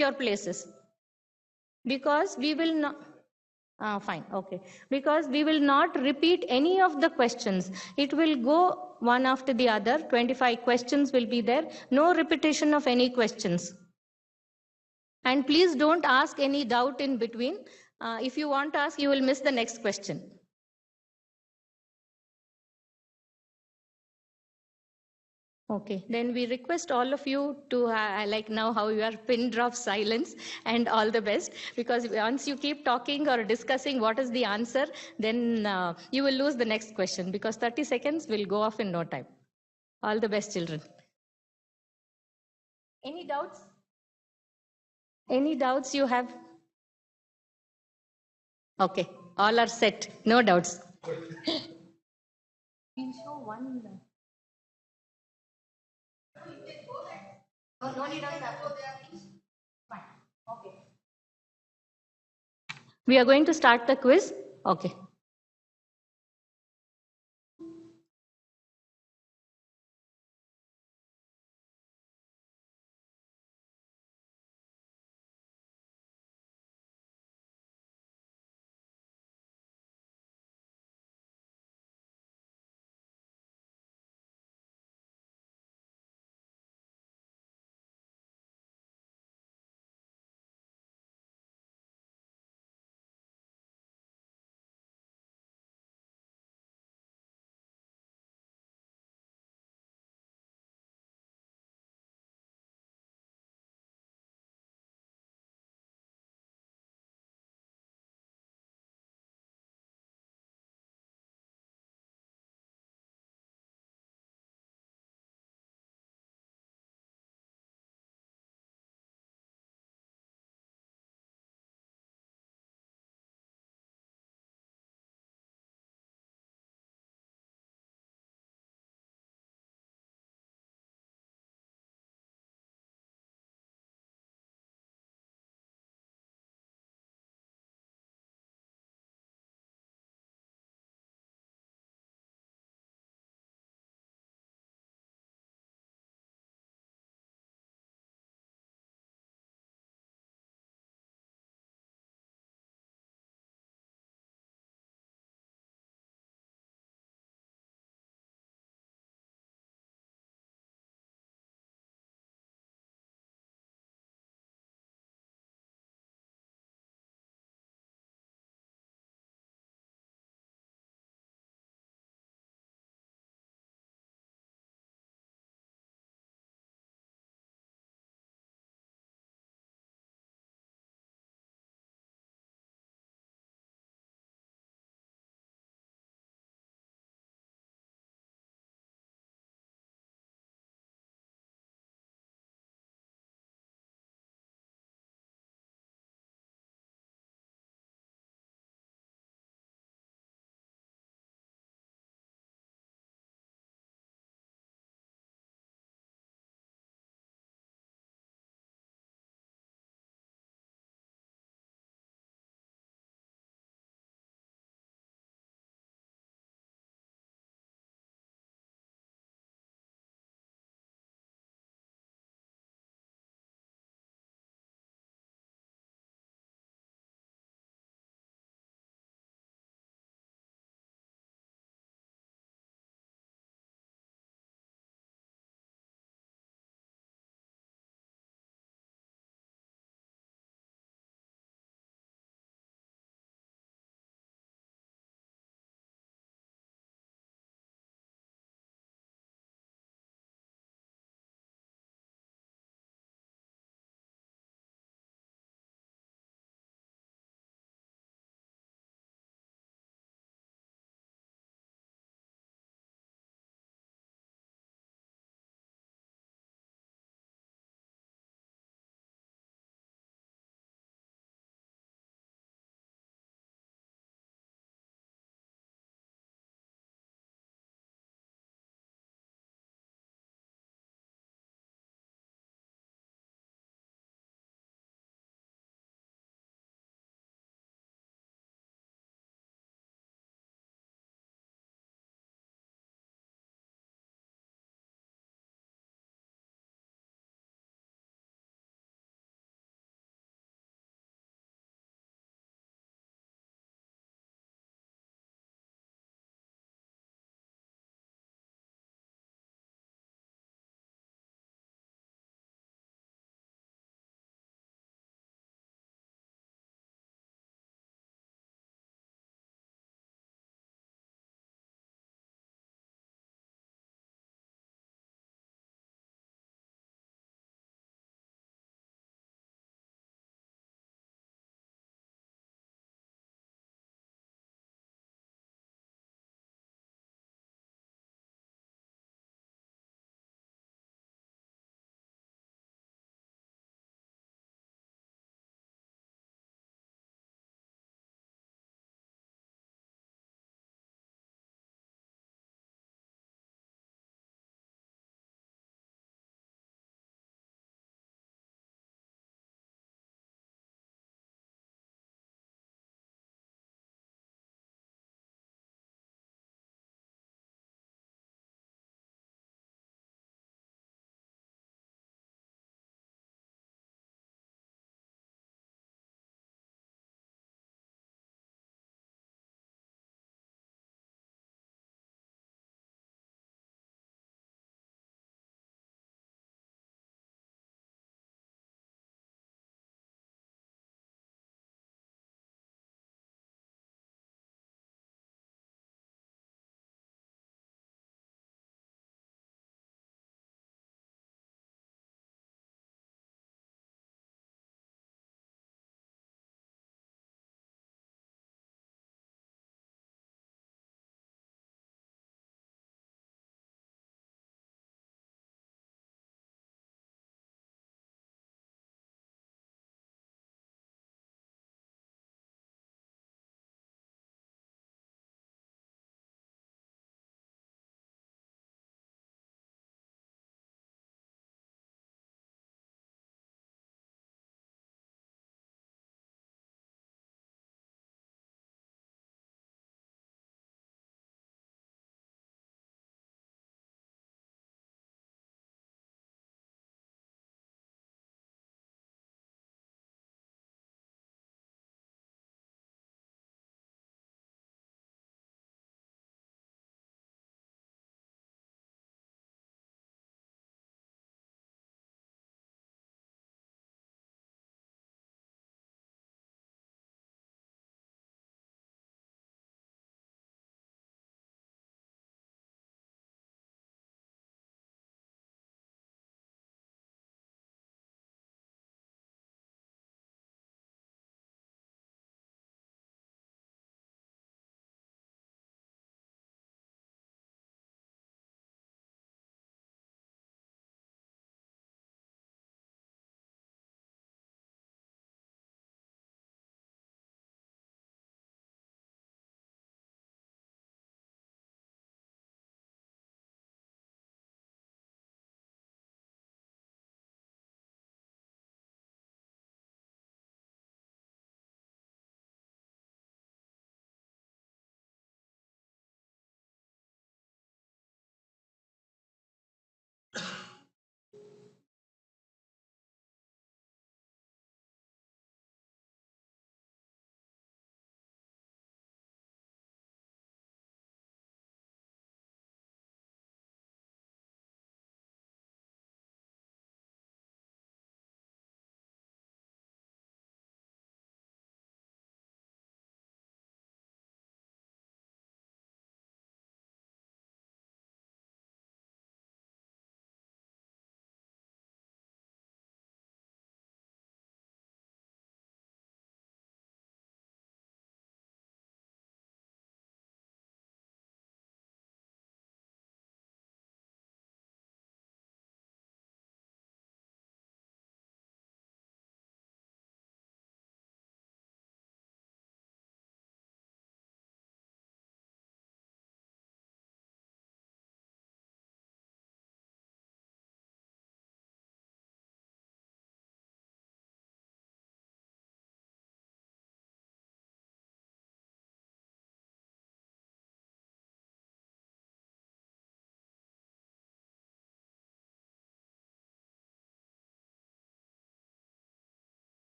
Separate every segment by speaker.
Speaker 1: your places, because we will not. Fine, okay. Because we will not repeat any of the questions. It will go one after the other. 25 questions will be there. No repetition of any questions. And please don't ask any doubt in between. If you want to ask, you will miss the next question. Okay, then we request all of you to, like now how you are pin drop silence, and all the best, because once you keep talking or discussing what is the answer, then you will lose the next question, because 30 seconds will go off in no time. All the best, children. Any doubts? Any doubts you have? Okay, all are set, no doubts. We'll show one. No need of that. Fine. Okay. We are going to start the quiz. Okay.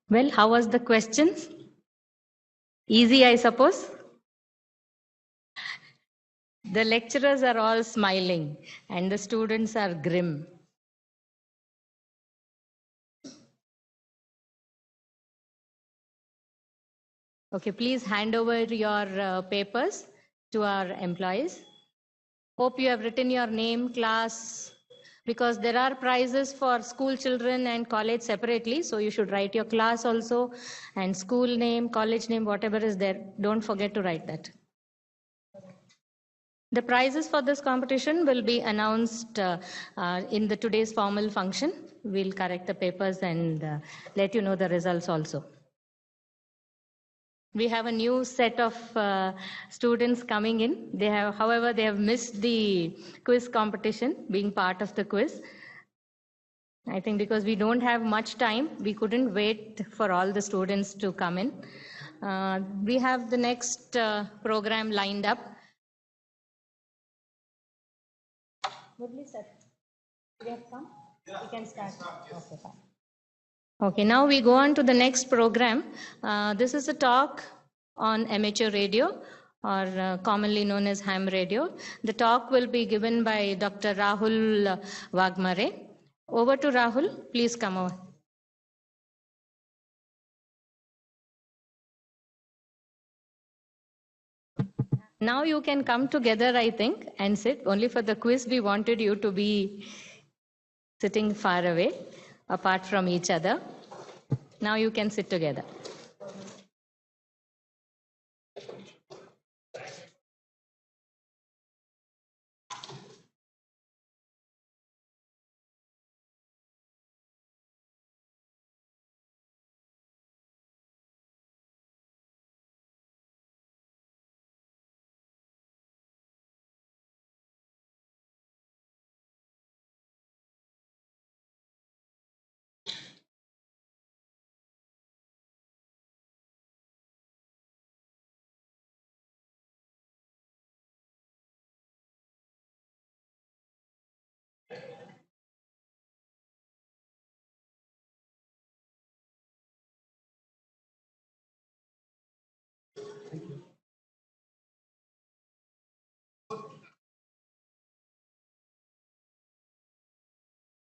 Speaker 1: Well, how was the questions? Easy, I suppose. The lecturers are all smiling and the students are grim. Okay, please hand over your papers to our employees. Hope you have written your name, class, because there are prizes for school children and college separately. So you should write your class also and school name, college name, whatever is there. Don't forget to write that. The prizes for this competition will be announced in the today's formal function. We'll correct the papers and let you know the results also. We have a new set of students coming in. They have, however, they have missed the quiz competition, being part of the quiz. I think because we don't have much time, we couldn't wait for all the students to come in. We have the next program lined up. Murli sir, we have come? We can start. Okay, fine. Okay, now we go on to the next program. This is a talk on amateur radio, or commonly known as ham radio. The talk will be given by Dr. Rahul Wagmare. Over to Rahul. Please come over. Now you can come together, I think, and sit. Only for the quiz, we wanted you to be sitting far away, apart from each other. Now you can sit together.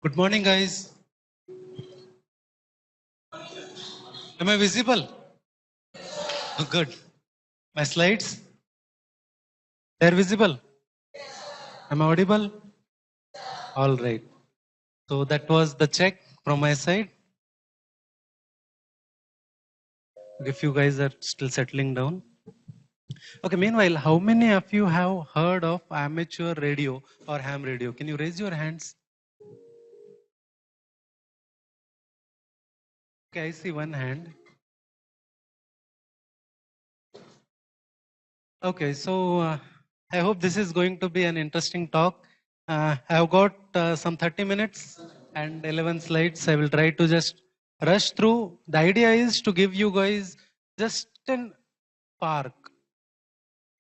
Speaker 2: Good morning, guys. Am I visible? Oh, good. My slides? They're visible. Am I audible? All right. So that was the check from my side. If you guys are still settling down. Okay, meanwhile, how many of you have heard of amateur radio or ham radio? Can you raise your hands? Okay, I see one hand. Okay, so I hope this is going to be an interesting talk. I've got some 30 minutes and 11 slides. I will try to just rush through. The idea is to give you guys just an spark.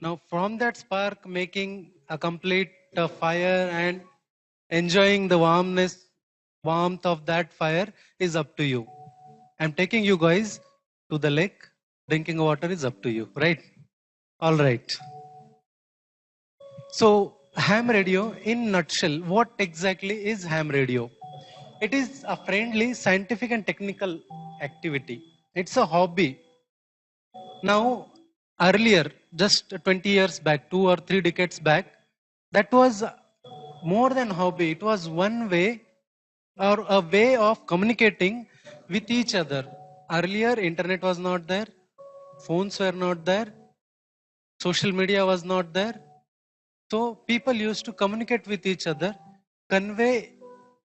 Speaker 2: Now, from that spark, making a complete fire and enjoying the warmth of that fire is up to you. I'm taking you guys to the lake. Drinking water is up to you, right? All right. So ham radio in nutshell, what exactly is ham radio? It is a friendly scientific and technical activity. It's a hobby. Now earlier, just 20 years back, 2 or 3 decades back, that was more than hobby. It was one way or a way of communicating with each other. Earlier, internet was not there, phones were not there, social media was not there. So people used to communicate with each other, convey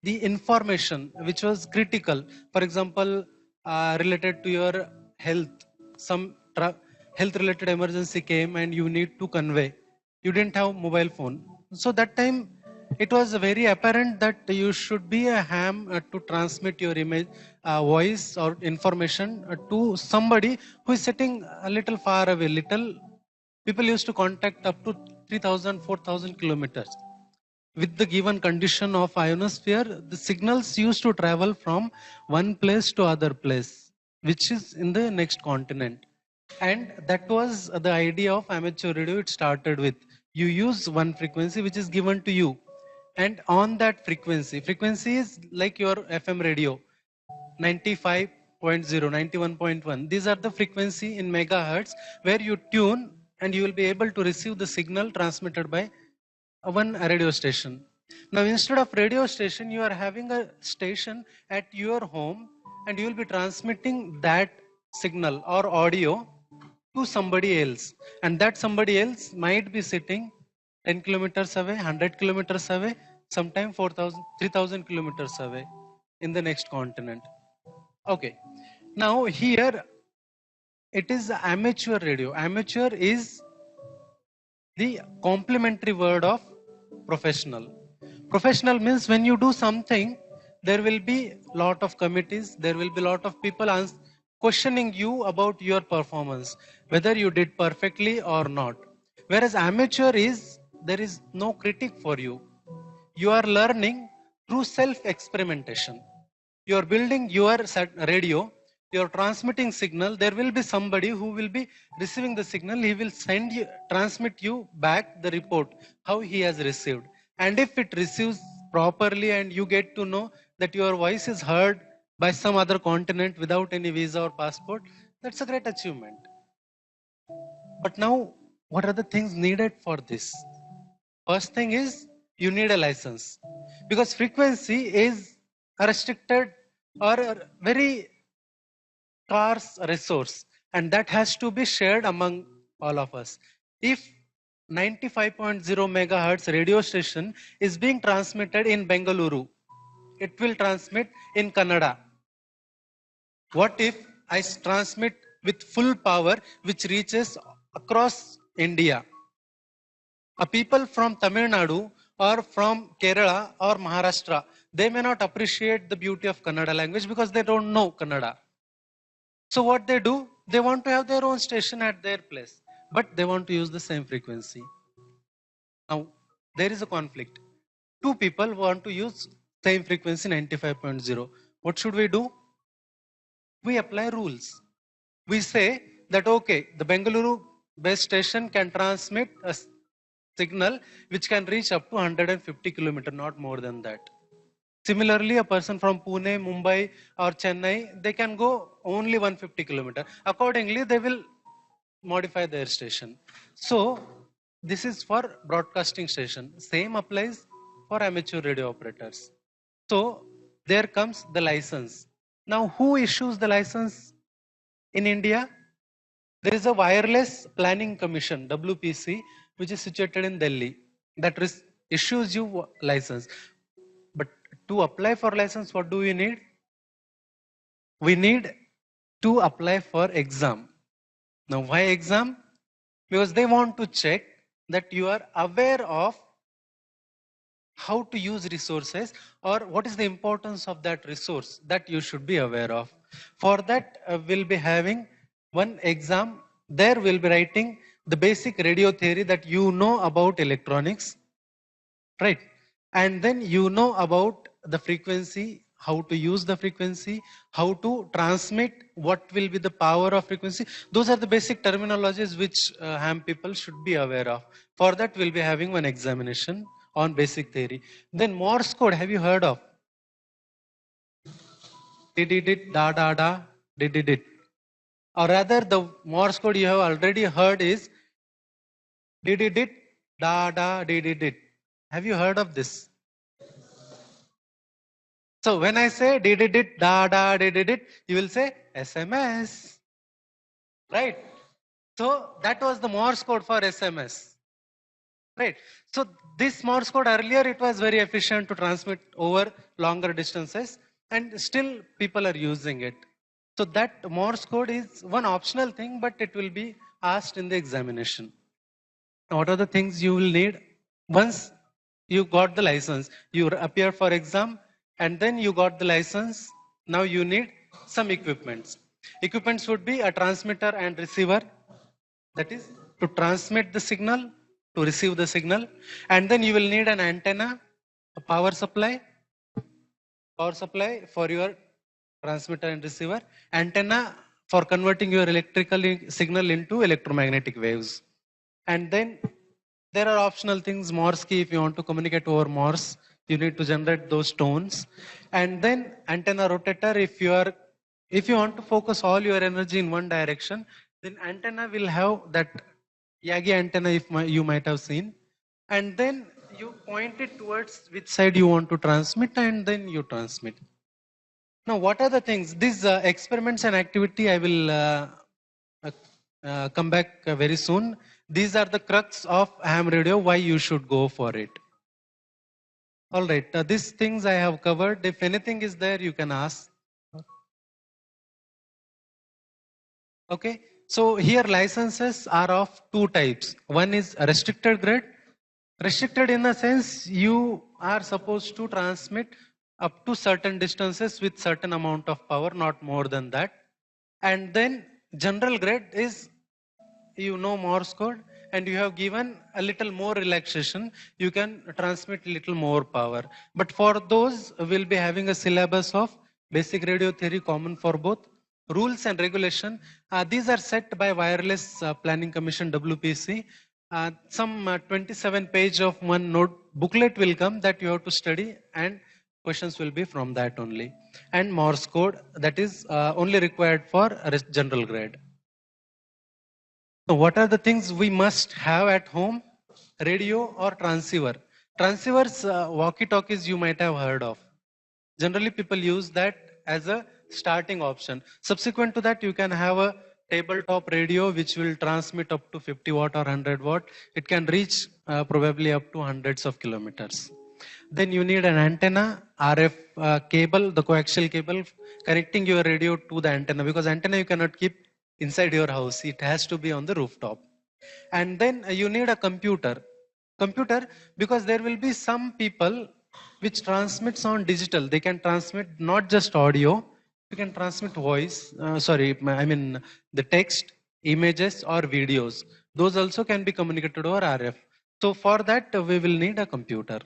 Speaker 2: the information which was critical. For example, related to your health, some health related emergency came and you need to convey. You didn't have mobile phone. So that time it was very apparent that you should be a ham to transmit your image, voice or information to somebody who is sitting a little far away, little. People used to contact up to 3,000, 4,000 kilometers. with the given condition of ionosphere, the signals used to travel from one place to other place, which is in the next continent. And that was the idea of amateur radio. It started with, you use one frequency which is given to you. And on that frequency is like your FM radio, 95.0, 91.1. These are the frequency in megahertz where you tune and you will be able to receive the signal transmitted by one radio station. Now, instead of radio station, you are having a station at your home and you will be transmitting that signal or audio to somebody else. And that somebody else might be sitting 10 kilometers away, 100 kilometers away, sometime 4,000, 3,000 kilometers away in the next continent. Okay. Now, here it is amateur radio. Amateur is the complementary word of professional. Professional means when you do something, there will be lot of committees, there will be lot of people questioning you about your performance, whether you did perfectly or not. Whereas amateur is, there is no critic for you. You are learning through self-experimentation. You are building your radio, you are transmitting signal. There will be somebody who will be receiving the signal. He will send you, transmit you back the report, how he has received. And if it receives properly and you get to know that your voice is heard by some other continent without any visa or passport, that's a great achievement. But now, what are the things needed for this? First thing is, you need a license, because frequency is a restricted or a very scarce resource, and that has to be shared among all of us. If 95.0 megahertz radio station is being transmitted in Bengaluru, it will transmit in Kannada. What if I transmit with full power which reaches across India? A people from Tamil Nadu or from Kerala or Maharashtra, they may not appreciate the beauty of Kannada language because they don't know Kannada. So what they do, they want to have their own station at their place, but they want to use the same frequency. Now, there is a conflict. Two people want to use same frequency 95.0. What should we do? We apply rules. We say that, okay, the Bengaluru base station can transmit a signal which can reach up to 150 kilometers, not more than that. Similarly, a person from Pune, Mumbai or Chennai, they can go only 150 kilometers. Accordingly, they will modify their station. So, this is for broadcasting station. Same applies for amateur radio operators. So, there comes the license. Now, who issues the license in India? There is a Wireless Planning Commission, WPC, which is situated in Delhi, that issues you license. But to apply for license, what do we need? We need to apply for exam. Now, why exam? Because they want to check that you are aware of how to use resources or what is the importance of that resource that you should be aware of. For that, we'll be having one exam. There we'll be writing the basic radio theory that you know about electronics, right? And then you know about the frequency, how to use the frequency, how to transmit, what will be the power of frequency. Those are the basic terminologies which ham people should be aware of. For that, we'll be having one examination on basic theory. Then Morse code, have you heard of? Did, da, da, da, did. Or rather, the Morse code you have already heard is did, da, da, did. Have you heard of this? So when I say did, da, da, did, you will say SMS. Right? So that was the Morse code for SMS. Right? So this Morse code earlier, it was very efficient to transmit over longer distances, and still people are using it. So that Morse code is one optional thing, but it will be asked in the examination. Now, what are the things you will need? Once you got the license, you appear for exam, and then you got the license. Now you need some equipments. Equipments would be a transmitter and receiver, that is to transmit the signal, to receive the signal. And then you will need an antenna A power supply for your transmitter and receiver, antenna for converting your electrical signal into electromagnetic waves. And then there are optional things, Morse key, if you want to communicate over Morse, you need to generate those tones. And then antenna rotator, if you want to focus all your energy in one direction, then antenna will have that Yagi antenna, if you might have seen. And then you point it towards which side you want to transmit, and then you transmit. Now, what are the things? These experiments and activity, I will uh, come back very soon. These are the crux of ham radio, why you should go for it. All right, these things I have covered. If anything is there, you can ask. Okay, so here licenses are of two types. One is restricted grade. Restricted in the sense you are supposed to transmit up to certain distances with certain amount of power, not more than that. And then general grade is, you know, Morse code, and you have given a little more relaxation, you can transmit little more power. But for those, we'll be having a syllabus of basic radio theory common for both. Rules and regulation, these are set by Wireless Planning Commission, WPC. Some 27 page of one note booklet will come that you have to study, and questions will be from that only. And Morse code, that is only required for general grade. So what are the things we must have at home? Radio or transceiver. Transceivers, walkie-talkies you might have heard of. Generally people use that as a starting option. Subsequent to that, you can have a tabletop radio which will transmit up to 50 watt or 100 watt. It can reach probably up to hundreds of kilometers. Then you need an antenna, RF cable, the coaxial cable connecting your radio to the antenna, because antenna you cannot keep inside your house. It has to be on the rooftop. And then you need a computer. Computer, because there will be some people which transmits on digital. They can transmit not just audio, you can transmit voice, I mean the text, images or videos. Those also can be communicated over RF. So for that we will need a computer.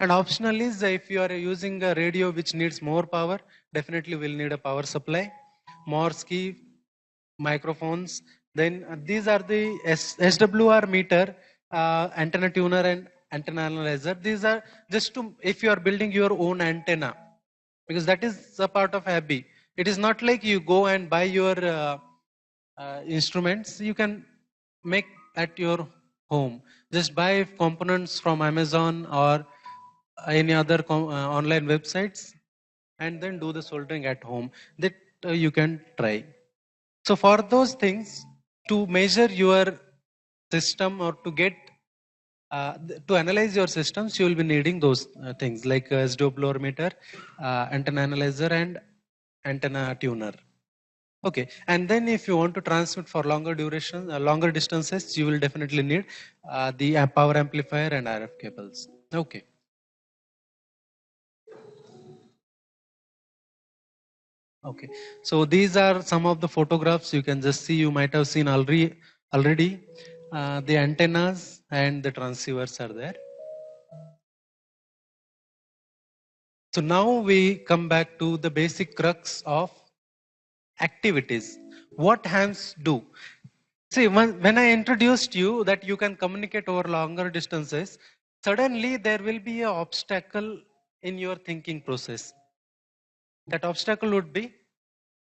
Speaker 2: And optional is if you are using a radio which needs more power, definitely will need a power supply. Morse key, microphones. Then these are the SWR meter, antenna tuner and antenna analyzer. These are just to, if you are building your own antenna, because that is a part of hobby. It is not like you go and buy your instruments. You can make at your home. Just buy components from Amazon or any other online websites, and then do the soldering at home. That you can try. So for those things, to measure your system or to get to analyze your systems, you will be needing those things like SWR meter, antenna analyzer, and antenna tuner. Okay, and then if you want to transmit for longer duration, longer distances, you will definitely need the power amplifier and RF cables. Okay. Okay, so these are some of the photographs you can just see. You might have seen already. The antennas and the transceivers are there. So now we come back to the basic crux of activities. What hams do? See, when I introduced you that you can communicate over longer distances, suddenly there will be an obstacle in your thinking process. That obstacle would be,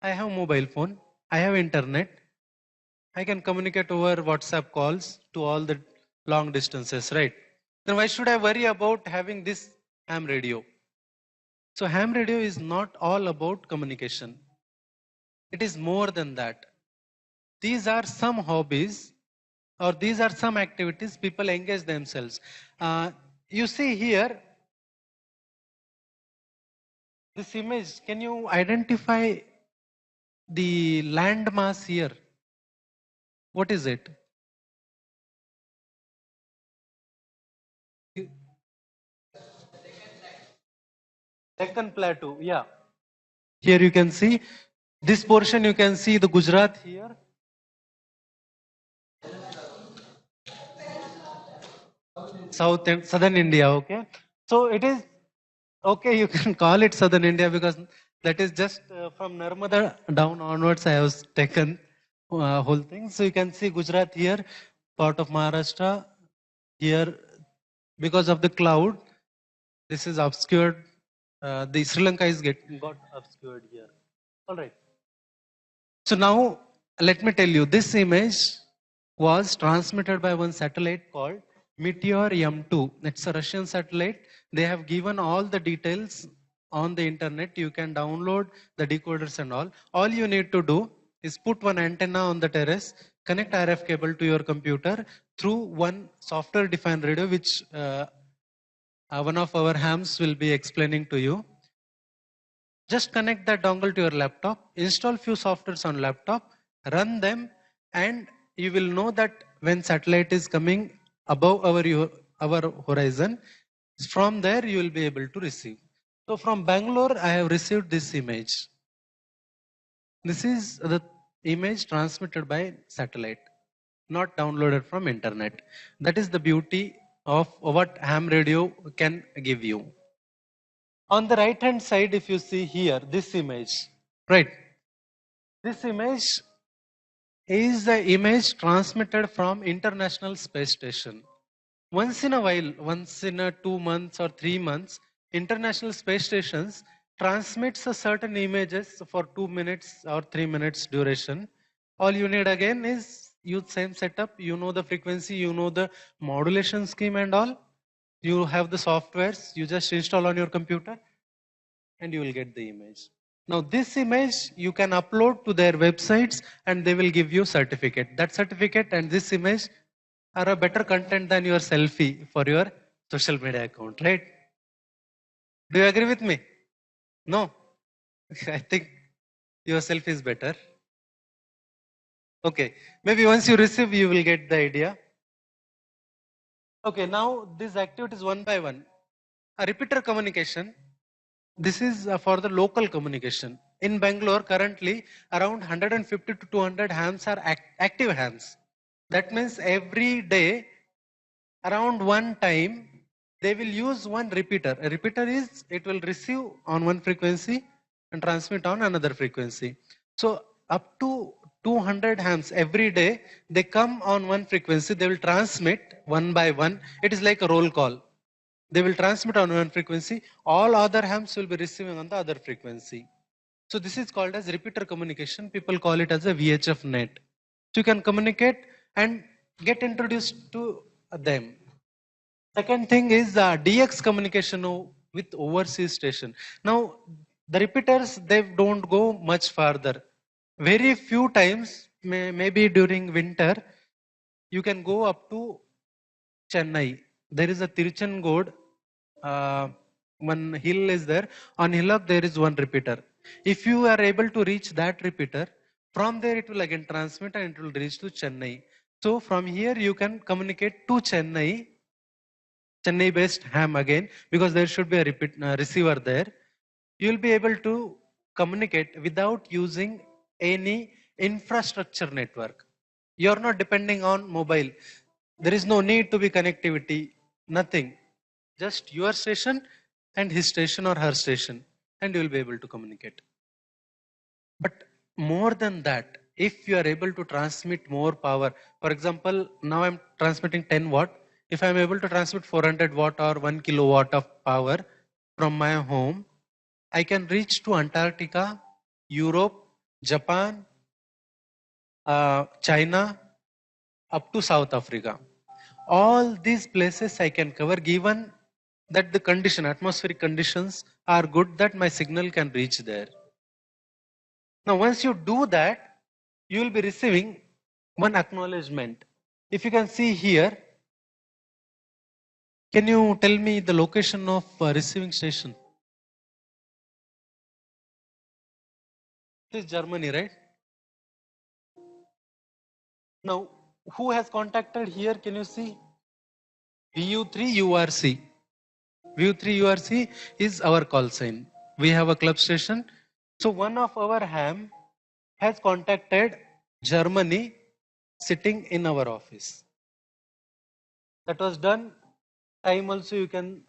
Speaker 2: I have mobile phone, I have internet, I can communicate over WhatsApp calls to all the long distances, right? Then why should I worry about having this ham radio? So ham radio is not all about communication. It is more than that. These are some hobbies, or these are some activities people engage themselves. You see here, this image, can you identify the land mass here? What is it? Deccan Plateau, yeah. Here you can see, this portion you can see the Gujarat here. South and southern India, okay. So it is okay. You can call it southern India because that is just from Narmada down onwards. I have taken whole thing. So you can see Gujarat here, part of Maharashtra here, because of the cloud. This is obscured. The Sri Lanka is got obscured here. All right. So now let me tell you, this image was transmitted by one satellite called Meteor M2. It's a Russian satellite. They have given all the details on the internet. You can download the decoders and all. All you need to do is put one antenna on the terrace, connect RF cable to your computer through one software defined radio, which one of our hams will be explaining to you. Just connect that dongle to your laptop, install few softwares on laptop, run them, and you will know that when satellite is coming above our horizon, from there you will be able to receive. So from Bangalore, I have received this image. This is the image transmitted by satellite, not downloaded from internet. That is the beauty of what ham radio can give you. On the right hand side, if you see here, this image, right? This image is the image transmitted from International Space Station. Once in a while, once in a 2 months or 3 months, International Space Stations transmits a certain images for 2 minutes or 3 minutes duration. All you need again is use same setup. You know the frequency, you know the modulation scheme and all. You have the softwares. You just install on your computer and you will get the image. Now this image you can upload to their websites and they will give you certificate. That certificate and this image are a better content than your selfie for your social media account, right? Do you agree with me? No? I think your selfie is better. Okay, maybe once you receive you will get the idea. Okay, now these activities one by one. A repeater communication. This is for the local communication. In Bangalore, currently around 150 to 200 hams are active hams. That means every day, around one time, they will use one repeater. A repeater is, it will receive on one frequency and transmit on another frequency. So up to 200 hams every day, they come on one frequency, they will transmit one by one. It is like a roll call. They will transmit on one frequency. All other hams will be receiving on the other frequency. So this is called as repeater communication. People call it as a VHF net. So you can communicate and get introduced to them. Second thing is DX communication with overseas station. Now the repeaters, they don't go much farther. Very few times, maybe during winter, you can go up to Chennai. There is a Tiruchangod, one hill is there. On hillock there is one repeater. If you are able to reach that repeater, from there it will again transmit and it will reach to Chennai. So from here you can communicate to Chennai, Chennai based ham again, because there should be a receiver there. You will be able to communicate without using any infrastructure network. You are not depending on mobile. There is no need to be connectivity, nothing. Just your station and his station or her station, and you will be able to communicate. But more than that, if you are able to transmit more power, for example, now I'm transmitting 10 watt. If I'm able to transmit 400 watt or 1 kilowatt of power from my home, I can reach to Antarctica, Europe, Japan, China, up to South Africa. All these places I can cover given that the condition, atmospheric conditions are good that my signal can reach there. Now, once you do that, you will be receiving one acknowledgement. If you can see here, can you tell me the location of receiving station? It is Germany, right? Now, who has contacted here? Can you see? VU3 URC. VU3 URC is our call sign. We have a club station. So one of our ham has contacted Germany sitting in our office. That was done. Time also you can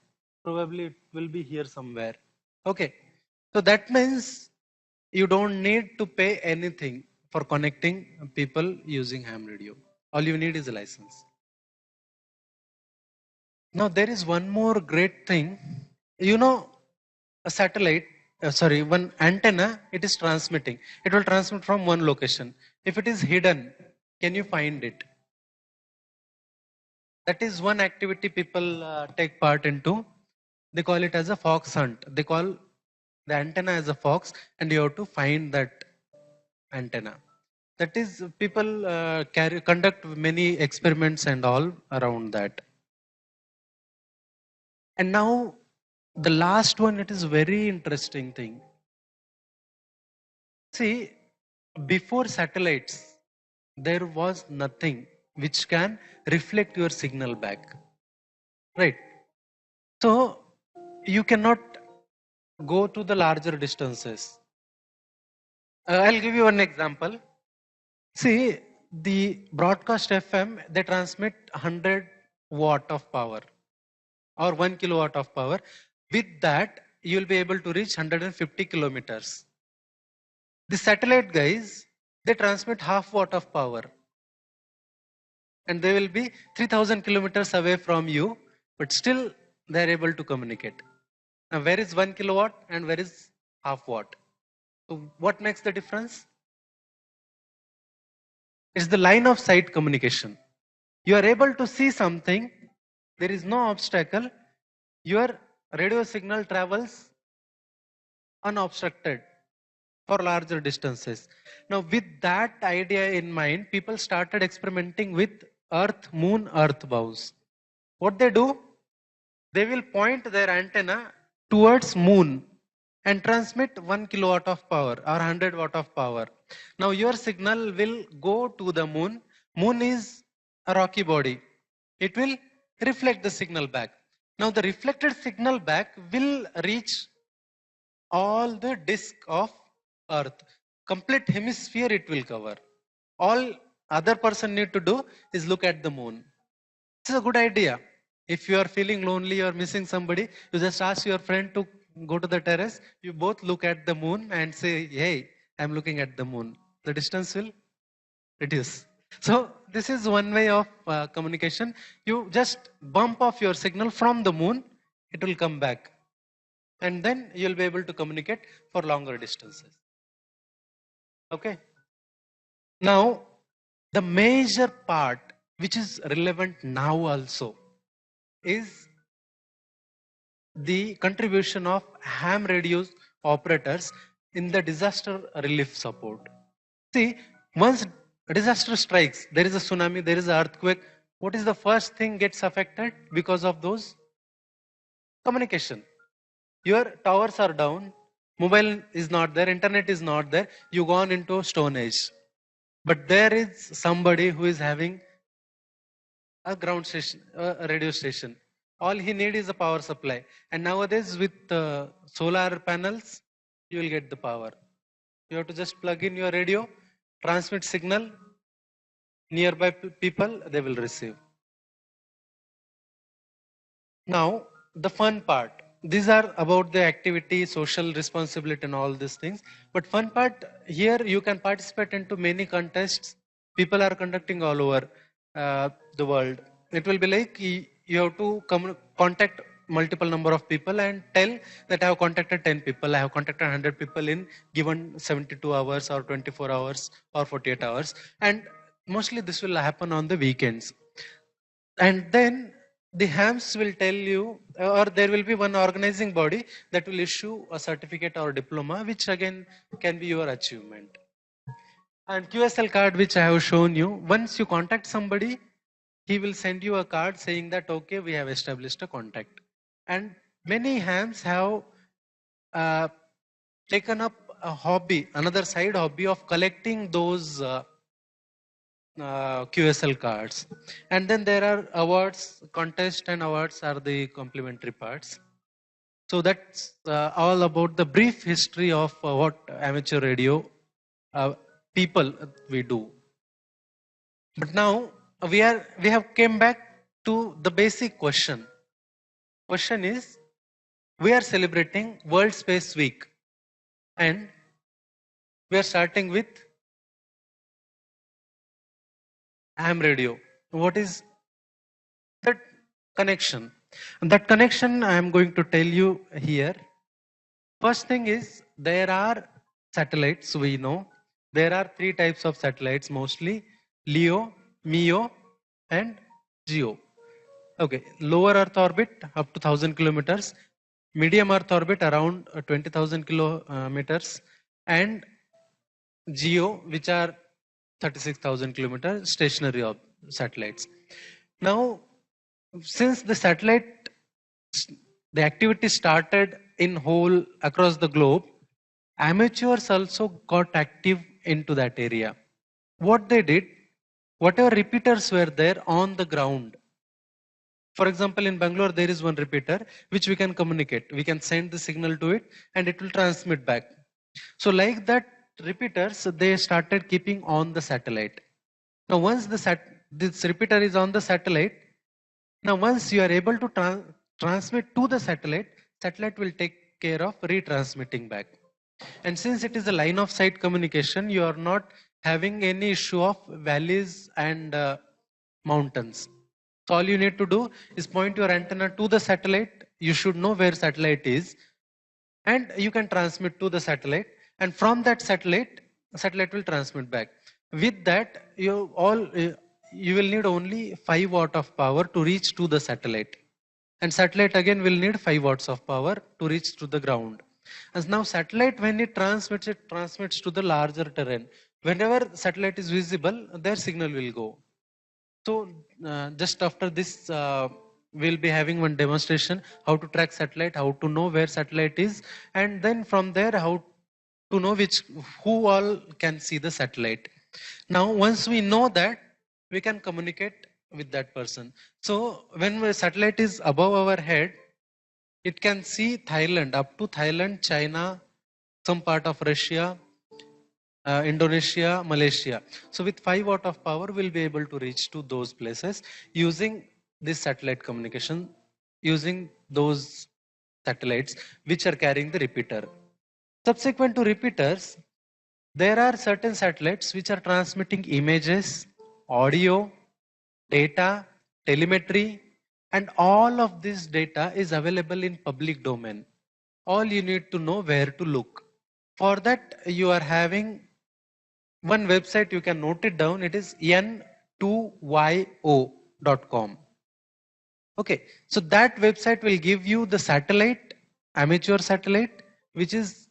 Speaker 2: Probably it will be here somewhere. Okay. So that means you don't need to pay anything for connecting people using ham radio. All you need is a license. Now there is one more great thing. You know, a satellite, one antenna, it is transmitting. It will transmit from one location. If it is hidden, can you find it? That is one activity people take part into. They call it as a fox hunt. They call the antenna as a fox, and you have to find that antenna. That is, people conduct many experiments and all around that. And now the last one, it is very interesting thing. See, before satellites, there was nothing which can reflect your signal back. Right. So you cannot go to the larger distances. I'll give you one example. See, the broadcast FM, they transmit 100 watt of power or 1 kilowatt of power. With that, you'll be able to reach 150 kilometers. The satellite guys, they transmit half watt of power and they will be 3000 kilometers away from you, but still they're able to communicate. Now, where is 1 kilowatt and where is half watt? So, what makes the difference? It's the line of sight communication. You are able to see something, there is no obstacle, your radio signal travels unobstructed for larger distances. Now, with that idea in mind, people started experimenting with Earth, Moon, Earth bows. What they do? They will point their antenna towards Moon and transmit 1 kilowatt of power or 100 watt of power. Now, your signal will go to the Moon. Moon is a rocky body. It will reflect the signal back. Now, the reflected signal back will reach all the disk of Earth. Complete hemisphere it will cover. All other person need to do is look at the Moon. This is a good idea. If you are feeling lonely or missing somebody, you just ask your friend to go to the terrace. You both look at the Moon and say, hey, I'm looking at the Moon. The distance will reduce. So this is one way of communication. You just bump off your signal from the Moon, it will come back. And then you'll be able to communicate for longer distances. Okay. Now, the major part which is relevant now also is the contribution of ham radios operators in the disaster relief support. See, once a disaster strikes, there is a tsunami, there is an earthquake, what is the first thing gets affected because of those? Communication. Your towers are down, mobile is not there, internet is not there, you gone into stone age. But there is somebody who is having a ground station, a radio station. All he need is a power supply. And nowadays with solar panels, you will get the power. You have to just plug in your radio, transmit signal, nearby people, they will receive. Now, the fun part. These are about the activity, social responsibility and all these things. But fun part, here you can participate into many contests. People are conducting all over the world. It will be like you have to contact multiple number of people and tell that I have contacted 10 people, I have contacted 100 people in given 72 hours or 24 hours or 48 hours. And mostly this will happen on the weekends. And then the hams will tell you, or there will be one organizing body that will issue a certificate or diploma, which again can be your achievement. And QSL card, which I have shown you, once you contact somebody, he will send you a card saying that, okay, we have established a contact. And many hams have taken up a hobby, another side hobby of collecting those QSL cards. And then there are awards, contest and awards are the complementary parts. So that's all about the brief history of what amateur radio people we do. But now we have came back to the basic question. Question is, We are celebrating World Space Week, and we are starting with ham radio. What is that connection? And that connection I am going to tell you here. First thing is there are satellites, we know. There are three types of satellites mostly: LEO, MEO, and GEO. Okay, lower Earth orbit up to 1000 kilometers, medium Earth orbit around 20,000 kilometers, and GEO, which are 36,000 kilometers stationary satellites. Now, since the activity started in whole across the globe, amateurs also got active into that area. What they did, whatever repeaters were there on the ground. For example, in Bangalore, there is one repeater which we can communicate. We can send the signal to it and it will transmit back. So like that repeaters, they started keeping on the satellite. Now once this repeater is on the satellite, now once you are able to transmit to the satellite, satellite will take care of retransmitting back. And since it is a line of sight communication, you are not having any issue of valleys and mountains. So all you need to do is point your antenna to the satellite. You should know where satellite is, and you can transmit to the satellite. And from that satellite will transmit back. With that, you will need only 5 watt of power to reach to the satellite. And satellite again will need 5 watts of power to reach to the ground. As now satellite, when it transmits to the larger terrain. Whenever satellite is visible, their signal will go. So just after this, we'll be having one demonstration how to track satellite, how to know where satellite is, and then from there how to know who all can see the satellite. Now, once we know that, we can communicate with that person. So when the satellite is above our head, it can see Thailand, up to Thailand, China, some part of Russia, Indonesia, Malaysia. So with 5 watt of power, we'll be able to reach to those places using this satellite communication, using those satellites which are carrying the repeater. Subsequent to repeaters, there are certain satellites which are transmitting images, audio, data, telemetry, and all of this data is available in public domain. All you need to know where to look. For that, you are having one website, you can note it down. It is n2yo.com. Okay, so that website will give you the satellite, amateur satellite, which is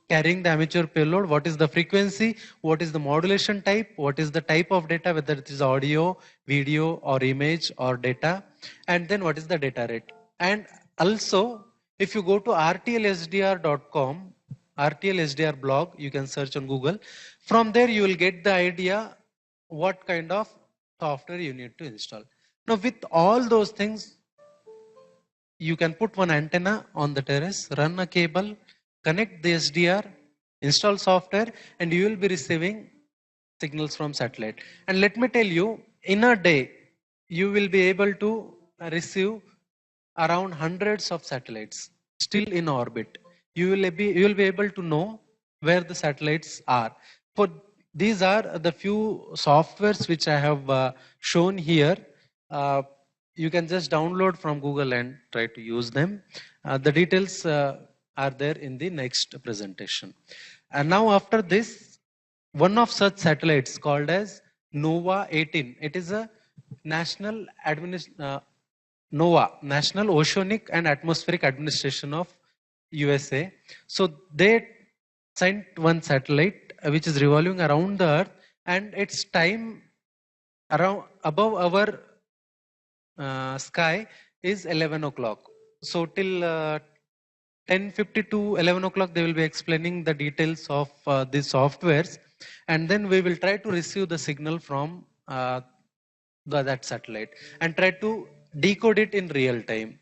Speaker 2: carrying the amateur payload. What is the frequency? What is the modulation type? What is the type of data, whether it is audio, video, or image, or data? And then what is the data rate? And also, if you go to rtlsdr.com, RTL blog, you can search on Google. From there, you will get the idea what kind of software you need to install. Now, with all those things, you can put one antenna on the terrace, run a cable, connect the SDR, install software, and you will be receiving signals from satellite. And let me tell you, in a day, you will be able to receive around hundreds of satellites still in orbit. You will be able to know where the satellites are. For these are the few softwares which I have shown here. You can just download from Google and try to use them. The details are there in the next presentation. And now after this, one of such satellites called as NOAA 18. It is a national NOAA, National Oceanic and Atmospheric Administration of USA. So they sent one satellite which is revolving around the Earth, and its time around above our sky is 11 o'clock. So till 10:50 to 11 o'clock, they will be explaining the details of these softwares, and then we will try to receive the signal from that satellite and try to decode it in real time.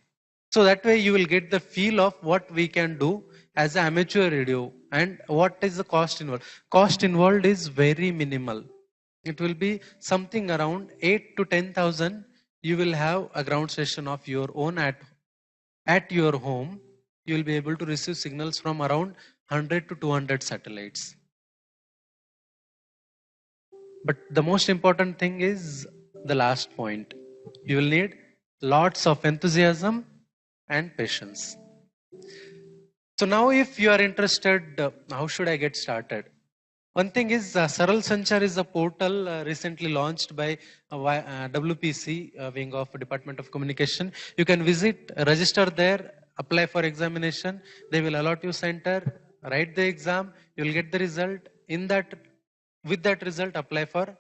Speaker 2: So that way you will get the feel of what we can do as an amateur radio and what is the cost involved. Cost involved is very minimal. It will be something around 8 to 10,000. You will have a ground station of your own at your home, you will be able to receive signals from around 100 to 200 satellites. But the most important thing is the last point. You will need lots of enthusiasm and patience. So now if you are interested, how should I get started? One thing is Saral Sanchar is a portal recently launched by WPC, wing of Department of Communication. You can visit, register there, apply for examination. They will allot you center, write the exam, you will get the result. With that result, apply for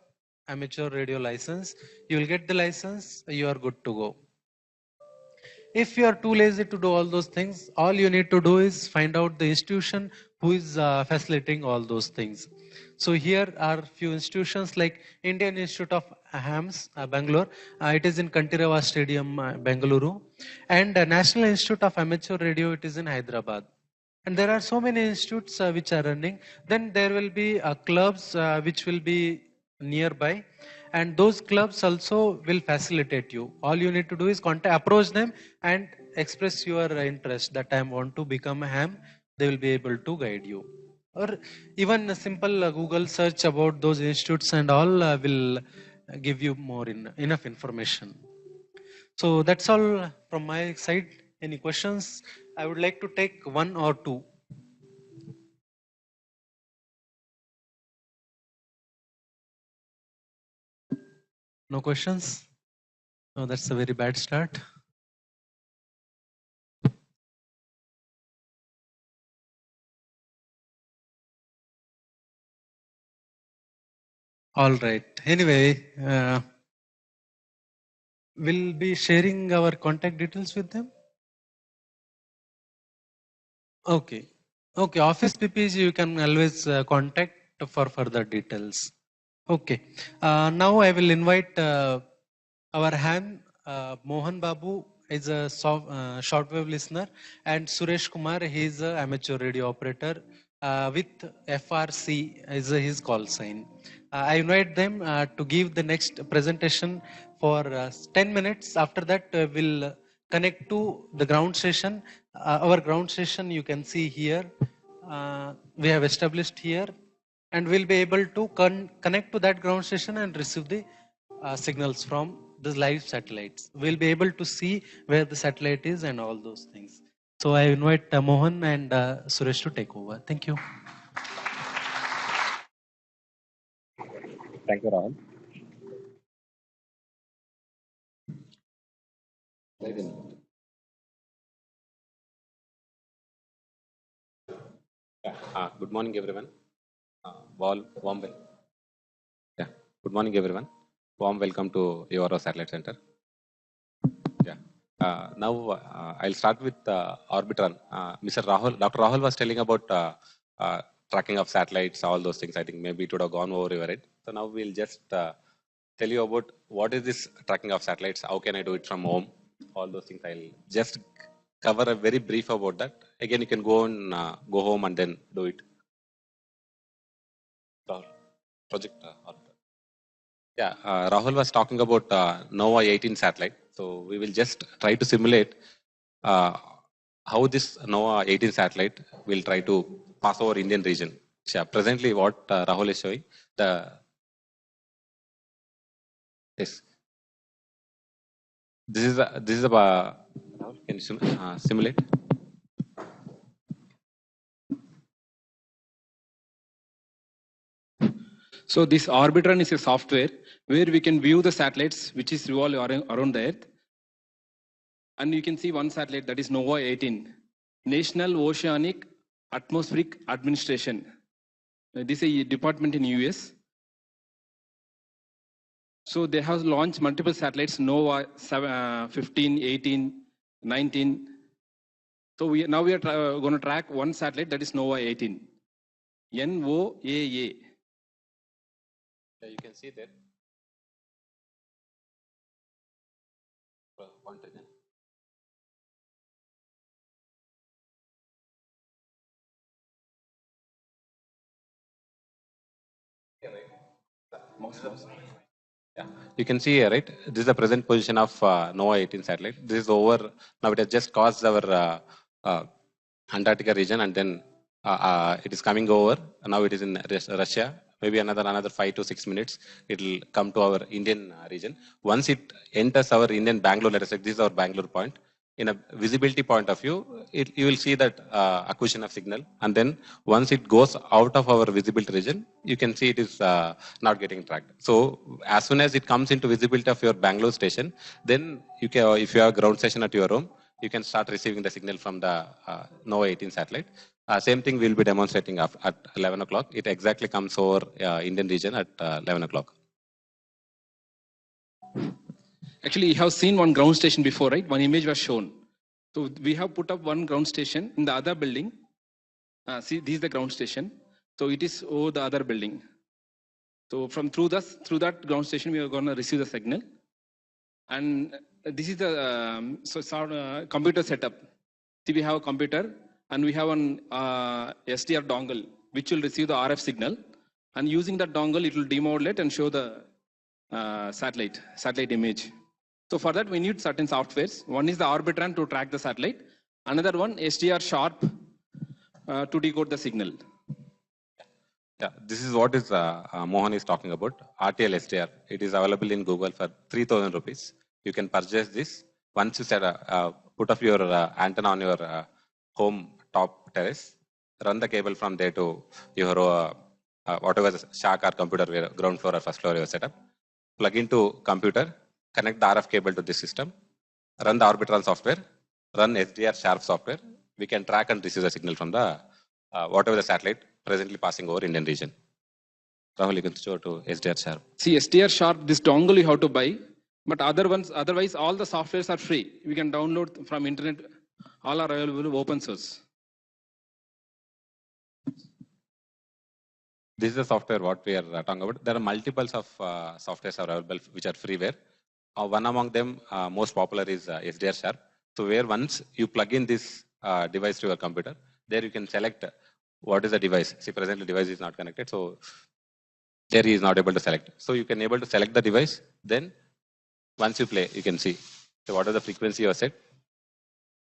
Speaker 2: amateur radio license. You will get the license, you are good to go. If you are too lazy to do all those things, all you need to do is find out the institution who is facilitating all those things. So here are few institutions like Indian Institute of Hams, Bangalore. It is in Kantirava Stadium, Bengaluru. And National Institute of Amateur Radio, it is in Hyderabad. And there are so many institutes which are running. Then there will be clubs which will be nearby, and those clubs also will facilitate you. All you need to do is approach them and express your interest that I want to become a ham. They will be able to guide you. Or even a simple Google search about those institutes and all will give you enough information. So that's all from my side. Any questions? I would like to take one or two. No questions? No, that's a very bad start. All right. Anyway, we'll be sharing our contact details with them. Okay. Okay. Office PPG you can always contact for further details. Okay. Now I will invite our ham Mohan Babu is a shortwave listener, and Suresh Kumar, he is an amateur radio operator with FRC is his call sign. I invite them to give the next presentation for 10 minutes. After that, we'll connect to the ground station. Our ground station you can see here. We have established here, and we'll be able to connect to that ground station and receive the signals from the live satellites. We'll be able to see where the satellite is and all those things. So I invite Mohan and Suresh to take over. Thank you.
Speaker 3: Thank you, Rahul. Good morning, everyone. Good morning, everyone. Warm welcome to Inaugural Satellite Center. Now I'll start with Orbitron. Mr. Rahul, Dr. Rahul was telling about tracking of satellites, all those things. I think maybe it would have gone over your head. So now we'll just tell you about what is this tracking of satellites, how can I do it from home, all those things. I'll just cover a very brief about that. Again, you can go on, go home and then do it. Project Rahul was talking about NOAA 18 satellite. So we will just try to simulate how this NOAA 18 satellite will try to pass over Indian region. Presently, what Rahul is showing, this is a can you simulate?
Speaker 4: So this Orbitron is a software where we can view the satellites which is revolving around the Earth. And you can see one satellite, that is NOAA 18, National Oceanic Atmospheric Administration. This is a department in US. So they have launched multiple satellites, NOAA 15, 18, 19. So now we are going to track one satellite, that is NOAA 18, NOAA.
Speaker 3: You can see there. Yeah, you can see here, right? This is the present position of NOAA 18 satellite. This is over. Now it has just caused our Antarctica region, and then it is coming over. Now it is in Russia. Maybe another 5 to 6 minutes, it will come to our Indian region. Once it enters our Indian Bangalore, let us say this is our Bangalore point. In a visibility point of view, you will see that acquisition of signal, and then once it goes out of our visibility region, you can see it is not getting tracked. So as soon as it comes into visibility of your Bangalore station, then you can, if you have ground station at your home, you can start receiving the signal from the NOAA 18 satellite. Same thing we'll be demonstrating at 11 o'clock. It exactly comes over Indian region at 11 o'clock.
Speaker 4: Actually, you have seen one ground station before, right? One image was shown. So we have put up one ground station in the other building. See, this is the ground station. So it is over the other building. So from through that ground station, we are going to receive the signal. And this is the computer setup. See, we have a computer and we have an SDR dongle, which will receive the RF signal. And using that dongle, it will demodulate and show the satellite image. So for that, we need certain softwares. One is the Arbitron to track the satellite. Another one, SDR Sharp to decode the signal.
Speaker 3: Yeah, this is what is Mohan is talking about. RTL SDR. It is available in Google for 3,000 rupees. You can purchase this. Once you set put up your antenna on your home top terrace, run the cable from there to your whatever shack or computer ground floor or first floor you set up. Plug into computer, connect the RF cable to this system, run the Arbitron software, run SDR Sharp software. We can track and receive the signal from the whatever the satellite presently passing over Indian region. Rahul, you can show to SDR Sharp.
Speaker 4: See, SDR Sharp, this dongle you have to buy, but otherwise all the softwares are free. We can download from internet. All are available open source.
Speaker 3: This is the software what we are talking about. There are multiples of softwares are available which are freeware. One among them, most popular is SDR Sharp. So where once you plug in this device to your computer, there you can select what is the device. See, presently device is not connected, so there he is not able to select. So you can able to select the device. Then once you play, you can see. So what is the frequency you have set?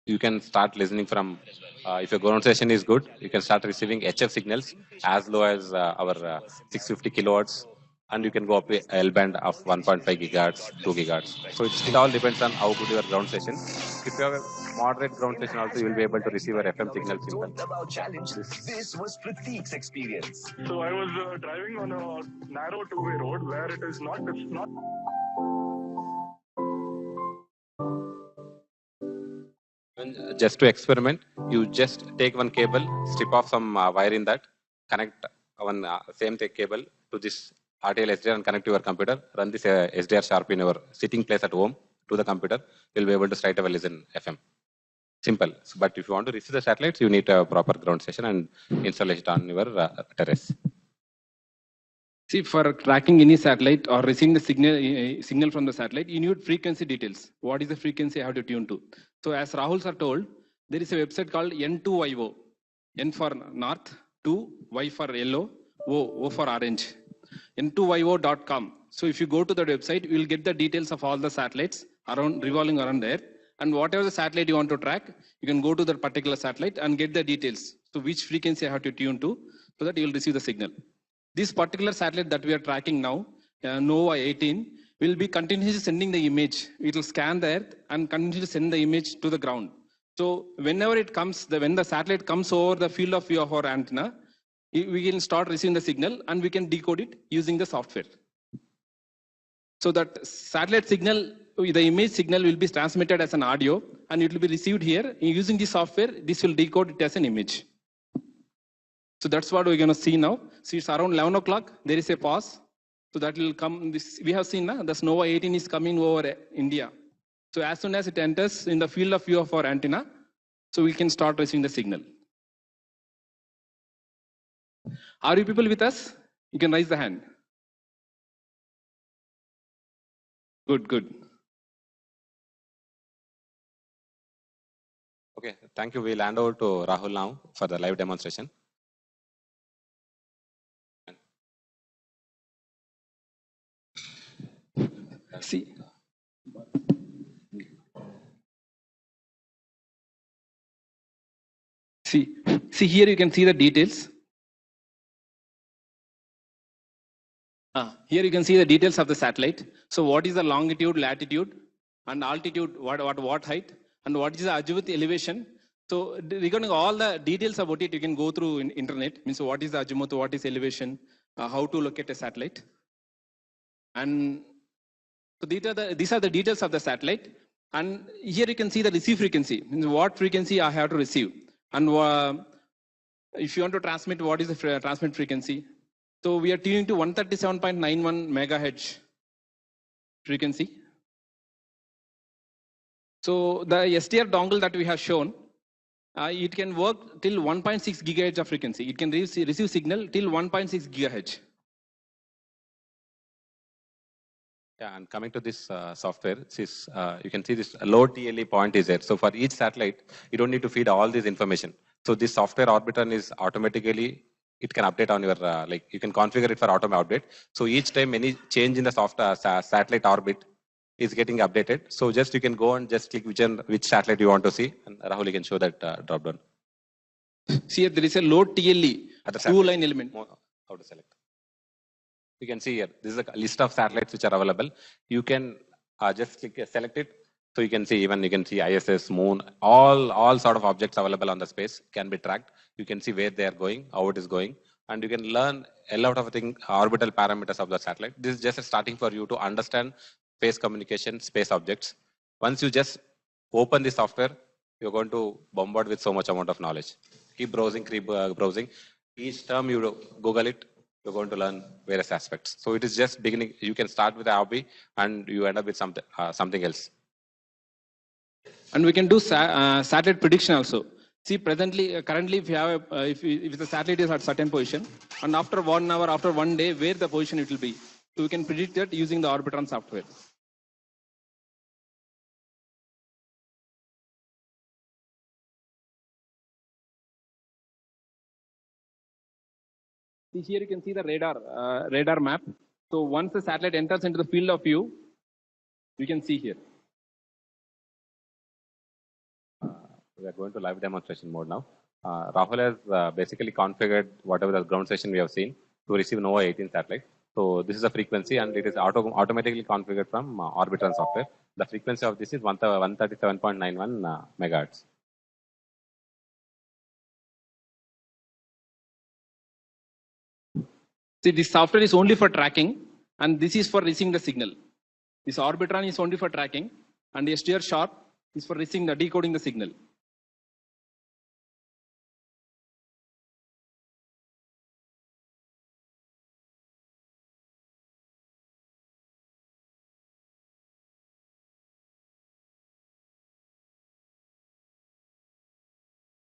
Speaker 3: You can start listening from, if your ground station is good, you can start receiving HF signals as low as our 650 kilowatts, and you can go up to L band of 1.5 gigahertz, 2 gigahertz. So it all depends on how good your ground station. If you have a moderate ground station also, you will be able to receive your FM signal simple.
Speaker 5: This was Prateek's experience. So I was driving on a narrow two-way road where it is not.
Speaker 3: Just to experiment, you just take one cable, strip off some wire in that, connect one same cable to this RTL SDR and connect to your computer, run this SDR Sharp in your sitting place at home to the computer, you'll be able to straight away listen FM. Simple. But if you want to receive the satellites, you need a proper ground station and install it on your terrace.
Speaker 4: See, for tracking any satellite or receiving the signal from the satellite, you need frequency details. What is the frequency I have to tune to? So as Rahul sir told, there is a website called N2YO. N for north, 2, Y for yellow, O for orange. N2YO.com. So if you go to that website, you will get the details of all the satellites revolving around there. And whatever the satellite you want to track, you can go to that particular satellite and get the details. So which frequency I have to tune to, so that you will receive the signal. This particular satellite that we are tracking now, NOAA 18, will be continuously sending the image. It will scan the earth and continuously send the image to the ground. So whenever it comes, when the satellite comes over the field of view of our antenna, we can start receiving the signal and we can decode it using the software. So that satellite signal, the image signal will be transmitted as an audio and it will be received here. Using the software, this will decode it as an image. So that's what we're going to see now. See, it's around 11 o'clock. There is a pause. So that will come. We have seen now, the NOAA 18 is coming over India. So as soon as it enters in the field of view of our antenna, so we can start receiving the signal. Are you people with us? You can raise the hand. Good.
Speaker 3: Okay, thank you. We'll hand over to Rahul now for the live demonstration.
Speaker 4: See, See here you can see the details. Here you can see the details of the satellite. So what is the longitude, latitude, and altitude, what height, and what is the azimuth elevation. So regarding all the details about it, you can go through in internet. Means what is the azimuth, what is elevation, how to locate a satellite. And so these are the details of the satellite. And here you can see the receive frequency. Means what frequency I have to receive. And if you want to transmit, what is the transmit frequency? So we are tuning to 137.91 megahertz frequency. So the STR dongle that we have shown, it can work till 1.6 gigahertz of frequency. It can receive signal till 1.6 gigahertz.
Speaker 3: Yeah, and coming to this software, you can see this low TLE point is there. So for each satellite, you don't need to feed all this information. So this software Orbitron is automatically, it can update on your, like you can configure it for auto update. So each time any change in the software satellite orbit is getting updated. So just you can go and just click which satellite you want to see. And Rahul, you can show that drop down.
Speaker 4: See here, there is a low TLE, two line element.
Speaker 3: How to select? You can see here, this is a list of satellites which are available. You can just click, select it. So you can see, even you can see ISS, moon, all sort of objects available on the space can be tracked. You can see where they are going, how it is going, and you can learn a lot of things, orbital parameters of the satellite. This is just a starting for you to understand space communication, space objects. Once you just open the software, you're going to bombard with so much amount of knowledge. Keep browsing, browsing. Each term you Google it, you're going to learn various aspects. So it is just beginning. You can start with a hobby and you end up with something else.
Speaker 4: And we can do satellite prediction also. See, currently, if you have if the satellite is at certain position, and after 1 hour, after 1 day, where the position it will be, so we can predict that using the Orbitron software. See, here you can see the radar map. So once the satellite enters into the field of view, you can see here.
Speaker 3: We are going to live demonstration mode now. Rahul has basically configured whatever the ground station we have seen to receive NOAA 18 satellite. So this is a frequency and it is automatically configured from Orbitron software. The frequency of this is 137.91 megahertz.
Speaker 4: See, this software is only for tracking, and this is for receiving the signal. This Orbitron is only for tracking, and the STR sharp is for receiving decoding the signal.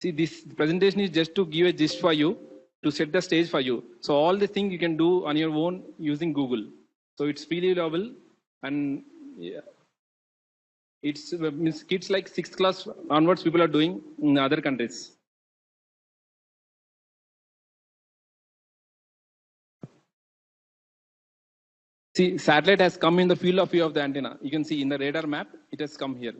Speaker 4: See, this presentation is just to give a gist for you, to set the stage for you. So all the things you can do on your own using Google. So it's freely available, and yeah, it's means kids like 6th class onwards people are doing in other countries. See, satellite has come in the field of view of the antenna. You can see in the radar map, it has come here.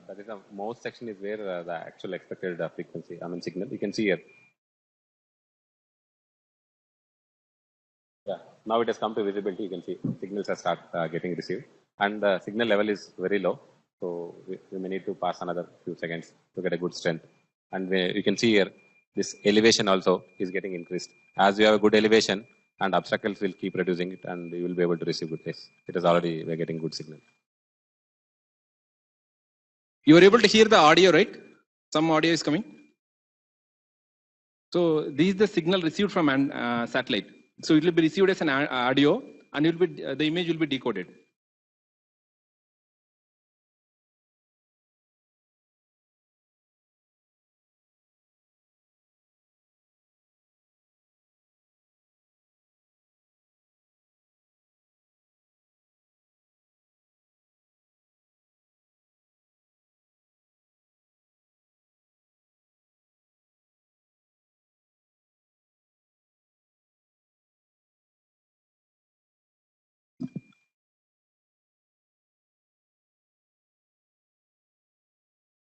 Speaker 3: That is the most section is where the actual expected frequency, signal. You can see here. Yeah, now it has come to visibility. You can see signals have start getting received, and the signal level is very low. So we may need to pass another few seconds to get a good strength. And you can see here, this elevation also is getting increased. As you have a good elevation, and obstacles will keep reducing it, and you will be able to receive good pace. It is already we're getting good signal.
Speaker 4: You are able to hear the audio, right? Some audio is coming. So this is the signal received from satellite. So it will be received as an audio, and it will be the image will be decoded.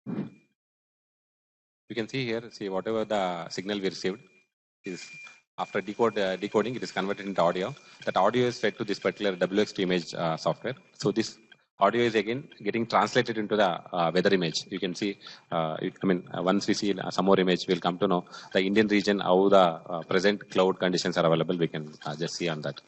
Speaker 3: You can see here, see whatever the signal we received is after decoding, it is converted into audio. That audio is fed to this particular WXT image software. So this audio is again getting translated into the weather image. You can see, once we see some more image, we'll come to know the Indian region, how the present cloud conditions are available. We can just see on that.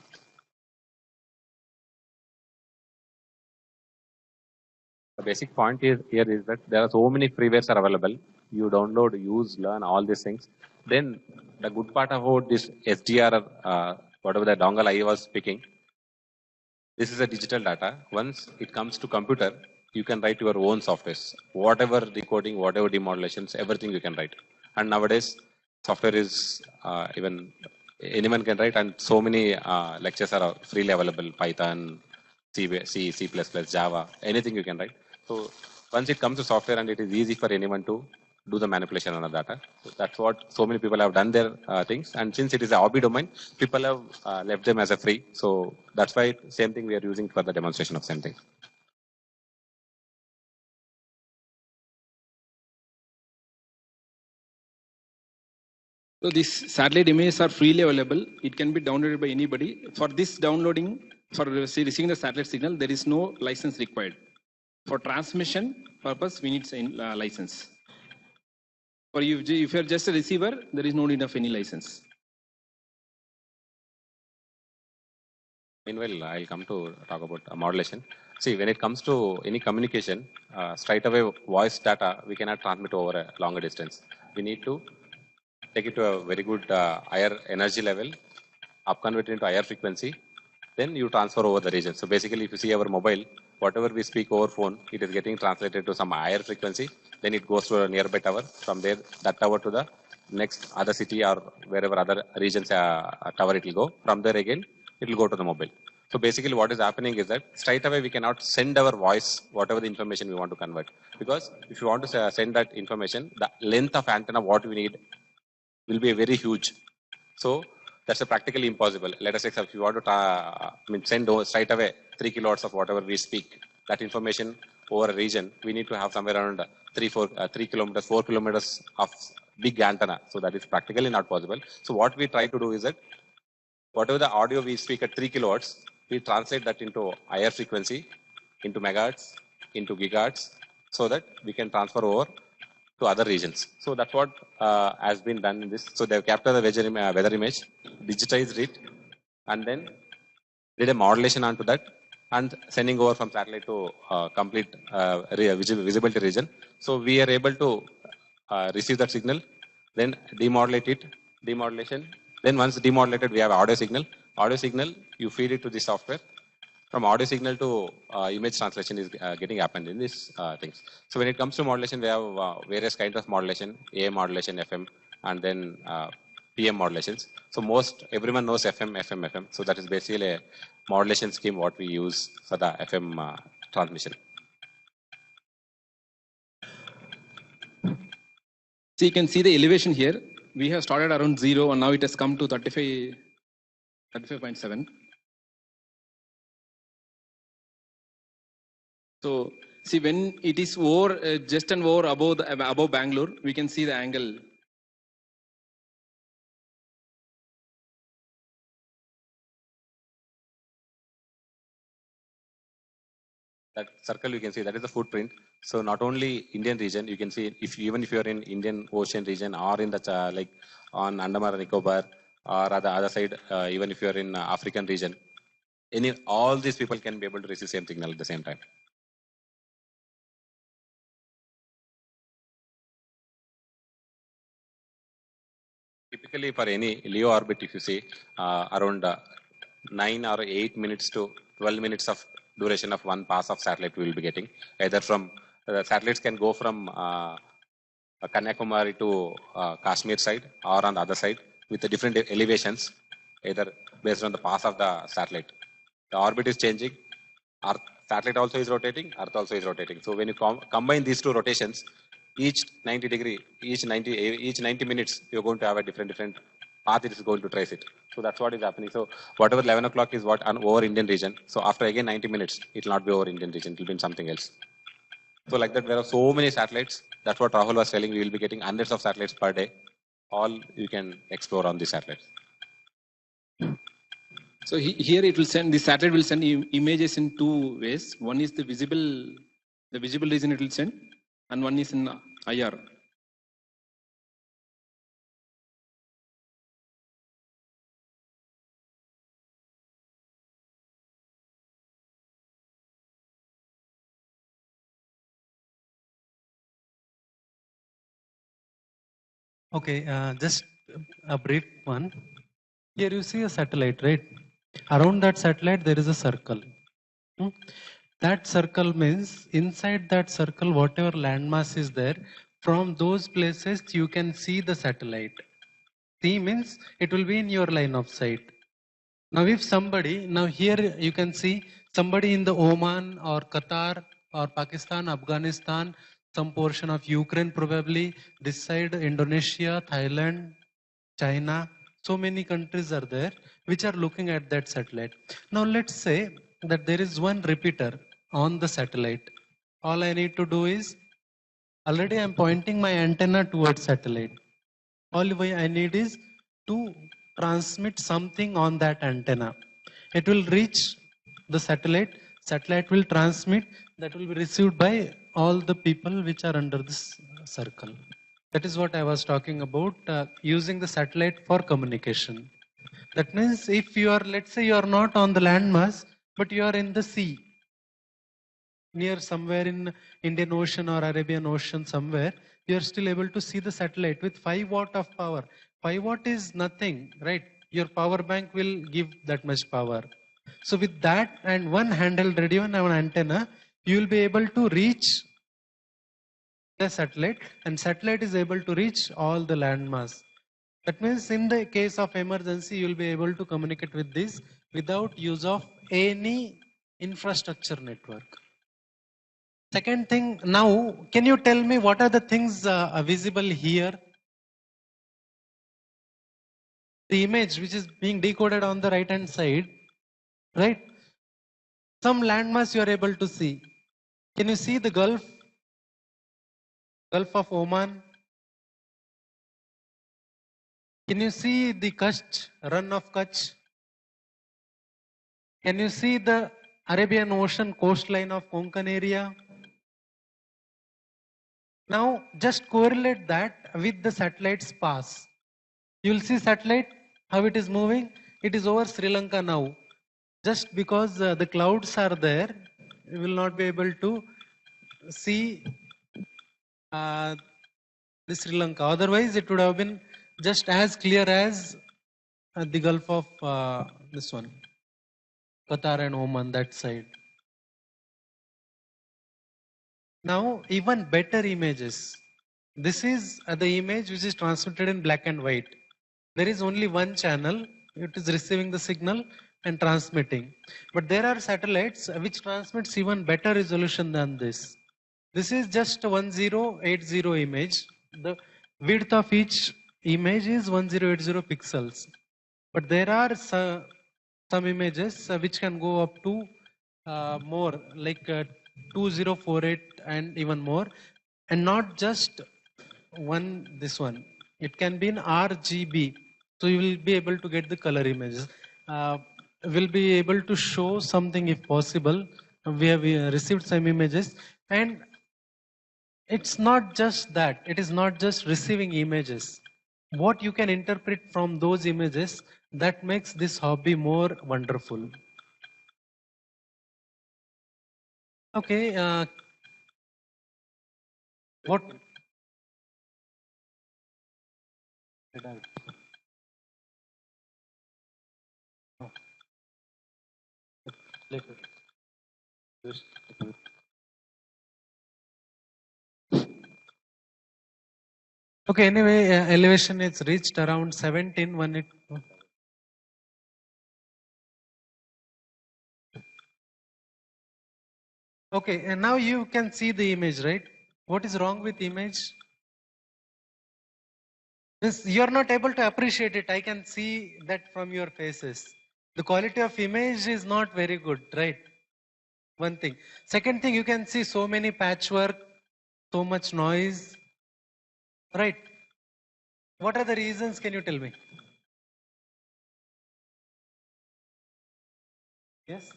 Speaker 3: The basic point is here is that there are so many freewares are available. You download, use, learn all these things. Then the good part about this SDR, whatever the dongle I was speaking, this is a digital data. Once it comes to computer, you can write your own softwares. Whatever decoding, whatever demodulations, everything you can write. And nowadays, software is even anyone can write, and so many lectures are freely available. Python, C, Java, anything you can write. So once it comes to software, and it is easy for anyone to do the manipulation on the data. So that's what so many people have done their things. And since it is a hobby domain, people have left them as a free. So that's why same thing we are using for the demonstration of same thing.
Speaker 4: So these satellite images are freely available. It can be downloaded by anybody. For this downloading, for receiving the satellite signal, there is no license required. For transmission purpose, we need a license. For you, if you are just a receiver, there is no need of any license.
Speaker 3: Meanwhile, I'll come to talk about modulation. See, when it comes to any communication, straight away voice data, we cannot transmit over a longer distance. We need to take it to a very good higher energy level, up convert it into higher frequency, then you transfer over the region. So basically, if you see our mobile, whatever we speak over phone, it is getting translated to some higher frequency, then it goes to a nearby tower. From there, that tower to the next other city or wherever other regions tower it will go. From there again, it will go to the mobile. So basically what is happening is that straight away we cannot send our voice, whatever the information we want to convert. Because if you want to send that information, the length of antenna what we need will be very huge. So that's practically impossible. Let us say if you want to send straight away 3 kilowatts of whatever we speak, that information over a region, we need to have somewhere around 3 kilometers, 4 kilometers of big antenna. So that is practically not possible. So what we try to do is that whatever the audio we speak at 3 kilowatts, we translate that into higher frequency, into megahertz, into gigahertz, so that we can transfer over to other regions. So that's what has been done in this. So they've captured the weather image, digitized it, and then did a modulation onto that, and sending over from satellite to complete visibility region. So we are able to receive that signal, then demodulate it, demodulation. Then once demodulated, we have audio signal. Audio signal, you feed it to the software. From audio signal to image translation is getting happened in these things. So when it comes to modulation, we have various kinds of modulation, AM modulation, FM, and then PM modulations. So most everyone knows FM. So that is basically a modulation scheme what we use for the FM transmission.
Speaker 4: So you can see the elevation here. We have started around 0 and now it has come to 35.7. So see when it is over, just and over above Bangalore, we can see the angle.
Speaker 3: That circle you can see, that is the footprint. So not only Indian region, you can see even if you are in Indian Ocean region or in the like on Andaman and Nicobar or on the other side, even if you are in African region, all these people can be able to receive same signal at the same time. Typically for any LEO orbit, if you see around 9 or 8 minutes to 12 minutes of duration of one pass of satellite we will be getting. Either from satellites can go from Kanyakumari to Kashmir side or on the other side with the different elevations, either based on the path of the satellite. The orbit is changing. Earth, satellite also is rotating, Earth also is rotating. So when you combine these two rotations, each 90 degree, each 90 minutes, you're going to have a different path it is going to trace it. So that's what is happening. So whatever 11 o'clock is over Indian region. So after again 90 minutes, it will not be over Indian region. It will be in something else. So like that, there are so many satellites. That's what Rahul was telling. We will be getting hundreds of satellites per day. All you can explore on these satellites.
Speaker 4: So here it will send, the satellite will send images in two ways. One is the visible region it will send, and one is in IR.
Speaker 2: Okay, just a brief one. Here you see a satellite, right? Around that satellite, there is a circle. Hmm? That circle means inside that circle, whatever landmass is there, from those places you can see the satellite. See means it will be in your line of sight. Now if somebody, now here you can see somebody in the Oman or Qatar or Pakistan, Afghanistan, some portion of Ukraine probably, this side Indonesia, Thailand, China, so many countries are there which are looking at that satellite. Now let's say that there is one repeater on the satellite. All I need to do is, already I'm pointing my antenna towards satellite. All I need is to transmit something on that antenna. It will reach the satellite. Satellite will transmit. That will be received by all the people which are under this circle. That is what I was talking about, using the satellite for communication. That means if you are, let's say you are not on the landmass, but you are in the sea, near somewhere in Indian Ocean or Arabian Ocean somewhere, you are still able to see the satellite with 5 watt of power. 5 watt is nothing, right? Your power bank will give that much power. So with that and one handheld radio and an antenna, you will be able to reach the satellite, and satellite is able to reach all the landmass. That means in the case of emergency, you will be able to communicate with this without use of any infrastructure network. Second thing, now, can you tell me what are the things visible here? The image which is being decoded on the right hand side, right? Some landmass you are able to see. Can you see the Gulf of Oman? Can you see the Kutch, run of Kutch? Can you see the Arabian Ocean coastline of Konkan area? Now, just correlate that with the satellite's pass. You will see satellite, how it is moving. It is over Sri Lanka now. Just because the clouds are there, you will not be able to see the Sri Lanka. Otherwise, it would have been just as clear as the Gulf of this one, Qatar and Oman, that side. Now, even better images. This is the image which is transmitted in black and white. There is only one channel. It is receiving the signal and transmitting. But there are satellites which transmits even better resolution than this. This is just 1080 image. The width of each image is 1080 pixels. But there are some images which can go up to more, like 2048 and even more. And not just this one. It can be in RGB. So you will be able to get the color images. We'll be able to show something if possible. We have received some images, and it's not just that. It is not just receiving images. What you can interpret from those images, that makes this hobby more wonderful. Okay. What? Okay, anyway, elevation is reached around 17 when it. Okay, and now you can see the image, right? What is wrong with image? You're not able to appreciate it. I can see that from your faces. The quality of image is not very good, right? One thing. Second thing, you can see so many patchwork so much noise, right? What are the reasons? Can you tell me? Yes.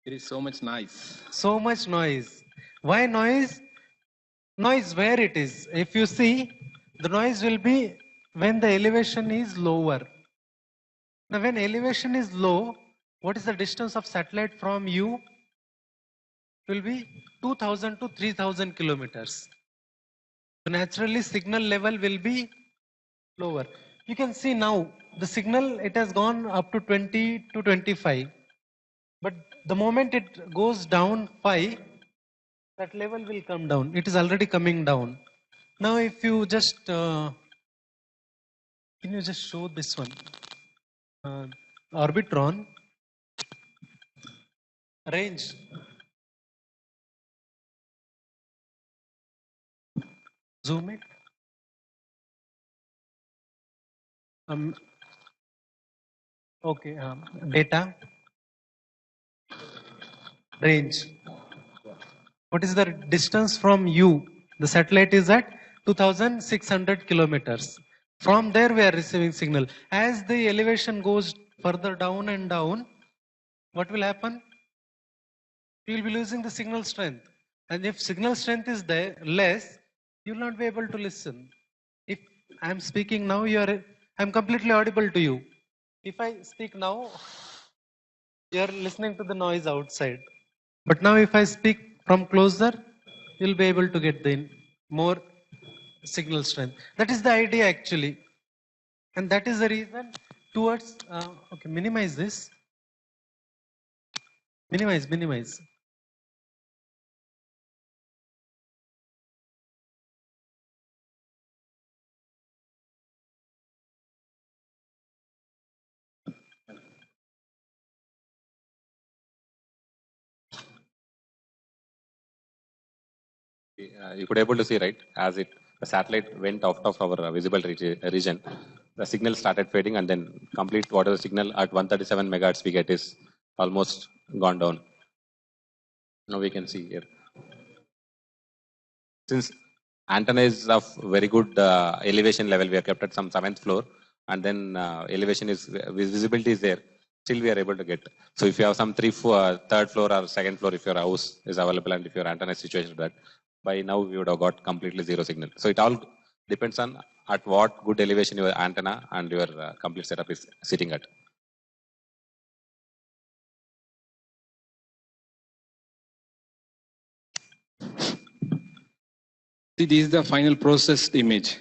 Speaker 4: There is so much noise.
Speaker 2: So much noise. Why noise? Noise where it is. If you see, the noise will be when the elevation is lower. Now, when elevation is low, what is the distance of satellite from you? It will be 2000 to 3000 kilometers. So naturally, signal level will be lower. You can see now the signal, it has gone up to 20 to 25. But the moment it goes down 5, that level will come down. It is already coming down. Now, if you just, can you just show this one? Orbitron range. Zoom it. Okay, data range. What is the distance from you? The satellite is at 2600 kilometers. From there, we are receiving signal. As the elevation goes further down and down, what will happen? You will be losing the signal strength. And if signal strength is there less, you will not be able to listen. If I am speaking now, I'm completely audible to you. If I speak now, you are listening to the noise outside. But now if I speak from closer, you'll be able to get the more signal strength. That is the idea actually. And that is the reason towards, okay, minimize this. Minimize.
Speaker 3: You could able to see, right, as the satellite went out of our visible region, the signal started fading, and then complete whatever signal at 137 megahertz we get is almost gone down. Now we can see here. Since antenna is of very good elevation level, we are kept at some 7th floor, and then elevation is visibility is there. Still we are able to get. So if you have some 3rd floor or 2nd floor, if your house is available and if your antenna is situated that, by now we would have got completely zero signal. So it all depends on at what good elevation your antenna and your complete setup is sitting at.
Speaker 4: See, this is the final processed image.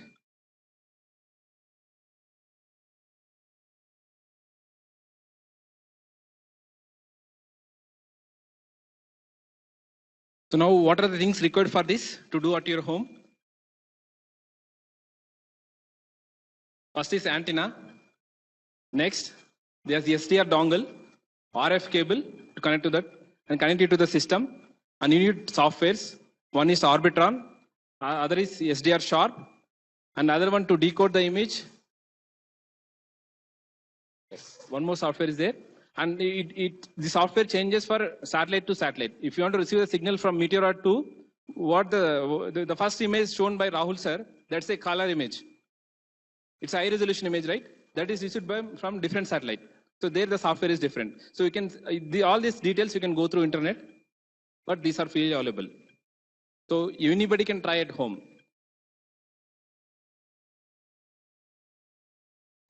Speaker 4: So now what are the things required for this to do at your home? First is antenna. Next, there's the SDR dongle, RF cable to connect to that and connect it to the system. And you need softwares. One is Orbitron, other is SDR Sharp, and other one to decode the image. One more software is there. And the software changes for satellite to satellite. If you want to receive the signal from Meteor 2, what the first image shown by Rahul sir, that's a color image. It's a high resolution image, right? That is issued from different satellite. So there the software is different. So you can, all these details you can go through internet, but these are freely available. So anybody can try at home.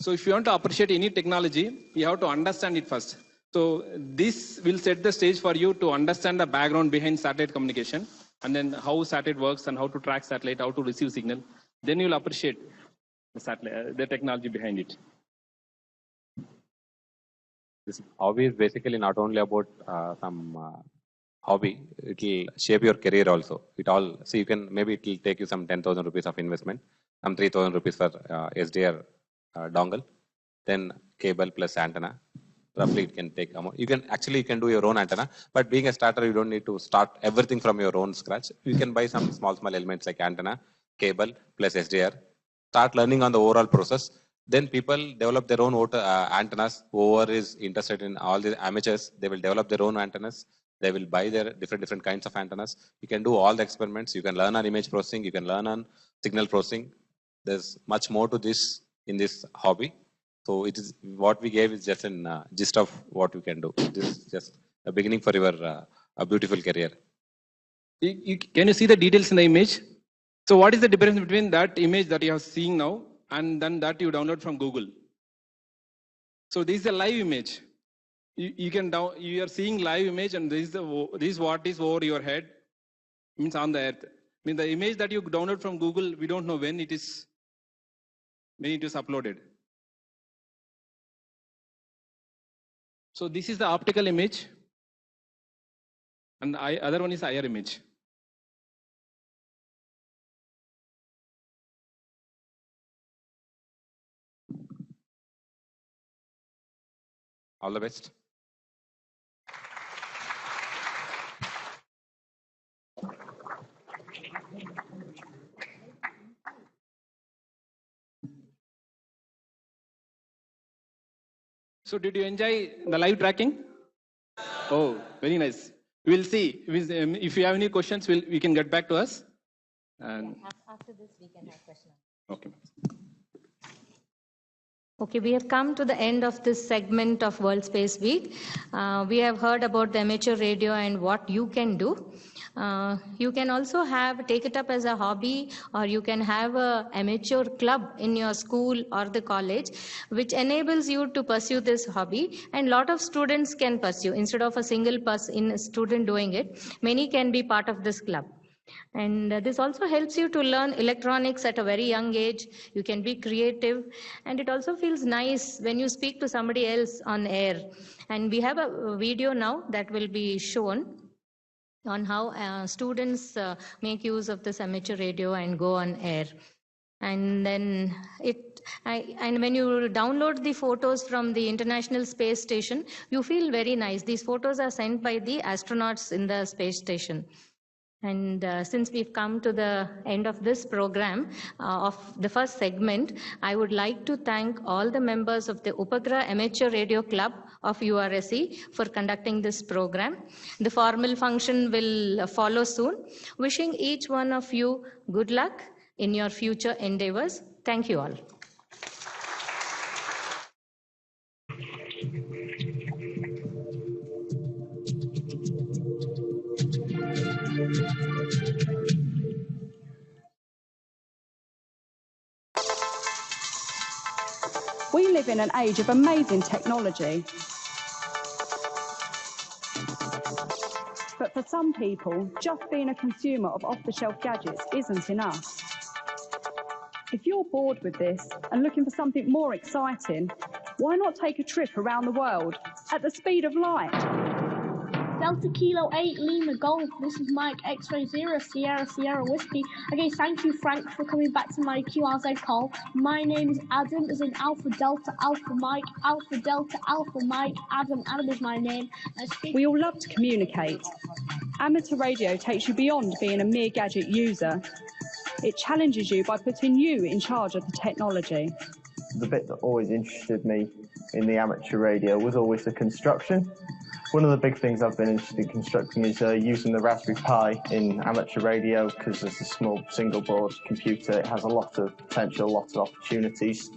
Speaker 4: So if you want to appreciate any technology, you have to understand it first. So this will set the stage for you to understand the background behind satellite communication, and then how satellite works and how to track satellite, how to receive signal. Then you'll appreciate the satellite, the technology behind it.
Speaker 3: This hobby is basically not only about some hobby, it will shape your career also. It all, so you can, maybe it will take you some 10,000 rupees of investment, some 3,000 rupees for SDR dongle, then cable plus antenna. Roughly it can take, you can do your own antenna, but being a starter, you don't need to start everything from your own scratch. You can buy some small elements like antenna, cable plus SDR, start learning on the overall process. Then people develop their own antennas. Whoever is interested in all the amateurs, they will develop their own antennas. They will buy their different kinds of antennas. You can do all the experiments. You can learn on image processing. You can learn on signal processing. There's much more to this in this hobby. So it is what we gave is just an gist of what you can do. This is just a beginning for your a beautiful career.
Speaker 4: Can you see the details in the image? So what is the difference between that image that you are seeing now and then that you download from Google? So this is a live image. You are seeing live image, and this is what is over your head, means on the earth. I mean, the image that you download from Google, we don't know when it is uploaded. So this is the optical image, and other one is IR image.
Speaker 3: All the best.
Speaker 4: So did you enjoy the live tracking? Oh, very nice. We'll see. If you have any questions, we can get back to us. And
Speaker 1: After this, we can have questions.
Speaker 4: okay.
Speaker 1: Okay, we have come to the end of this segment of World Space Week. We have heard about the amateur radio and what you can do. You can also take it up as a hobby, or you can have an amateur club in your school or the college, which enables you to pursue this hobby. And a lot of students can pursue. Instead of a single student doing it, many can be part of this club. And this also helps you to learn electronics at a very young age. You can be creative, and it also feels nice when you speak to somebody else on air. And we have a video now that will be shown on how students make use of this amateur radio and go on air. And then when you download the photos from the International Space Station, you feel very nice. These photos are sent by the astronauts in the space station. And since we've come to the end of this program, of the first segment, I would like to thank all the members of the Upagra Amateur Radio Club of URSE for conducting this program. The formal function will follow soon. Wishing each one of you good luck in your future endeavors. Thank you all.
Speaker 6: We live in an age of amazing technology. But for some people, just being a consumer of off-the-shelf gadgets isn't enough. If you're bored with this and looking for something more exciting, why not take a trip around the world at the speed of light?
Speaker 7: Delta Kilo 8 Lima Golf. This is Mike X-Ray 0 Sierra Sierra Whiskey. Okay, thank you, Frank, for coming back to my QRZ call. My name is Adam, as in Alpha Delta Alpha Mike, Alpha Delta Alpha Mike, Adam. Adam is my name.
Speaker 6: We all love to communicate. Amateur radio takes you beyond being a mere gadget user. It challenges you by putting you in charge of the technology.
Speaker 8: The bit that always interested me in the amateur radio was always the construction. One of the big things I've been interested in constructing is using the Raspberry Pi in amateur radio, because it's a small single board computer. It has a lot of potential, lots of opportunities.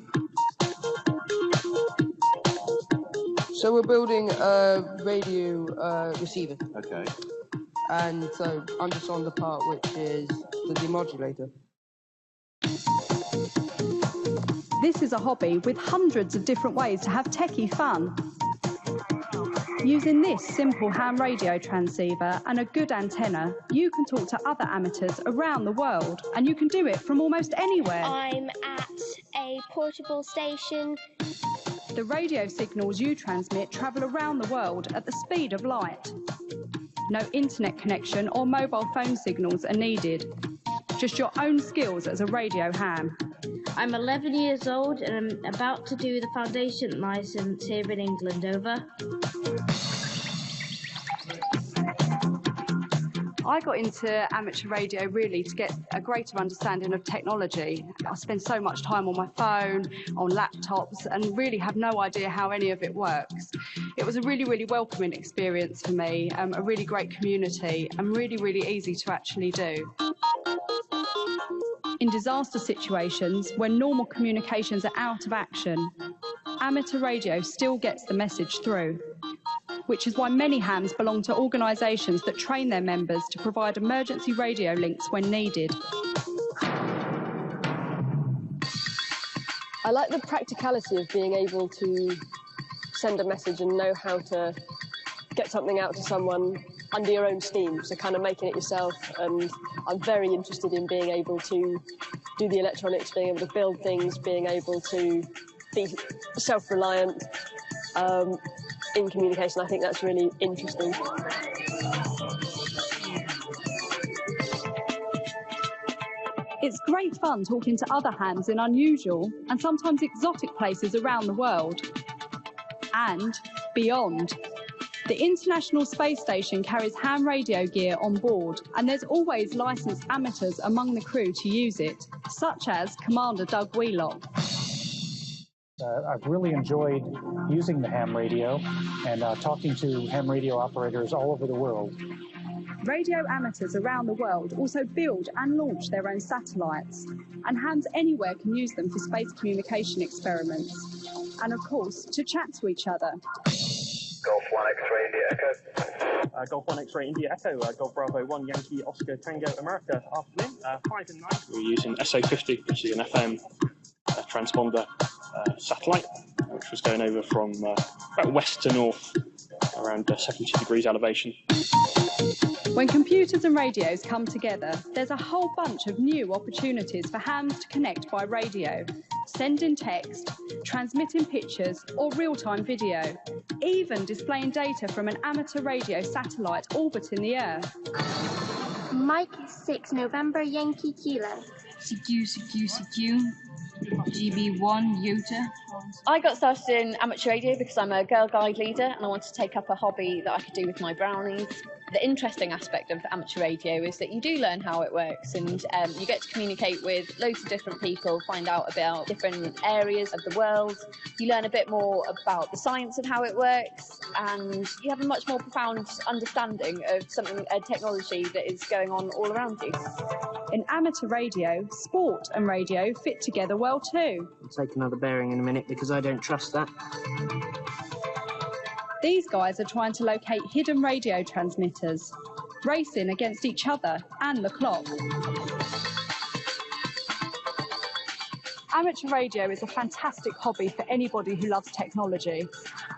Speaker 9: So we're building a radio receiver.
Speaker 8: Okay.
Speaker 9: And so I'm just on the part which is the demodulator.
Speaker 6: This is a hobby with hundreds of different ways to have techie fun. Using this simple ham radio transceiver and a good antenna, you can talk to other amateurs around the world, and you can do it from almost anywhere.
Speaker 10: I'm at a portable station.
Speaker 6: The radio signals you transmit travel around the world at the speed of light. No internet connection or mobile phone signals are needed. Just your own skills as a radio ham.
Speaker 10: I'm 11 years old and I'm about to do the foundation license here in England. Over.
Speaker 6: I got into amateur radio really to get a greater understanding of technology. I spend so much time on my phone, on laptops, and really have no idea how any of it works. It was a really, really welcoming experience for me, a really great community, and really, really easy to actually do. In disaster situations, when normal communications are out of action, amateur radio still gets the message through, which is why many hams belong to organisations that train their members to provide emergency radio links when needed.
Speaker 11: I like the practicality of being able to send a message and know how to get something out to someone under your own steam, so kind of making it yourself. And I'm very interested in being able to do the electronics, being able to build things, being able to be self-reliant in communication. I think that's really interesting.
Speaker 6: It's great fun talking to other hams in unusual and sometimes exotic places around the world and beyond. The International Space Station carries ham radio gear on board, and there's always licensed amateurs among the crew to use it, such as Commander Doug Wheelock.
Speaker 12: I've really enjoyed using the ham radio and talking to ham radio operators all over the world.
Speaker 6: Radio amateurs around the world also build and launch their own satellites, and hams anywhere can use them for space communication experiments, and of course to chat to each other.
Speaker 13: Golf 1 X-ray India Echo. Golf 1 X-ray India Echo. Golf Bravo 1 Yankee Oscar Tango America. Afternoon. 5 and 9. We're using SO50, which is an FM transponder satellite, which was going over from about west to north, around 70 degrees elevation.
Speaker 6: When computers and radios come together, there's a whole bunch of new opportunities for hams to connect by radio, sending text, transmitting pictures or real-time video, even displaying data from an amateur radio satellite orbiting the Earth.
Speaker 14: Mike 6 November Yankee Kilo.
Speaker 15: CQ, GB1 Utah.
Speaker 16: I got started in amateur radio because I'm a Girl Guide leader and I wanted to take up a hobby that I could do with my brownies. The interesting aspect of amateur radio is that you do learn how it works, and you get to communicate with loads of different people, find out about different areas of the world. You learn a bit more about the science of how it works, and you have a much more profound understanding of a technology that is going on all around you.
Speaker 6: In amateur radio, sport and radio fit together well too.
Speaker 17: I'll take another bearing in a minute because I don't trust that.
Speaker 6: These guys are trying to locate hidden radio transmitters, racing against each other and the clock. Amateur radio is a fantastic hobby for anybody who loves technology.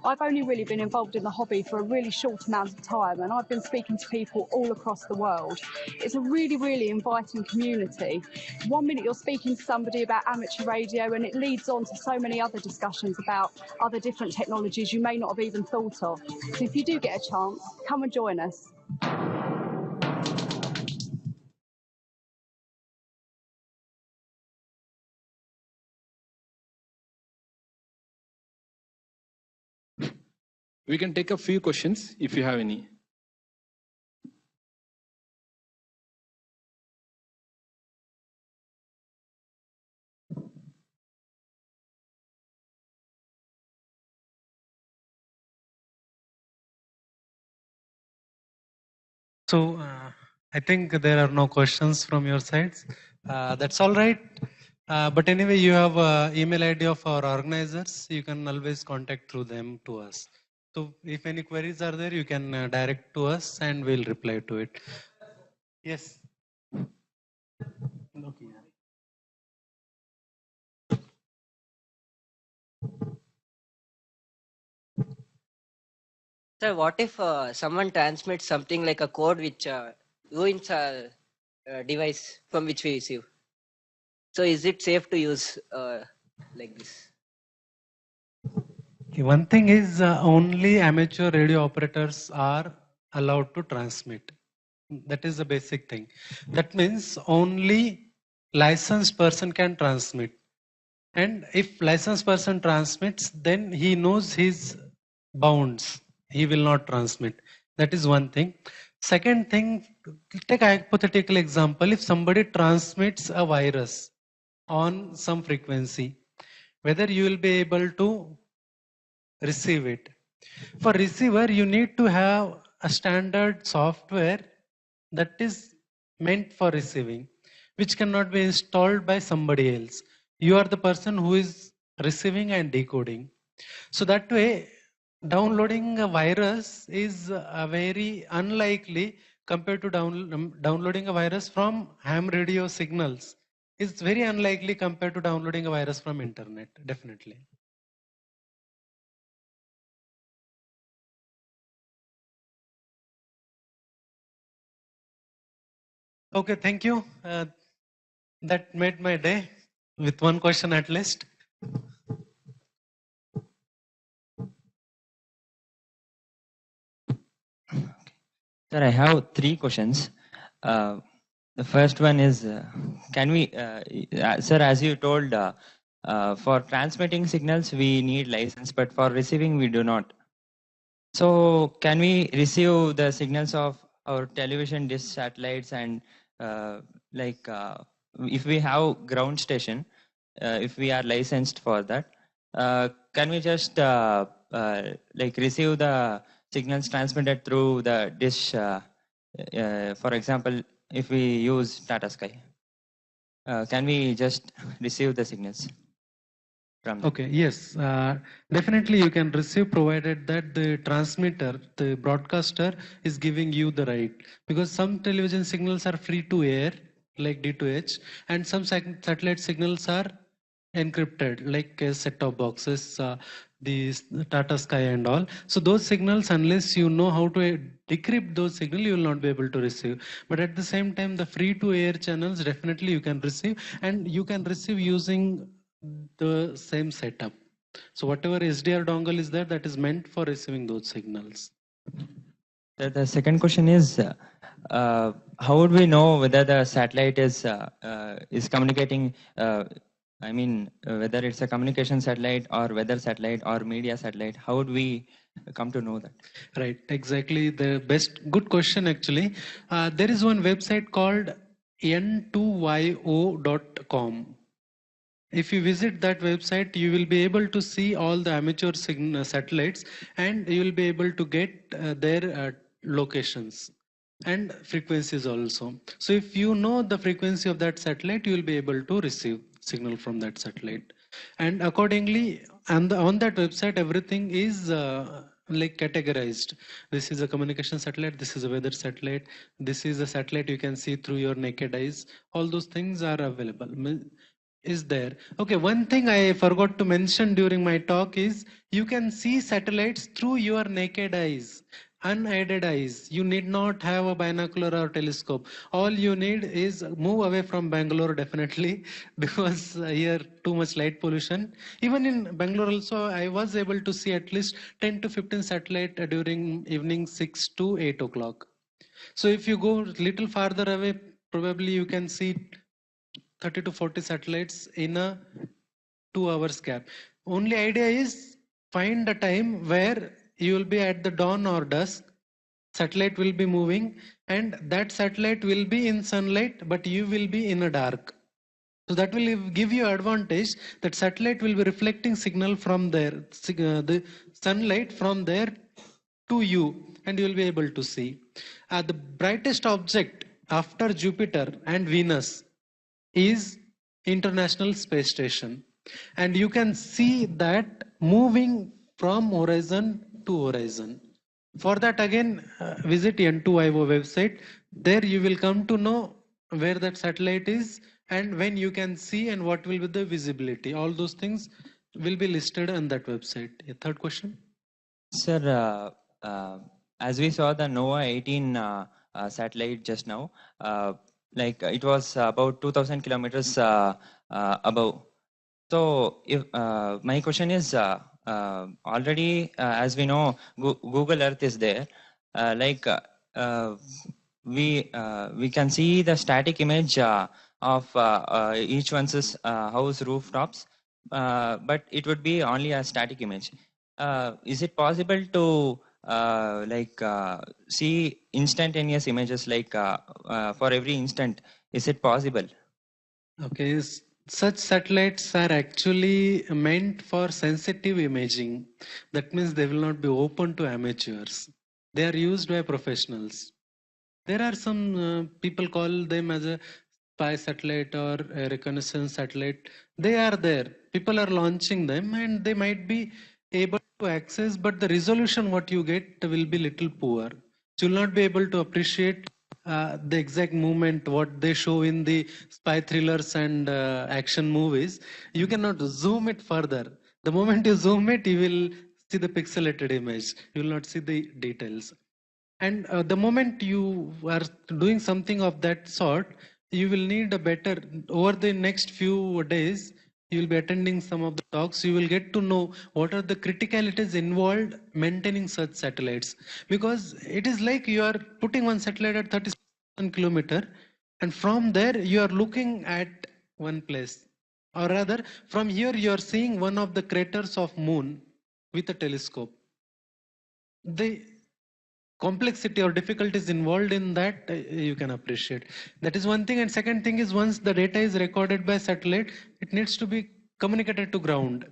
Speaker 6: I've only really been involved in the hobby for a really short amount of time, and I've been speaking to people all across the world. It's a really, really inviting community. 1 minute you're speaking to somebody about amateur radio and it leads on to so many other discussions about other different technologies you may not have even thought of. So if you do get a chance, come and join us.
Speaker 4: We can take a few questions if you have any.
Speaker 2: So I think there are no questions from your sides. That's all right. But anyway, you have email ID of our organizers. You can always contact through them to us. So if any queries are there, you can direct to us and we'll reply to it. Yes. Okay.
Speaker 17: So what if someone transmits something like a code which ruins our device from which we receive? So is it safe to use like this?
Speaker 2: One thing is only amateur radio operators are allowed to transmit. That is the basic thing. That means only licensed person can transmit. And if licensed person transmits, then he knows his bounds. He will not transmit. That is one thing. Second thing, take a hypothetical example. If somebody transmits a virus on some frequency, whether you will be able to receive it. For receiver, you need to have a standard software that is meant for receiving, which cannot be installed by somebody else. You are the person who is receiving and decoding. So that way, downloading a virus is very unlikely compared to downloading a virus from ham radio signals. It's very unlikely compared to downloading a virus from internet, definitely. Okay, thank you. That made my day with one question at least.
Speaker 18: Sir, I have three questions. The first one is, can we, sir, as you told, for transmitting signals, we need license, but for receiving, we do not. So can we receive the signals of our television dish satellites and if we have ground station, if we are licensed for that, can we just receive the signals transmitted through the dish? For example, if we use Tata Sky, can we just receive the signals from them?
Speaker 2: Okay, yes, definitely you can receive provided that the transmitter, the broadcaster is giving you the right, because some television signals are free to air like D2H and some satellite signals are encrypted like set-top boxes, the Tata Sky and all. So those signals, unless you know how to decrypt those signals, you will not be able to receive. But at the same time, the free-to-air channels definitely you can receive, and you can receive using the same setup. So whatever SDR dongle is there, that is meant for receiving those signals.
Speaker 18: The second question is, how would we know whether the satellite is communicating? I mean, whether it's a communication satellite or weather satellite or media satellite. How would we come to know that?
Speaker 2: Right, exactly. The best, good question actually. There is one website called n2yo.com. If you visit that website, you will be able to see all the amateur satellites, and you will be able to get their locations and frequencies also. So if you know the frequency of that satellite, you will be able to receive signal from that satellite. And accordingly, on that website, everything is like categorized. This is a communication satellite, this is a weather satellite, this is a satellite you can see through your naked eyes. All those things are available. Is there. Okay, one thing I forgot to mention during my talk is you can see satellites through your naked eyes, unaided eyes. You need not have a binocular or telescope. All you need is move away from Bangalore definitely, because here too much light pollution. Even in Bangalore also, I was able to see at least 10 to 15 satellite during evening 6 to 8 o'clock. So if you go little farther away, probably you can see 30 to 40 satellites in a 2 hours gap. Only idea is find a time where you will be at the dawn or dusk, satellite will be moving, and that satellite will be in sunlight, but you will be in a dark. So that will give you advantage that satellite will be reflecting signal from there, the sunlight from there to you, and you will be able to see. The brightest object after Jupiter and Venus is International Space Station, and you can see that moving from horizon to horizon. For that again, visit N2IO website. There you will come to know where that satellite is and when you can see and what will be the visibility. All those things will be listed on that website. A third question?
Speaker 18: Sir, as we saw the NOAA 18 satellite just now, it was about 2,000 kilometers above. So, if my question is, already as we know, Google Earth is there. We can see the static image of each one's house rooftops, but it would be only a static image. Is it possible to see instantaneous images for every instant? Is it possible?
Speaker 2: Okay, such satellites are actually meant for sensitive imaging. That means they will not be open to amateurs. They are used by professionals. There are some people call them as a spy satellite or a reconnaissance satellite. They are there. People are launching them and they might be able to access, but the resolution what you get will be little poor. You will not be able to appreciate the exact movement what they show in the spy thrillers and action movies. You cannot zoom it further. The moment you zoom it, you will see the pixelated image. You will not see the details. And the moment you are doing something of that sort, you will need a better, over the next few days, you will be attending some of the talks, you will get to know what are the criticalities involved maintaining such satellites. Because it is like you are putting one satellite at 37 kilometer, and from there you are looking at one place. Or rather, from here you are seeing one of the craters of moon with a telescope. The complexity or difficulties involved in that you can appreciate. That is one thing. And second thing is, once the data is recorded by satellite, it needs to be communicated to ground.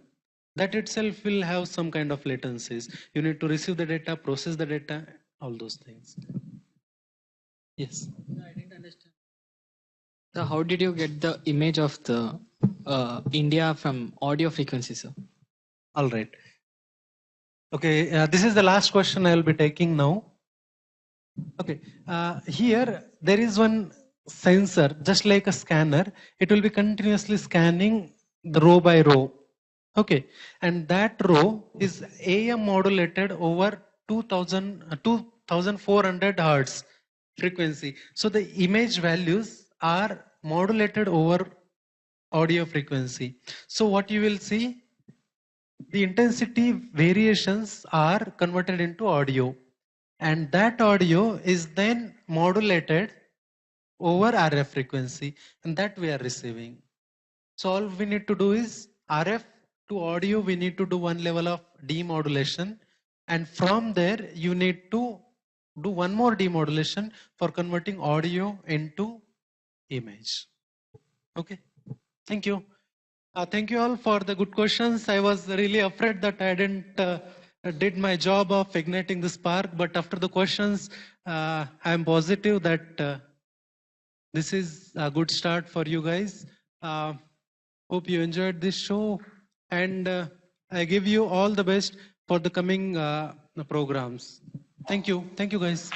Speaker 2: That itself will have some kind of latencies. You need to receive the data, process the data, all those things. Yes.
Speaker 19: I didn't understand. So how did you get the image of the India from audio frequency, sir?
Speaker 2: All right. Okay, this is the last question I will be taking now. Okay, here there is one sensor, just like a scanner. It will be continuously scanning the row by row. Okay, and that row is AM modulated over 2400 hertz frequency. So the image values are modulated over audio frequency. So what you will see, the intensity variations are converted into audio, and that audio is then modulated over RF frequency, and that we are receiving. So all we need to do is RF to audio, we need to do one level of demodulation, and from there you need to do one more demodulation for converting audio into image. Okay, thank you. Thank you all for the good questions. I was really afraid that I didn't did my job of igniting the spark, but after the questions, I am positive that this is a good start for you guys. Hope you enjoyed this show, and I give you all the best for the coming programs. Thank you. Thank you, guys.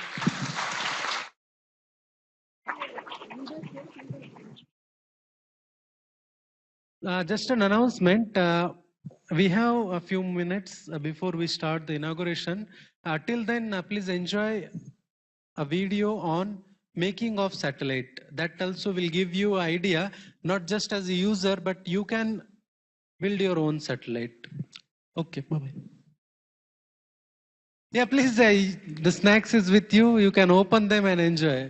Speaker 2: Just an announcement. We have a few minutes before we start the inauguration. Till then, please enjoy a video on making of satellite. That also will give you an idea, not just as a user, but you can build your own satellite. Okay, bye-bye. Yeah, please, the snacks is with you. You can open them and enjoy.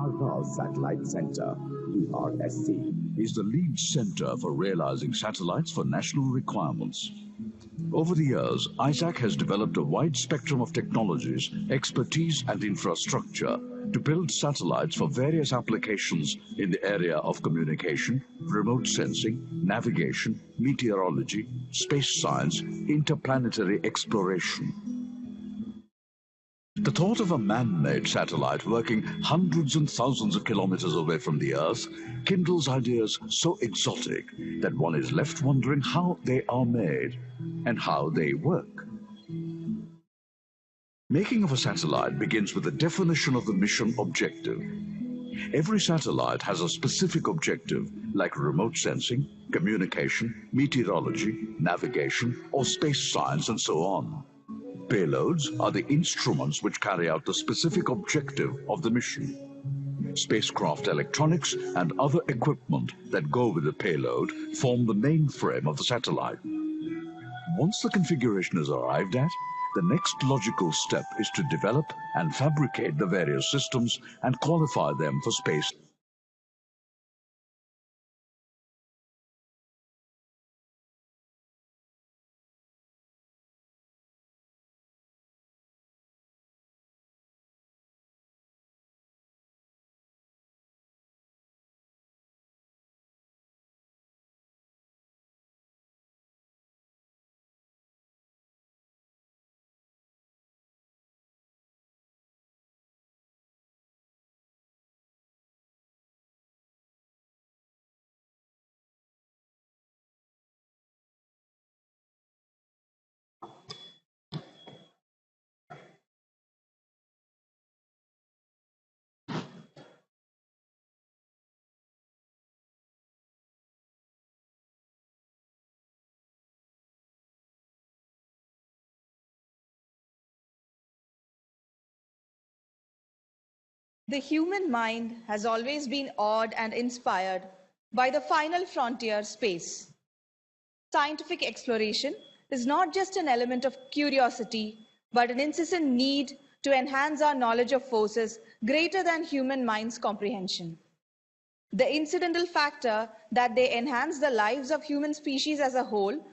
Speaker 20: Inaugural Satellite Center, ERSC, is the lead center for realizing satellites for national requirements. Over the years, ISAC has developed a wide spectrum of technologies, expertise, and infrastructure to build satellites for various applications in the area of communication, remote sensing, navigation, meteorology, space science, interplanetary exploration. The thought of a man-made satellite working hundreds and thousands of kilometers away from the Earth kindles ideas so exotic that one is left wondering how they are made and how they work. Making of a satellite begins with the definition of the mission objective. Every satellite has a specific objective, like remote sensing, communication, meteorology, navigation, or space science, and so on. Payloads are the instruments which carry out the specific objective of the mission. Spacecraft electronics and other equipment that go with the payload form the mainframe of the satellite. Once the configuration is arrived at, the next logical step is to develop and fabricate the various systems and qualify them for space.
Speaker 21: The human mind has always been awed and inspired by the final frontier, space. Scientific exploration is not just an element of curiosity, but an incessant need to enhance our knowledge of forces greater than human mind's comprehension. The incidental factor that they enhance the lives of human species as a whole,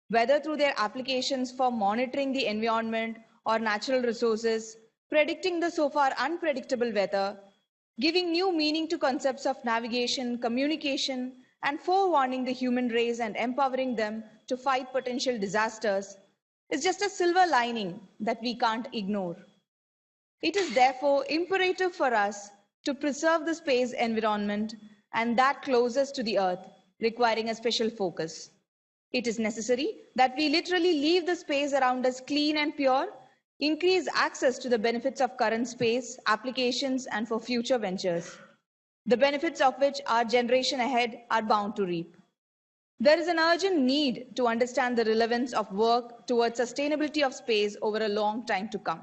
Speaker 21: whether through their applications for monitoring the environment or natural resources, predicting the so far unpredictable weather, giving new meaning to concepts of navigation, communication, and forewarning the human race and empowering them to fight potential disasters, is just a silver lining that we can't ignore. It is therefore imperative for us to preserve the space environment and that closest to the Earth, requiring a special focus. It is necessary that we literally leave the space around us clean and pure, increase access to the benefits of current space, applications, and for future ventures, the benefits of which our generation ahead are bound to reap. There is an urgent need to understand the relevance of work towards sustainability of space over a long time to come.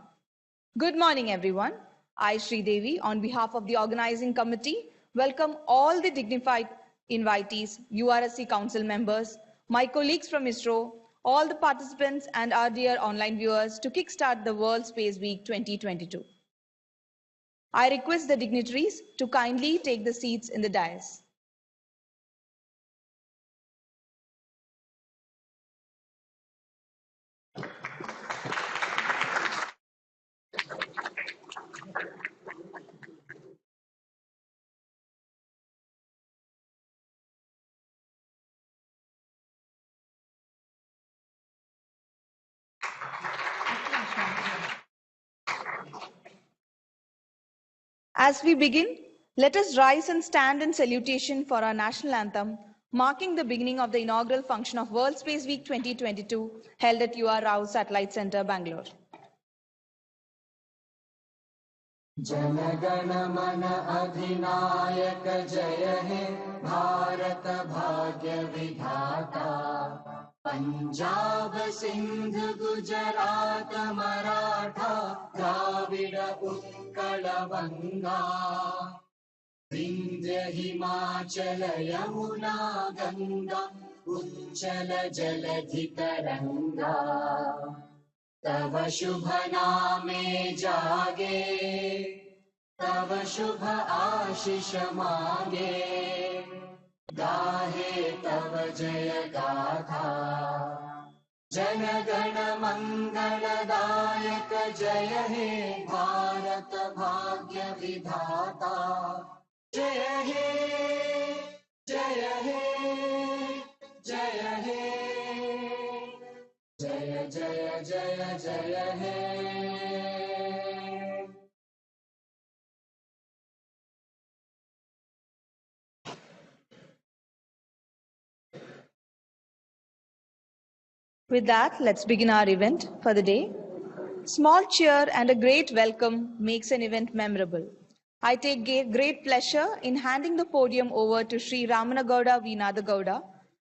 Speaker 21: Good morning, everyone. I, Sri Devi, on behalf of the organizing committee, welcome all the dignified invitees, URSC Council members, my colleagues from ISRO, all the participants and our dear online viewers to kickstart the World Space Week 2022. I request the dignitaries to kindly take the seats in the dais. As we begin, let us rise and stand in salutation for our national anthem, marking the beginning of the inaugural function of World Space Week 2022 held at UR Rao Satellite Center, Bangalore.
Speaker 22: जनगण मन अधिनायक जय हे भारत भाग्य विधाता पंजाब सिंध गुजरात मराठा द्राविड उत्कल बंगा विंध्य हिमाचल यमुना गंगा उच्चल जलधि तरंगा तव शुभ नामे जागे तव शुभ आशीष मांगे गाहे तव जय गाथा जन गण मंगलदायक जय हे भारत भाग्य विधाता जय हे जय हे जय हे जय जय जय जय हे
Speaker 21: With that, let's begin our event for the day. Small cheer and a great welcome makes an event memorable. I take great pleasure in handing the podium over to Sri Ramanagowda V. Nadagowda,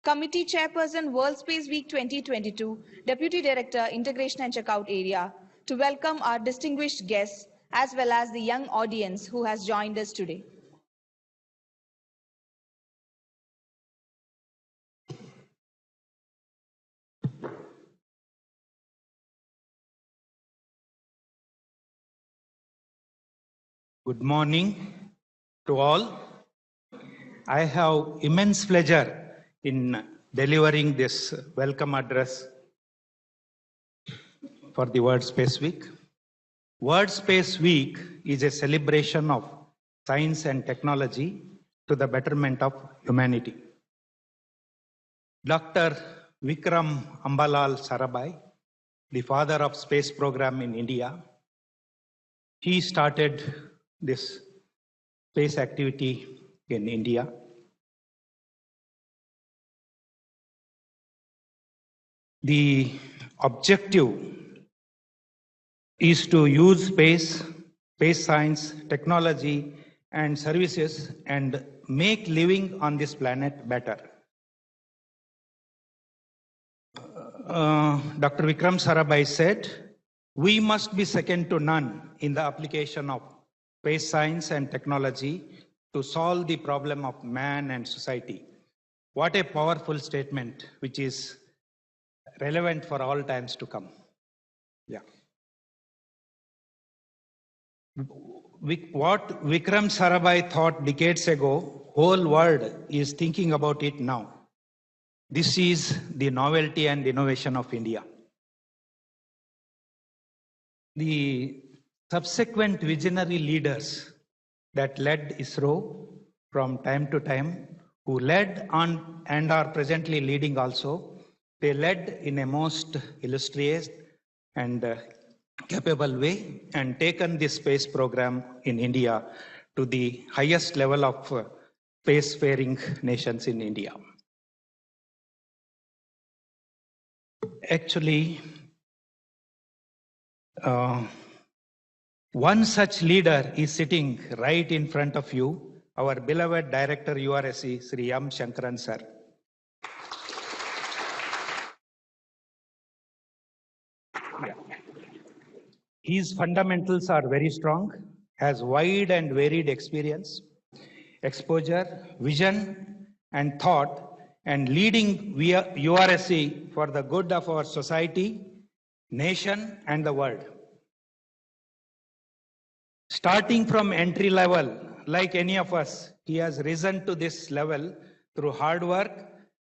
Speaker 21: Committee Chairperson, World Space Week 2022, Deputy Director, Integration and Checkout Area, to welcome our distinguished guests as well as the young audience who has joined us today.
Speaker 3: Good morning to all. I have immense pleasure in delivering this welcome address for the World Space Week. World Space Week is a celebration of science and technology to the betterment of humanity. Dr. Vikram Ambalal Sarabhai, the father of space program in India, he started this space activity in India. The objective is to use space science, technology, and services and make living on this planet better. Dr. Vikram Sarabhai said, we must be second to none in the application of space science and technology to solve the problem of man and society. What a powerful statement, which is relevant for all times to come. Yeah. What Vikram Sarabhai thought decades ago, whole world is thinking about it now. This is the novelty and innovation of India. The subsequent visionary leaders that led ISRO from time to time, who led on and are presently leading also, they led in a most illustrious and capable way and taken this space program in India to the highest level of spacefaring nations in India. Actually, one such leader is sitting right in front of you, our beloved Director URSC, Sri M. Shankaran sir. Yeah. His fundamentals are very strong, has wide and varied experience, exposure, vision, and thought, and leading URSC for the good of our society, nation, and the world. Starting from entry level, like any of us, he has risen to this level through hard work,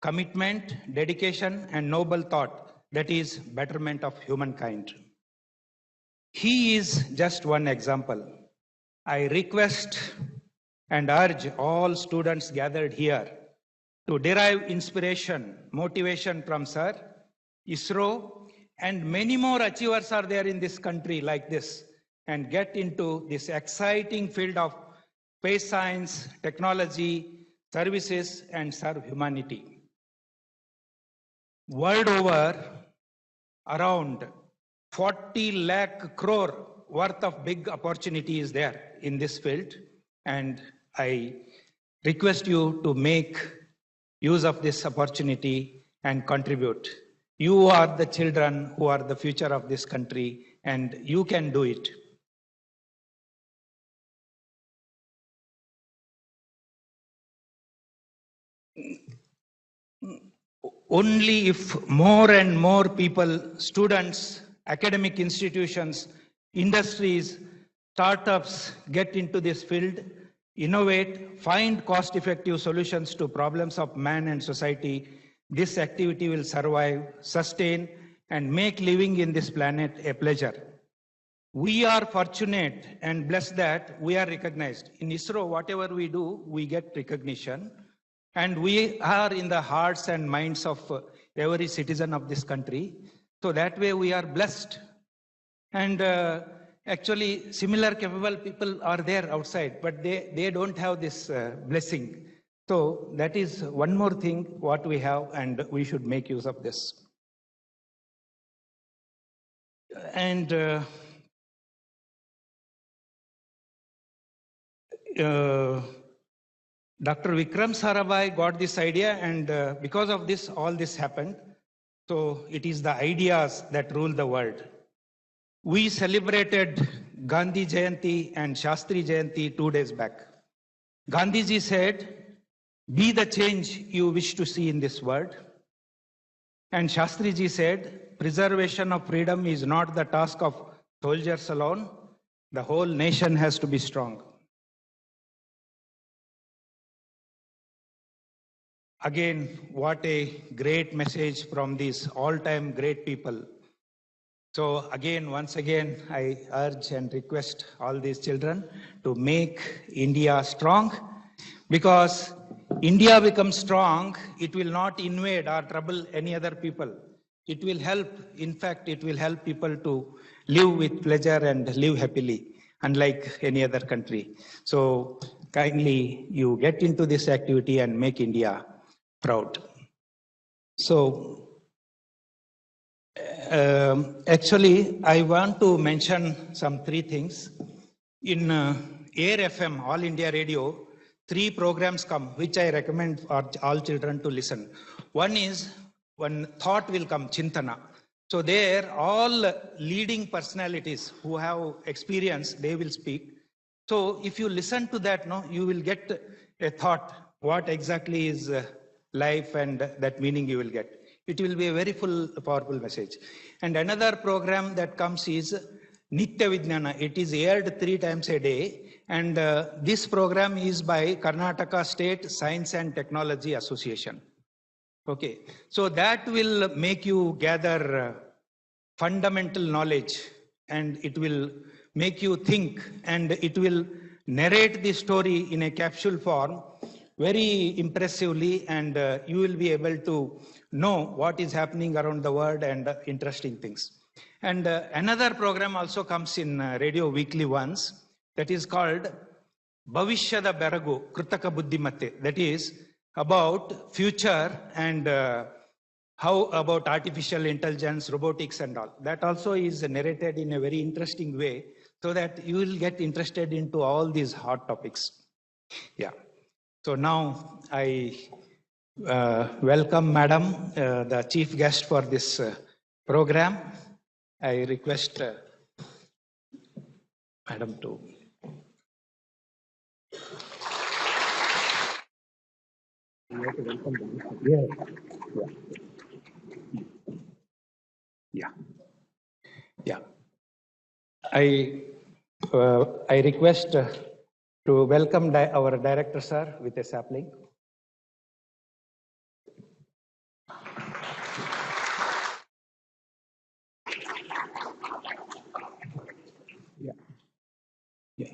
Speaker 3: commitment, dedication, and noble thought, that is betterment of humankind. He is just one example. I request and urge all students gathered here to derive inspiration, motivation from Sir, ISRO, and many more achievers are there in this country like this, and get into this exciting field of space science, technology, services, and serve humanity. World over, around 40 lakh crore worth of big opportunity is there in this field, and I request you to make use of this opportunity and contribute. You are the children who are the future of this country, and you can do it. Only if more and more people, students, academic institutions, industries, startups get into this field, innovate, find cost-effective solutions to problems of man and society, this activity will survive, sustain, and make living in this planet a pleasure. We are fortunate and blessed that we are recognized. In ISRO, whatever we do, we get recognition. And we are in the hearts and minds of every citizen of this country. So that way we are blessed. And actually, similar capable people are there outside, but they don't have this blessing. So that is one more thing what we have, and we should make use of this. And Dr. Vikram Sarabhai got this idea, and because of this, all this happened. So it is the ideas that rule the world. We celebrated Gandhi Jayanti and Shastri Jayanti 2 days back. Gandhiji said, be the change you wish to see in this world. And Shastriji said, preservation of freedom is not the task of soldiers alone. the whole nation has to be strong. Again, what a great message from these all-time great people. So again, once again, I urge and request all these children to make India strong, because India becomes strong, it will not invade or trouble any other people. It will help, in fact, it will help people to live with pleasure and live happily, unlike any other country. So kindly you get into this activity and make India proud. So actually, I want to mention some three things. In Air FM, All India Radio, 3 programs come, which I recommend for all children to listen. One is, one thought will come, Chintana. So there, all leading personalities who have experience, they will speak. So if you listen to that, no, you will get a thought, what exactly is life, and that meaning you will get. It will be a very full, powerful message. And another program that comes is Nitya Vijnana. It is aired 3 times a day. And this program is by Karnataka State Science and Technology Association. Okay, so that will make you gather fundamental knowledge, and it will make you think, and it will narrate the story in a capsule form very impressively, and you will be able to know what is happening around the world and interesting things. And another program also comes in radio weekly once, that is called Bhavishyada Beragu Kritaka Buddhimatte, that is about future and how about artificial intelligence, robotics and all. That also is narrated in a very interesting way, so that you will get interested into all these hot topics. Yeah. So now I welcome Madam, the chief guest for this program. I request Madam to. Yeah. Yeah. Yeah. I request to welcome our director, sir, with a sapling. Yeah. Yeah.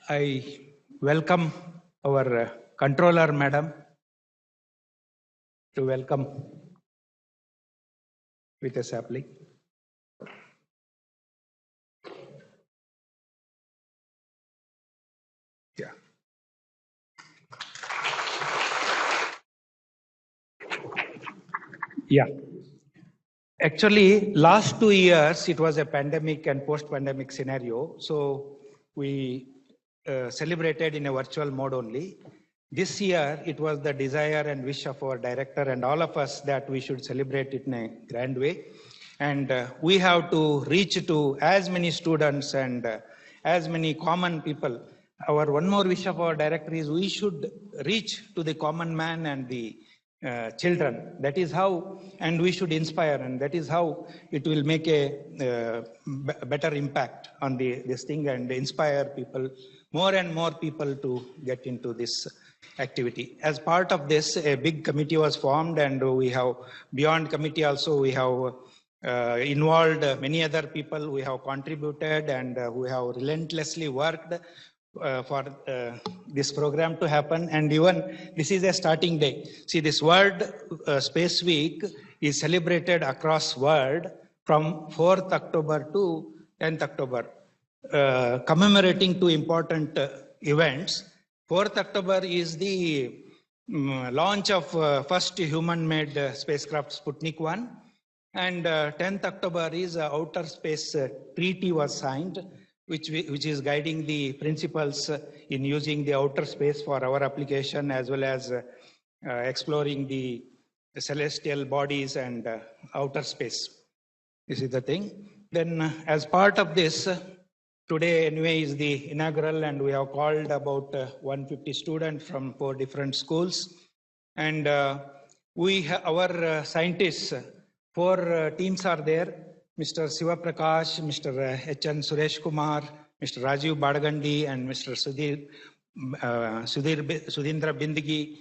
Speaker 3: I welcome our controller, madam, to welcome with a sapling. Yeah. Yeah. Actually, last 2 years, it was a pandemic and post-pandemic scenario. So we celebrated in a virtual mode only. This year, it was the desire and wish of our director and all of us that we should celebrate it in a grand way. And we have to reach to as many students and as many common people. Our one more wish of our director is we should reach to the common man and the children. That is how, and we should inspire, and that is how it will make a better impact on this thing and inspire people, more and more people to get into this activity. As part of this, a big committee was formed, and we have, beyond committee also, we have involved many other people. We have contributed, and we have relentlessly worked for this program to happen. And even this is a starting day. See, this World Space Week is celebrated across world from 4th October to 10th October, commemorating 2 important events. 4th October is the launch of first human-made spacecraft Sputnik 1. And 10th October is outer space treaty was signed, which is guiding the principles in using the outer space for our application, as well as exploring the celestial bodies and outer space. This is the thing. Then as part of this, today anyway is the inaugural, and we have called about 150 students from 4 different schools. And our scientists, 4 teams are there. Mr. Siva Prakash, Mr. H.N. Suresh Kumar, Mr. Rajiv Badagandi and Mr. Sudhindra Bindigi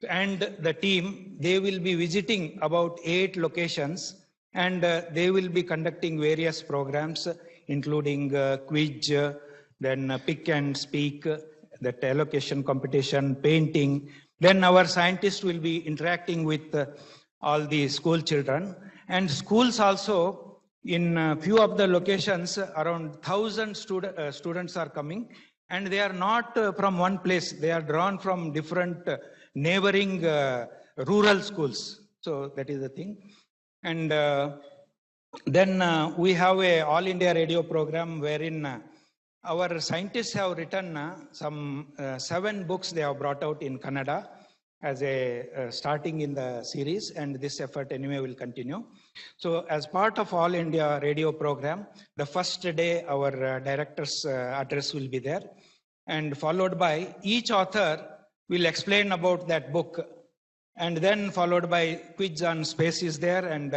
Speaker 3: and the team, they will be visiting about 8 locations, and they will be conducting various programs, including quiz, then pick and speak, that allocation competition, painting. Then our scientists will be interacting with all the school children, and schools also. In a few of the locations, around 1,000 students are coming, and they are not from one place. They are drawn from different neighboring rural schools. So that is the thing. And then we have a All India radio program wherein our scientists have written some 7 books they have brought out in Kannada as a starting in the series, and this effort anyway will continue. So as part of All India radio program, the first day our director's address will be there, and followed by each author will explain about that book, and then followed by quiz on space is there, and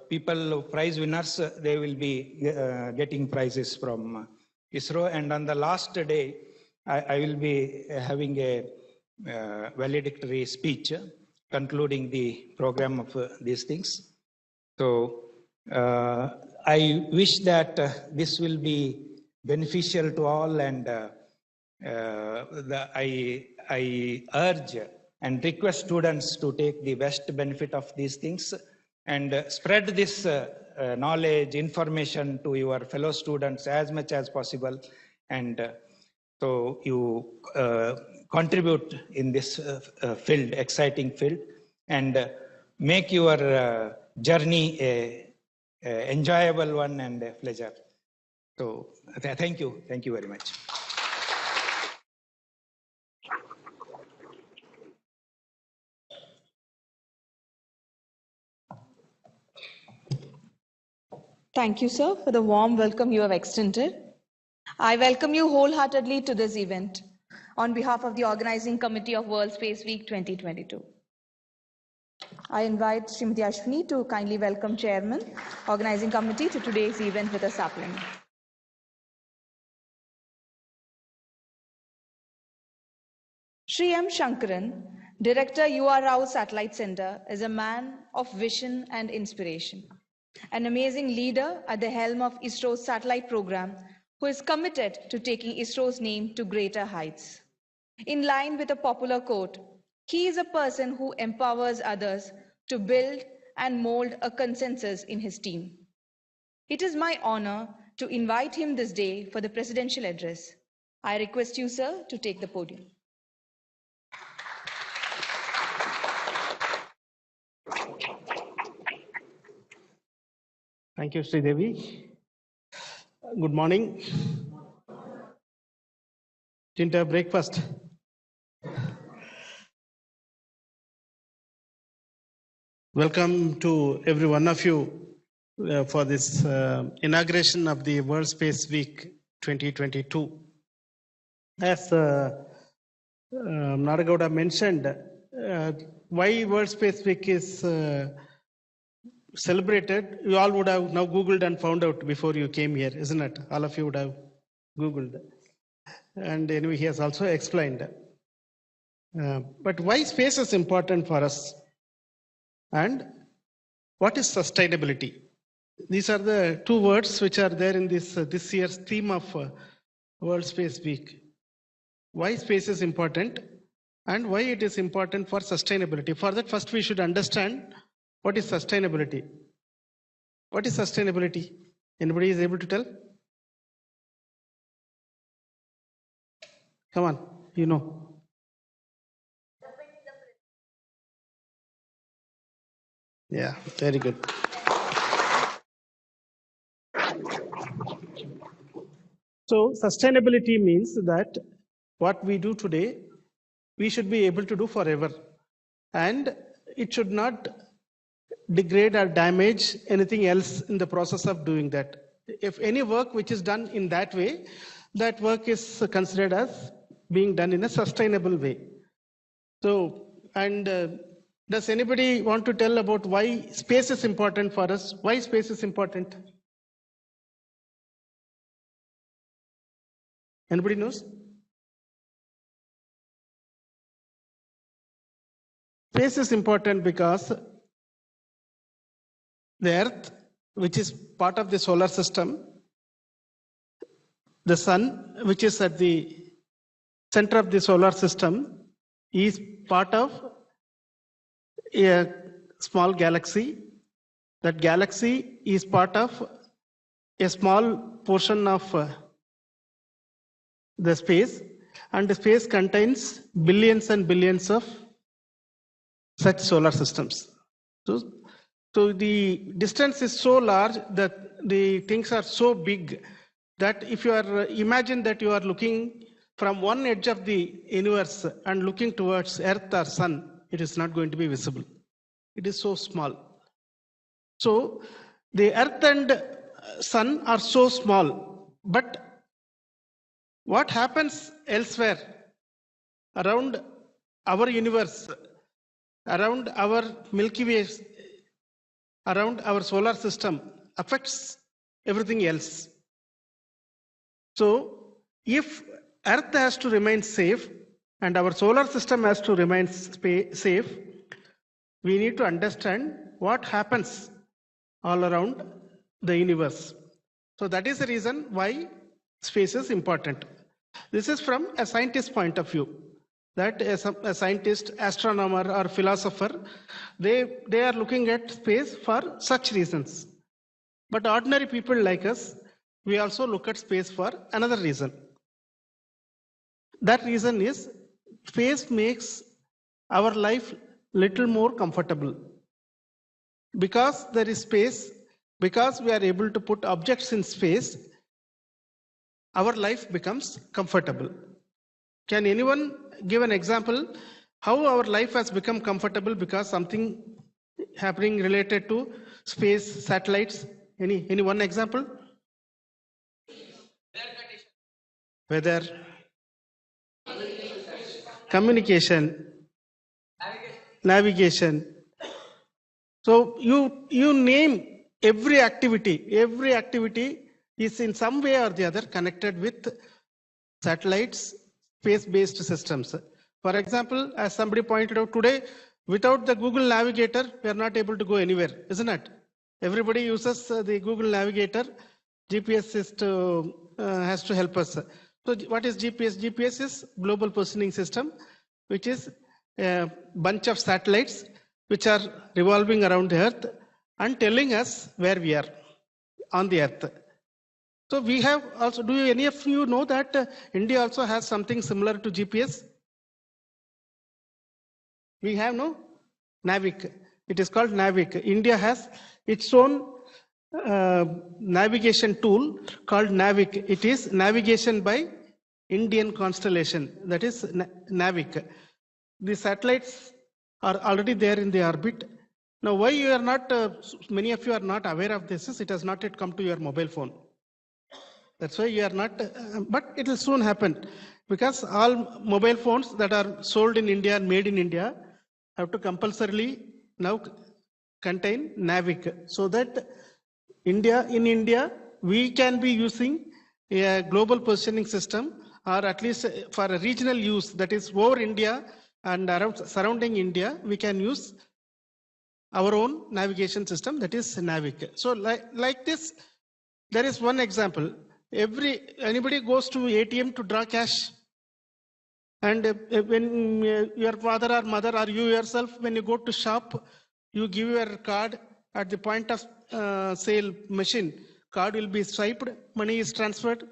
Speaker 3: people, prize winners, they will be getting prizes from ISRO. And on the last day, I will be having a valedictory speech concluding the program of these things. So I wish that this will be beneficial to all, and I urge and request students to take the best benefit of these things and spread this knowledge, information to your fellow students as much as possible. And so you contribute in this field, exciting field, and make your journey a enjoyable one and a pleasure. So thank you very much.
Speaker 21: Thank you, sir, for the warm welcome you have extended. I welcome you wholeheartedly to this event on behalf of the Organizing Committee of World Space Week 2022. I invite Srimati Ashwini to kindly welcome Chairman, Organizing Committee to today's event with a sapling. Shri M. Shankaran, Director U.R. Rao Satellite Center, is a man of vision and inspiration, an amazing leader at the helm of ISRO's satellite program, who is committed to taking ISRO's name to greater heights. In line with a popular quote, he is a person who empowers others to build and mold a consensus in his team. It is my honor to invite him this day for the presidential address. I request you, sir, to take the podium.
Speaker 1: Thank you, Sridevi. Good morning. Didn't have breakfast. Welcome to every one of you for this inauguration of the World Space Week 2022. As Naragowda mentioned, why World Space Week is celebrated, you all would have now Googled and found out before you came here, isn't it? All of you would have Googled. And anyway, he has also explained. But why space is important for us? And what is sustainability? These are the 2 words which are there in this year's theme of World Space Week. Why space is important and why it is important for sustainability. For that, first we should understand what is sustainability. What is sustainability? Anybody is able to tell? Come on, you know. Yeah, very good. So sustainability means that what we do today, we should be able to do forever. And it should not degrade or damage anything else in the process of doing that. If any work which is done in that way, that work is considered as being done in a sustainable way. So, and does anybody want to tell about why space is important for us? Why space is important? Anybody knows? Space is important because the Earth, which is part of the solar system, the Sun, which is at the center of the solar system, is part of a small galaxy. That galaxy is part of a small portion of the space, and the space contains billions and billions of such solar systems. So the distance is so large that the things are so big that if you are imagine that you are looking from one edge of the universe and looking towards Earth or Sun, it is not going to be visible. It is so small. So the Earth and Sun are so small, but what happens elsewhere around our universe, around our Milky Way, around our solar system affects everything else. So if Earth has to remain safe and our solar system has to remain safe, we need to understand what happens all around the universe. So that is the reason why space is important. This is from a scientist's point of view, that a scientist, astronomer or philosopher, they are looking at space for such reasons. But ordinary people like us, we also look at space for another reason. That reason is space makes our life little more comfortable. Because there is space, because we are able to put objects in space, our life becomes comfortable. Can anyone give an example how our life has become comfortable because something happening related to space, satellites? Any one example? Weather, communication, navigation. So you name every activity is in some way or the other connected with satellites, space-based systems. For example, as somebody pointed out today, without the Google Navigator, we are not able to go anywhere, isn't it? Everybody uses the Google Navigator. GPS has to help us. So what is GPS? GPS is Global Positioning System, which is a bunch of satellites which are revolving around the Earth and telling us where we are on the Earth. So we have also, do any of you know that India also has something similar to GPS? We have no? Navic. It is called Navic. India has its own navigation tool called Navic. It is navigation by Indian constellation, that is Navic. The satellites are already there in the orbit. Now why you are not, many of you are not aware of this, is it has not yet come to your mobile phone. That's why you are not, but it will soon happen, because all mobile phones that are sold in India and made in India have to compulsorily now contain Navic, so that in India, we can be using a global positioning system, or at least for a regional use, that is over India and around surrounding India, we can use our own navigation system, that is Navic. So like this, there is one example. Anybody goes to ATM to draw cash, and when your father or mother or you yourself, when you go to shop, you give your card at the point of sale machine. Card will be swiped, money is transferred.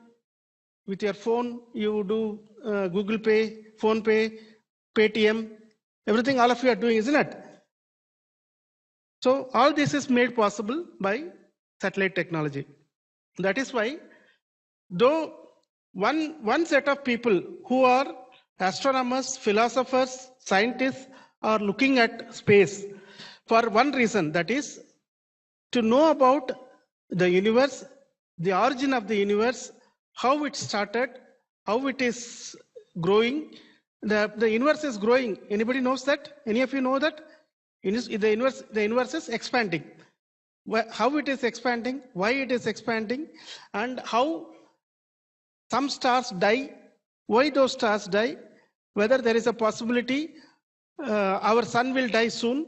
Speaker 1: With your phone, you do Google Pay, Phone Pay, Paytm, everything all of you are doing, isn't it? So all this is made possible by satellite technology. That is why, though one set of people who are astronomers, philosophers, scientists are looking at space for one reason, that is to know about the universe, the origin of the universe, how it started, how it is growing. The universe is growing. Anybody knows that? Any of you know that? The universe is expanding. How it is expanding, why it is expanding, and how some stars die. Why those stars die? Whether there is a possibility our sun will die soon.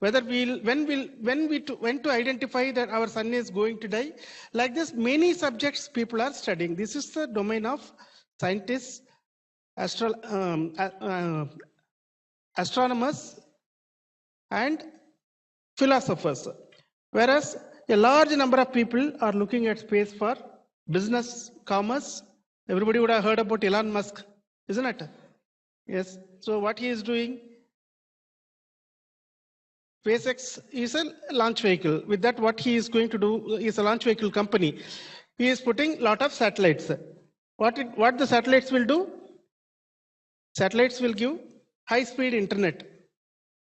Speaker 1: Whether when to identify that our sun is going to die. Like this, many subjects people are studying. This is the domain of scientists, astronomers, and philosophers. Whereas a large number of people are looking at space for business, commerce. Everybody would have heard about Elon Musk, isn't it? Yes. So what he is doing? SpaceX is a launch vehicle. With that, what he is going to do is a launch vehicle company. He is putting a lot of satellites. What the satellites will do? Satellites will give high-speed internet.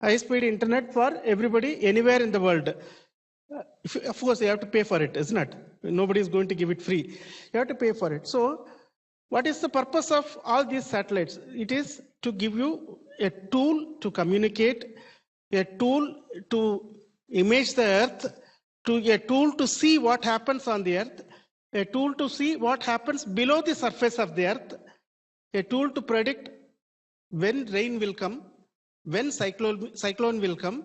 Speaker 1: High-speed internet for everybody anywhere in the world. Of course, you have to pay for it, isn't it? Nobody is going to give it free. You have to pay for it. So, what is the purpose of all these satellites? It is to give you a tool to communicate, a tool to image the earth, a tool to see what happens on the earth, a tool to see what happens below the surface of the earth, a tool to predict when rain will come, when cyclone will come.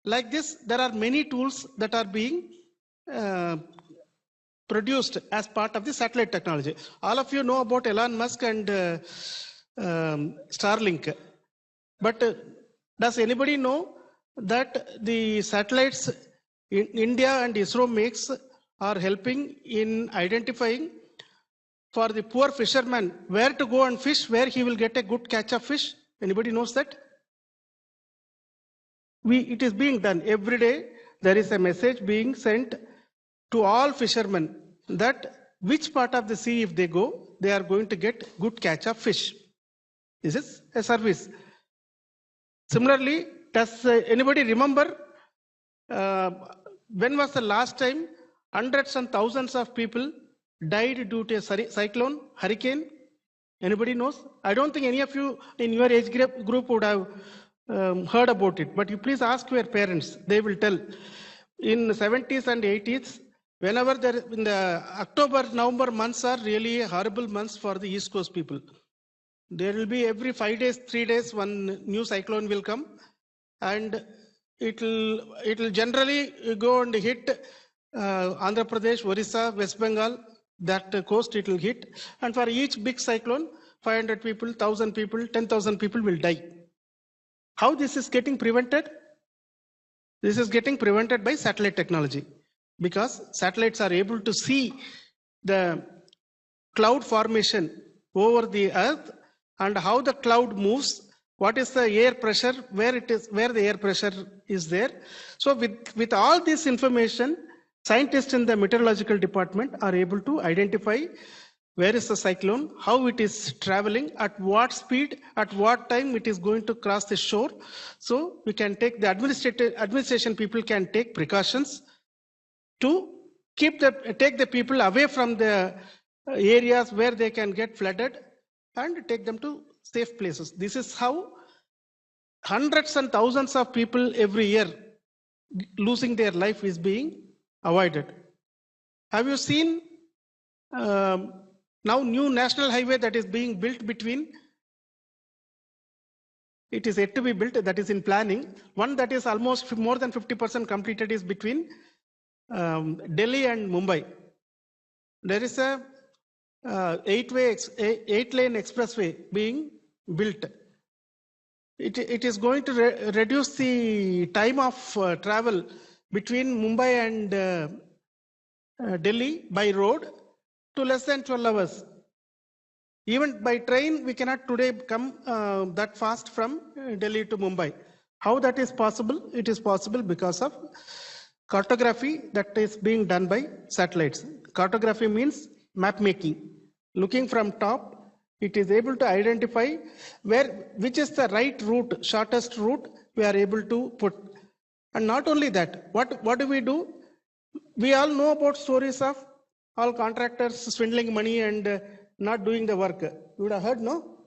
Speaker 1: Like this, there are many tools that are being produced as part of the satellite technology. All of you know about Elon Musk and Starlink. But does anybody know that the satellites in India and ISRO makes are helping in identifying for the poor fisherman where to go and fish, where he will get a good catch of fish? Anybody knows that? It is being done every day. There is a message being sent to all fishermen that which part of the sea if they go, they are going to get good catch of fish. This is a service. Similarly, does anybody remember when was the last time hundreds and thousands of people died due to a cyclone, hurricane? Anybody knows? I don't think any of you in your age group would have heard about it, but you please ask your parents. They will tell. In the 70s and 80s, whenever in the October, November months are really horrible months for the East Coast people. There will be every 5 days, 3 days, one new cyclone will come, and it will generally go and hit Andhra Pradesh, Orissa, West Bengal. That coast it will hit, and for each big cyclone, 500 people, 1,000 people, 10,000 people will die. How this is getting prevented? This is getting prevented by satellite technology, because satellites are able to see the cloud formation over the earth and how the cloud moves, what is the air pressure, where the air pressure is there. So with all this information, scientists in the meteorological department are able to identify where is the cyclone, how it is traveling, at what speed, at what time it is going to cross the shore. So we can take the administration people can take precautions to take the people away from the areas where they can get flooded and take them to safe places. This is how hundreds and thousands of people every year losing their life is being avoided. Have you seen now new national highway that is being built between, it is yet to be built, that is in planning. One that is almost more than 50% completed is between Delhi and Mumbai. There is a 8-lane expressway being built. It is going to reduce the time of travel between Mumbai and Delhi by road to less than 12 hours. Even by train, we cannot today come that fast from Delhi to Mumbai. How that is possible? It is possible because of cartography that is being done by satellites. Cartography means map making. Looking from top, it is able to identify which is the right route, shortest route we are able to put. And not only that, what do? We all know about stories of all contractors swindling money and not doing the work. You would have heard, no?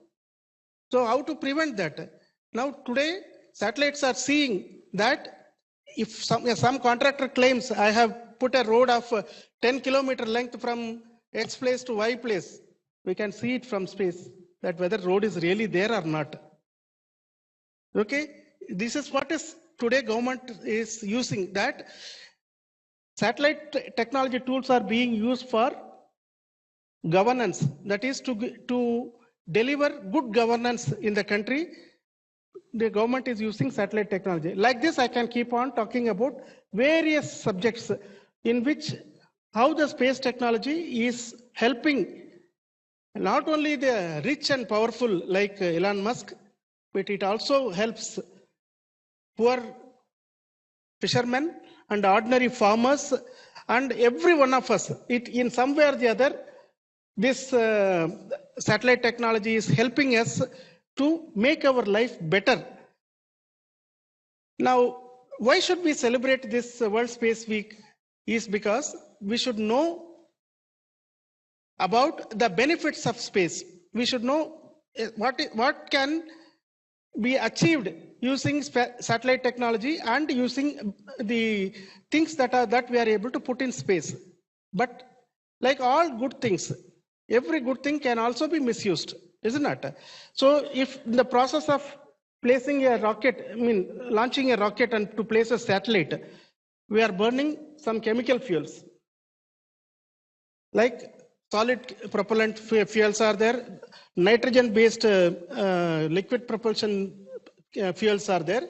Speaker 1: So how to prevent that? Now today, satellites are seeing that if some contractor claims, I have put a road of 10 kilometer length from X place to Y place, We can see it from space, that whether road is really there or not. Okay, this is what is today government is using, that satellite technology tools are being used for governance, that is to deliver good governance in the country. The government is using satellite technology. Like this, I can keep on talking about various subjects in which how the space technology is helping not only the rich and powerful like Elon Musk, but it also helps poor fishermen and ordinary farmers and every one of us. It in some way or the other, this satellite technology is helping us to make our life better. Now, why should we celebrate this World Space Week? Is because we should know about the benefits of space. We should know what can be achieved using satellite technology and using the things that we are able to put in space. But like all good things, every good thing can also be misused, isn't it? So if in the process of placing a rocket, launching a rocket and to place a satellite, we are burning some chemical fuels. Like solid propellant fuels are there, nitrogen based liquid propulsion fuels are there.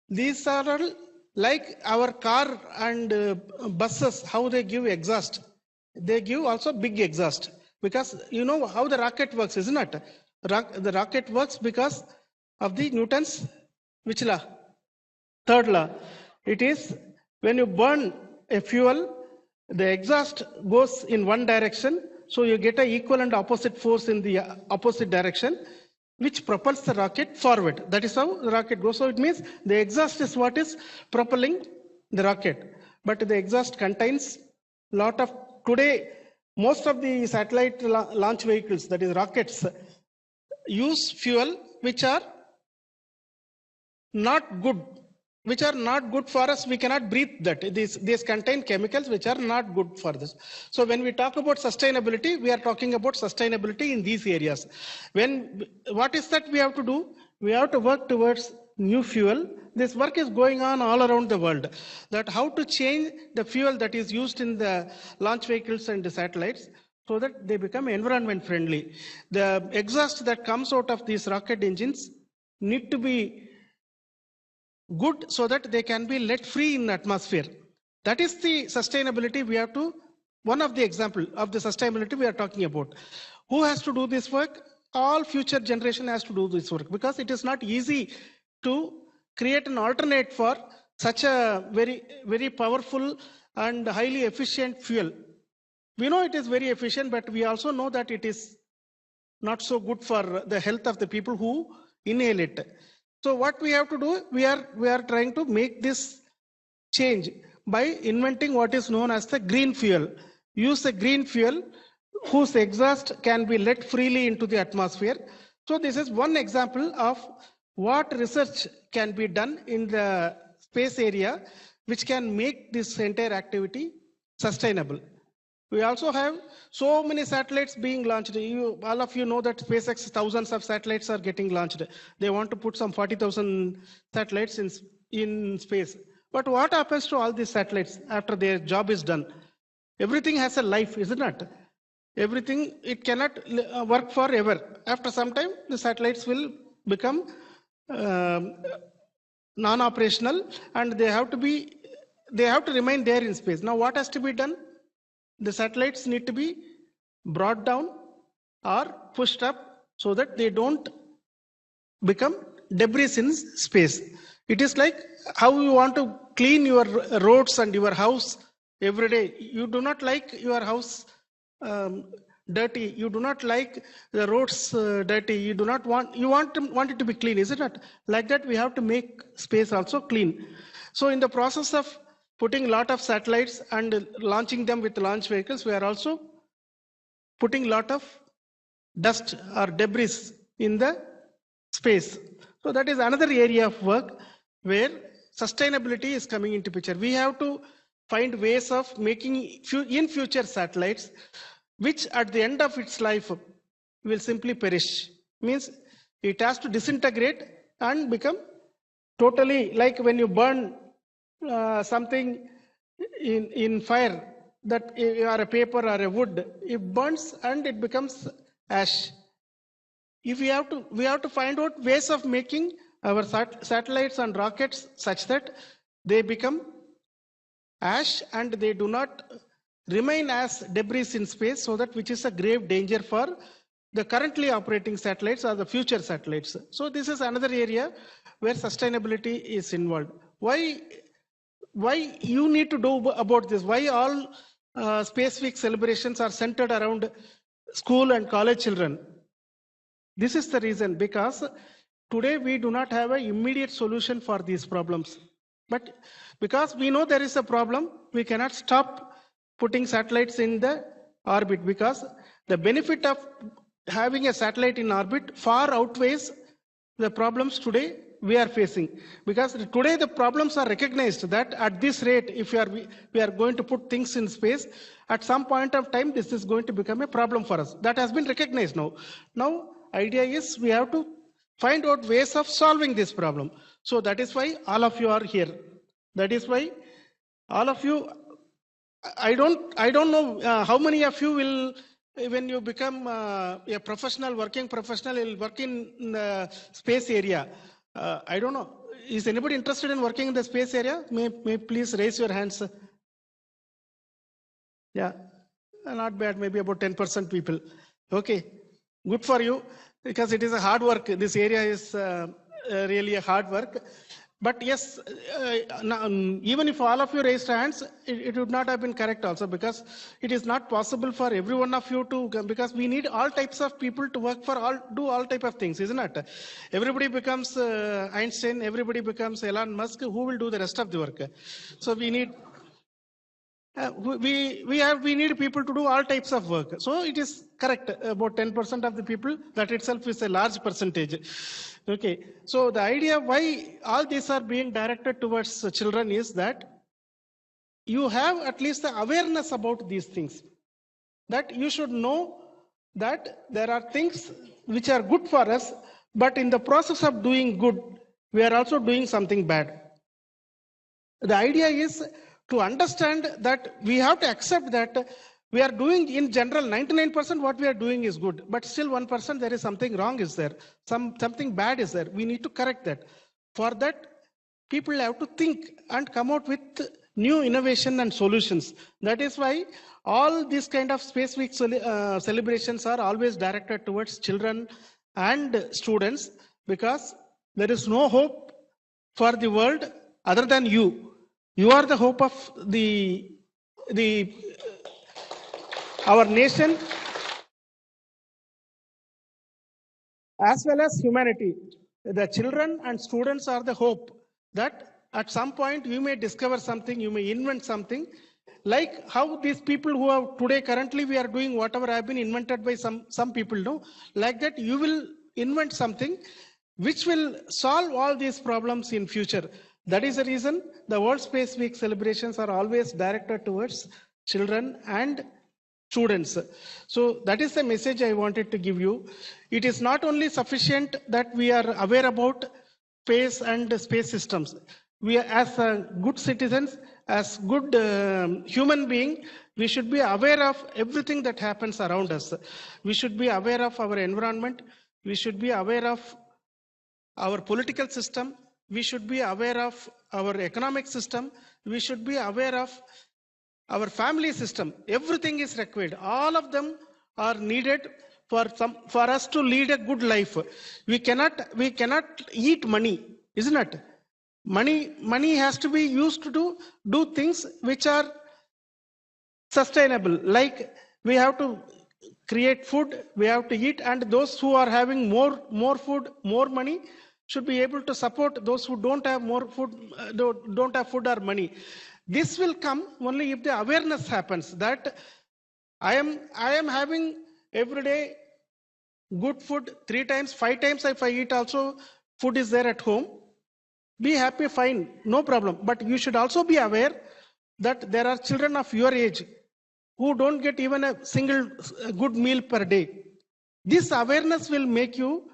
Speaker 1: These are all like our car and buses, how they give exhaust. They give also big exhaust, because you know how the rocket works, isn't it? The rocket works because of the Newton's which law? Third law. It is when you burn a fuel, the exhaust goes in one direction, so you get an equal and opposite force in the opposite direction, which propels the rocket forward. That is how the rocket goes. So it means the exhaust is what is propelling the rocket. But the exhaust contains lot of, today, most of the satellite launch vehicles, that is rockets, use fuel which are not good, for us. We cannot breathe that. These contain chemicals which are not good for this. So when we talk about sustainability, we are talking about sustainability in these areas. What is that we have to do? We have to work towards new fuel. This work is going on all around the world, that how to change the fuel that is used in the launch vehicles and the satellites so that they become environment friendly. The exhaust that comes out of these rocket engines need to be good so that they can be let free in the atmosphere. That is the sustainability we have to, one of the example of the sustainability we are talking about. Who has to do this work? All future generation has to do this work, because it is not easy to create an alternate for such a very, very powerful and highly efficient fuel. We know it is very efficient, but we also know that it is not so good for the health of the people who inhale it. So what we have to do, we are trying to make this change by inventing what is known as the green fuel. Use a green fuel whose exhaust can be let freely into the atmosphere. So this is one example of what research can be done in the space area, which can make this entire activity sustainable. We also have so many satellites being launched. All of you know that SpaceX, thousands of satellites are getting launched. They want to put some 40,000 satellites in space. But what happens to all these satellites after their job is done? Everything has a life, isn't it? Everything, it cannot work forever. After some time, the satellites will become non-operational, and they have to remain there in space. Now, what has to be done? The satellites need to be brought down or pushed up so that they don't become debris in space. It is like how you want to clean your roads and your house every day. You do not like your house dirty. You do not like the roads dirty. You do not want it to be clean, isn't it? Like that, we have to make space also clean. So in the process of putting a lot of satellites and launching them with launch vehicles, we are also putting a lot of dust or debris in the space. So that is another area of work where sustainability is coming into picture. We have to find ways of making in future satellites, which at the end of its life, will simply perish. Means it has to disintegrate and become totally, like when you burn something in fire, that or a paper or a wood, it burns and it becomes ash. If we have to find out ways of making our satellites and rockets such that they become ash and they do not remain as debris in space, so that which is a grave danger for the currently operating satellites or the future satellites. So this is another area where sustainability is involved. Why you need to do about this? Why all Space Week celebrations are centered around school and college children? This is the reason, because today we do not have an immediate solution for these problems. But because we know there is a problem, we cannot stop putting satellites in the orbit, because the benefit of having a satellite in orbit far outweighs the problems today we are facing. Because today the problems are recognized that at this rate, if we are going to put things in space, at some point of time this is going to become a problem for us. That has been recognized now. Now, idea is we have to find out ways of solving this problem. So that is why all of you are here. That is why all of you, I don't know how many of you will, when you become a professional, working professional, will work in the space area. I don't know. Is anybody interested in working in the space area? May please raise your hands. Yeah, not bad. Maybe about 10% people. Okay, good for you, because it is a hard work. This area is really a hard work. But yes, even if all of you raised hands, it would not have been correct also, because it is not possible for every one of you to, because we need all types of people to work for do all type of things, isn't it? Everybody becomes Einstein, everybody becomes Elon Musk. Who will do the rest of the work? So we need. We need people to do all types of work. So it is correct, about 10% of the people. That itself is a large percentage. Okay, so the idea why all these are being directed towards children is that you have at least the awareness about these things, that you should know that there are things which are good for us, but in the process of doing good, we are also doing something bad. The idea is to understand that we have to accept that we are doing, in general, 99% what we are doing is good, but still 1% there is something wrong is there, something bad is there. We need to correct that. For that, people have to think and come out with new innovation and solutions. That is why all these kind of Space Week celebrations are always directed towards children and students, because there is no hope for the world other than you. You are the hope of our nation as well as humanity. The children and students are the hope that at some point you may discover something, you may invent something, like how these people who are today, currently we are doing whatever have been invented by some people, no? Like that you will invent something which will solve all these problems in future. That is the reason the World Space Week celebrations are always directed towards children and students. So that is the message I wanted to give you. It is not only sufficient that we are aware about space and space systems. We are, as good citizens, as good human being, we should be aware of everything that happens around us. We should be aware of our environment. We should be aware of our political system. We should be aware of our economic system. We should be aware of our family system. Everything is required. All of them are needed for us to lead a good life. We cannot eat money, isn't it? Money has to be used to do things which are sustainable. Like we have to create food, we have to eat, and those who are having more food, more money, should be able to support those who don't have more food, don't have food or money. This will come only if the awareness happens that I am having every day good food 3 times, 5 times if I eat also, food is there at home. Be happy, fine, no problem. But you should also be aware that there are children of your age who don't get even a single good meal per day. This awareness will make you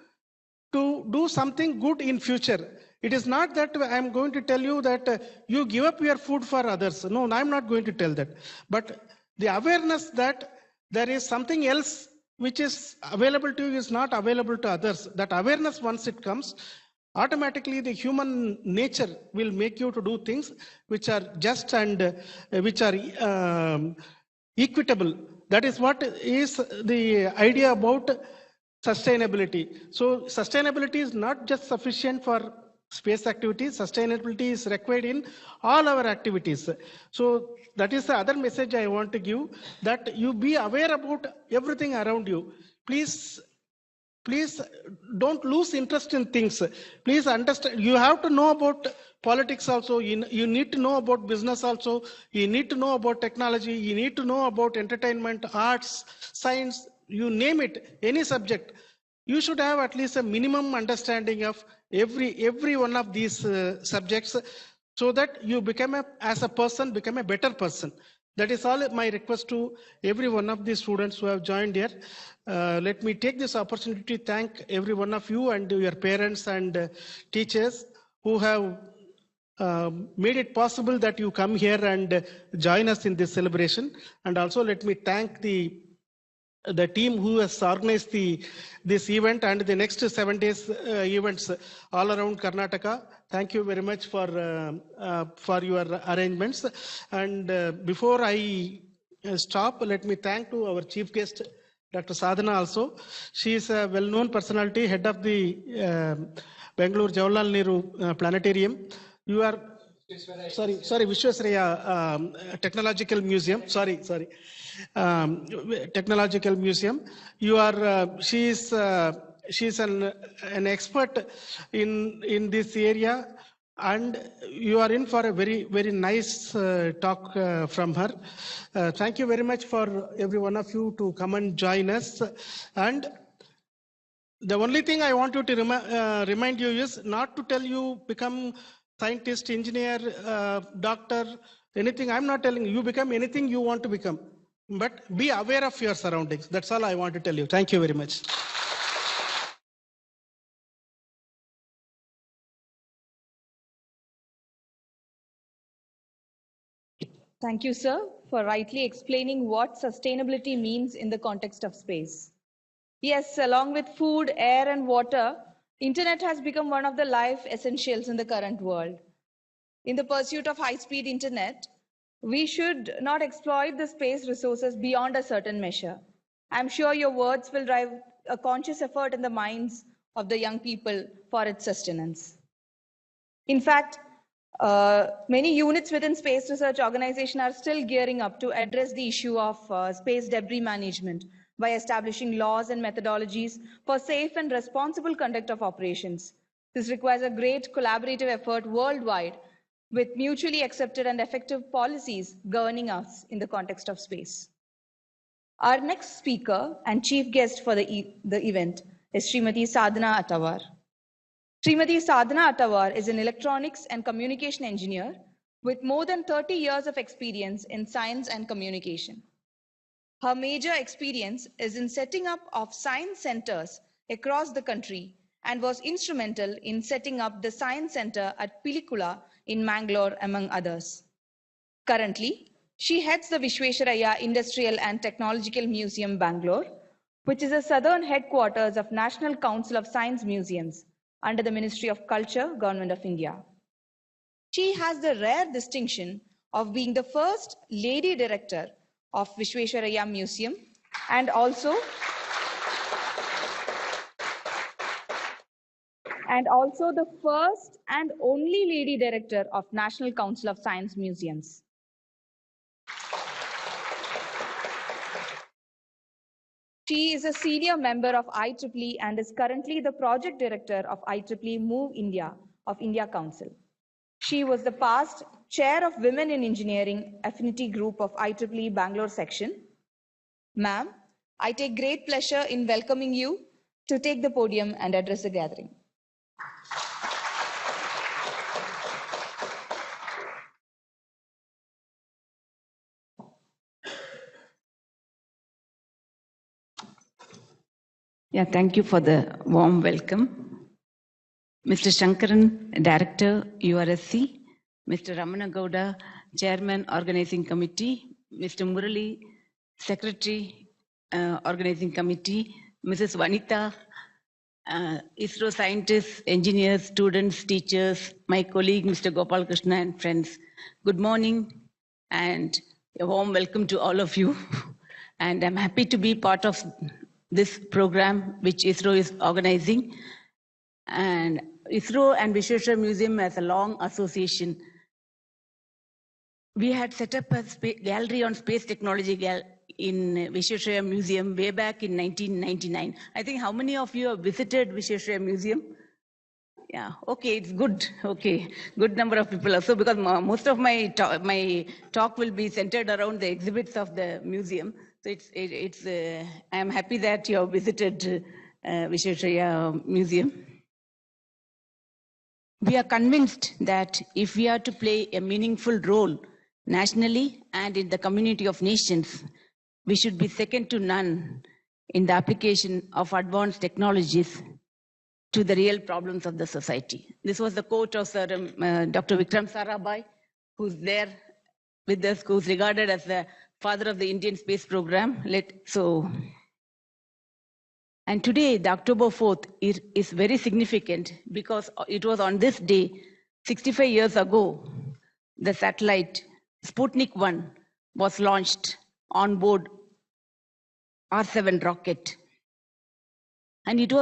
Speaker 1: to do something good in future. It is not that I'm going to tell you that you give up your food for others. No, I'm not going to tell that. But the awareness that there is something else which is available to you is not available to others. That awareness, once it comes, automatically the human nature will make you to do things which are just and which are equitable. That is what is the idea about sustainability. So sustainability is not just sufficient for space activities. Sustainability is required in all our activities. So that is the other message I want to give, that you be aware about everything around you. Please don't lose interest in things. Please understand, you have to know about politics also. You need to know about business also. You need to know about technology. You need to know about entertainment, arts, science, you name it, any subject. You should have at least a minimum understanding of every one of these subjects, so that you become as a person, become a better person. That is all my request to every one of the students who have joined here. Let me take this opportunity to thank every one of you and your parents and teachers who have made it possible that you come here and join us in this celebration. And also let me thank the team who has organized this event and the next 7 days events all around Karnataka. Thank you very much for your arrangements. And before I stop, let me thank to our chief guest, Dr. Sadhana also. She is a well-known personality, head of the Bangalore Jawaharlal Nehru Planetarium. You are Vishwesvaraya Technological Museum. Technological Museum. You are. She is an expert in this area, and you are in for a very nice talk from her. Thank you very much for every one of you to come and join us. And the only thing I want you to remind you is not to tell you become scientist, engineer, doctor, anything. I'm not telling you become anything you want to become, but be aware of your surroundings. That's all I want to tell you. Thank you very much.
Speaker 21: Thank you, sir, for rightly explaining what sustainability means in the context of space. Yes, along with food, air, and water, internet has become one of the life essentials in the current world. In the pursuit of high-speed internet, we should not exploit the space resources beyond a certain measure. I'm sure your words will drive a conscious effort in the minds of the young people for its sustenance. In fact, many units within Space Research Organization are still gearing up to address the issue of space debris management by establishing laws and methodologies for safe and responsible conduct of operations. This requires a great collaborative effort worldwide with mutually accepted and effective policies governing us in the context of space. Our next speaker and chief guest for the event is Srimati Sadhana Attawar. Srimati Sadhana Attawar is an electronics and communication engineer with more than 30 years of experience in science and communication. Her major experience is in setting up of science centers across the country and was instrumental in setting up the Science Center at Pilikula in Mangalore, among others. Currently, she heads the Vishwesvaraya Industrial and Technological Museum, Bangalore, which is a southern headquarters of National Council of Science Museums under the Ministry of Culture, Government of India. She has the rare distinction of being the first lady director of Vishwesvaraya Museum and also the first and only lady director of National Council of Science Museums. She is a senior member of IEEE and is currently the project director of IEEE Move India of India Council. She was the past chair of Women in Engineering Affinity Group of IEEE Bangalore section. Ma'am, I take great pleasure in welcoming you to take the podium and address the gathering.
Speaker 5: Yeah, thank you for the warm welcome. Mr. Shankaran, Director, URSC, Mr. Ramana Gowda, Chairman, Organizing Committee, Mr. Murali, Secretary, Organizing Committee, Mrs. Vanita, ISRO scientists, engineers, students, teachers, my colleague, Mr. Gopal Krishna, and friends. Good morning and a warm welcome to all of you. And I'm happy to be part of this program which ISRO is organizing. And ISRO and Vishweshwar Museum has a long association. We had set up a gallery on space technology in Vishweshwar Museum way back in 1999. I think how many of you have visited Vishweshwar Museum? Yeah, okay, it's good. Okay, good number of people also, because most of my talk will be centered around the exhibits of the museum. So I am happy that you have visited Vishweshwar Museum. We are convinced that if we are to play a meaningful role nationally and in the community of nations, we should be second to none in the application of advanced technologies to the real problems of the society. This was the quote of Dr. Vikram Sarabhai, who's there with us, who's regarded as the father of the Indian space program. And today, the October 4th is very significant because it was on this day, 65 years ago, the satellite Sputnik 1 was launched on board R7 rocket. And it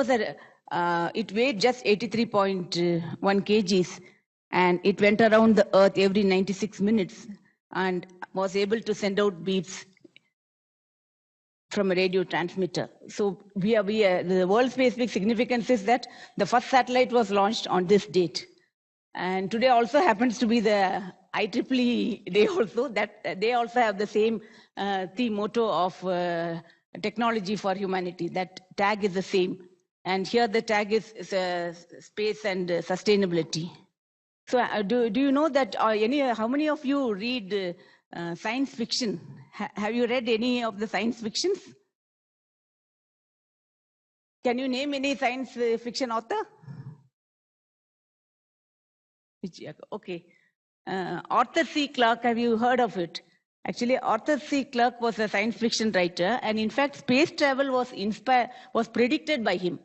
Speaker 5: weighed just 83.1 kgs, and it went around the Earth every 96 minutes and was able to send out beeps from a radio transmitter. So the World Space Week significance is that the first satellite was launched on this date. And today also happens to be the IEEE day also, that they also have the same theme motto of technology for humanity. That tag is the same. And here the tag is space and sustainability. So do you know that how many of you read science fiction? Have you read any of the science fictions? Can you name any science fiction author? Okay. Arthur C. Clarke, have you heard of it? Actually, Arthur C. Clarke was a science fiction writer, and in fact, space travel was predicted by him.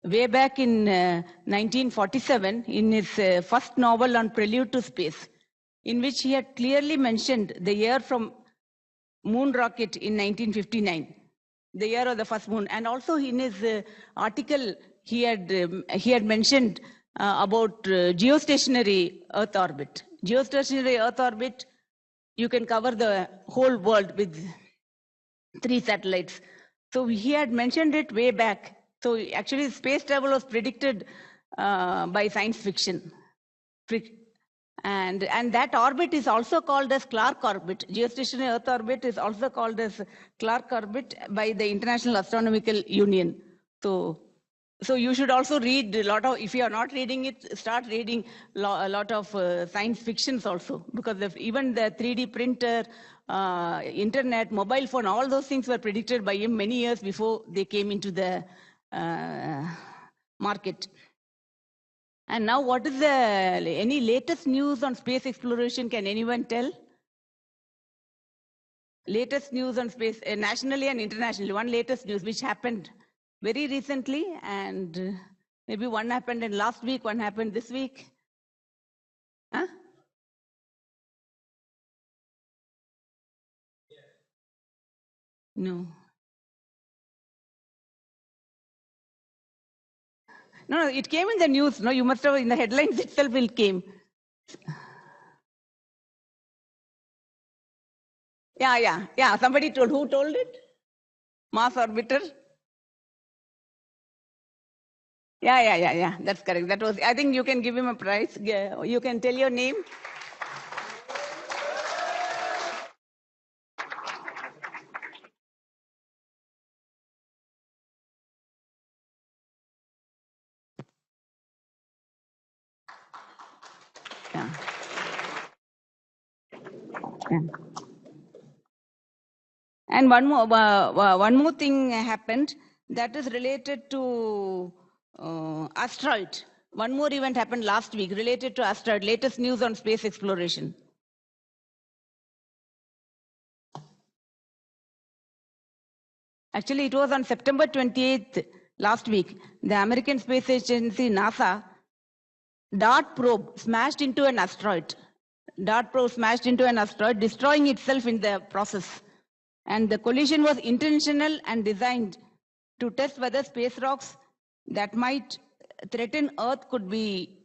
Speaker 5: Way back in 1947, in his first novel on Prelude to Space, in which he had clearly mentioned the year from moon rocket in 1959, the year of the first moon. And also in his article, he had mentioned about geostationary Earth orbit. Geostationary Earth orbit, you can cover the whole world with 3 satellites. So he had mentioned it way back. So actually space travel was predicted by science fiction. And that orbit is also called as Clarke orbit. Geostationary Earth orbit is also called as Clarke orbit by the International Astronomical Union. So you should also read a lot of, if you are not reading it, start reading a lot of science fictions also, because even the 3D printer, internet, mobile phone, all those things were predicted by him many years before they came into the market. And now what is any latest news on space exploration? Can anyone tell? Latest news on space, nationally and internationally. One latest news which happened very recently, and maybe one happened in last week, one happened this week. Huh? No. No, it came in the news. No, you must have, in the headlines itself it came. Yeah. Somebody told. Who told it? Mars orbiter. Yeah. That's correct. That was. I think you can give him a prize. You can tell your name. Yeah. And one more thing happened. that is related to asteroid. One more event happened last week related to asteroid, latest news on space exploration. Actually, it was on September 28th, last week, the American Space Agency, NASA, DART probe smashed into an asteroid. DART probe smashed into an asteroid, destroying itself in the process. And the collision was intentional and designed to test whether space rocks that might threaten Earth could be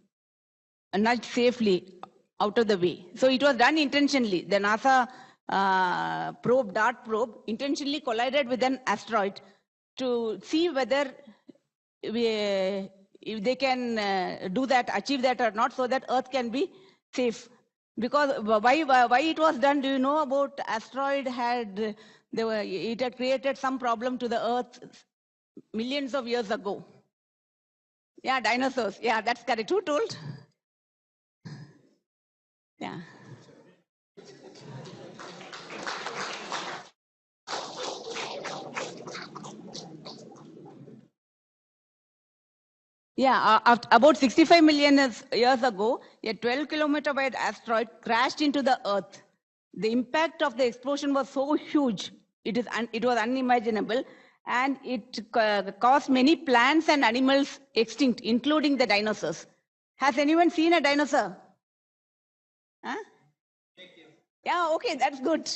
Speaker 5: nudged safely out of the way. So it was done intentionally. The NASA probe, DART probe, intentionally collided with an asteroid to see whether if they can do that, achieve that or not, so that Earth can be safe. Because why it was done? Do you know about asteroid it had created some problem to the Earth millions of years ago. Yeah, dinosaurs. Yeah, that's correct. Who told? Yeah. Yeah, about 65 million years ago, a 12-kilometer wide asteroid crashed into the Earth. The impact of the explosion was so huge, it was unimaginable, and it caused many plants and animals extinct, including the dinosaurs. Has anyone seen a dinosaur? Huh? Yeah, okay, that's good.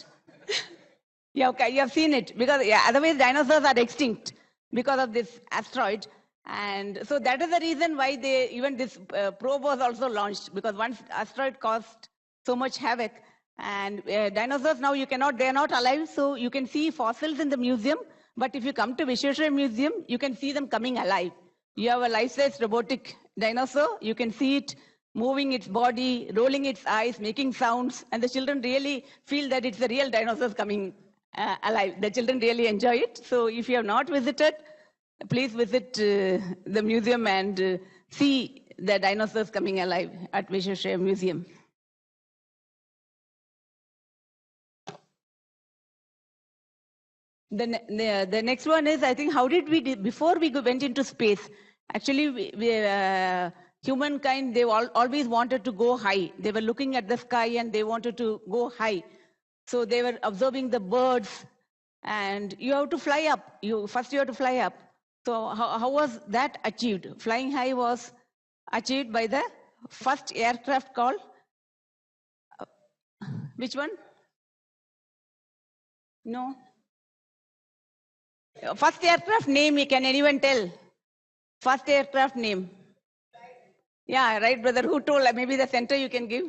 Speaker 5: Yeah, okay, you have seen it, because otherwise dinosaurs are extinct because of this asteroid. And so that is the reason why even this probe was also launched, because one asteroid caused so much havoc. And dinosaurs now they're not alive, so you can see fossils in the museum. But if you come to Visvesvaraya Museum, you can see them coming alive. You have a life-size robotic dinosaur. You can see it moving its body, rolling its eyes, making sounds. And the children really feel that it's the real dinosaurs coming alive. The children really enjoy it. So if you have not visited, please visit the museum and see the dinosaurs coming alive at Visvesvaraya Museum. The next one is, I think, how did we, before we went into space, actually, humankind, they always wanted to go high. They were looking at the sky and they wanted to go high. So they were observing the birds, and you have to fly up. First you have to fly up. So how was that achieved? Flying high was achieved by the first aircraft called, which one? No. First aircraft name, can anyone tell? First aircraft name. Yeah, right, brother. Who told? Maybe the center you can give.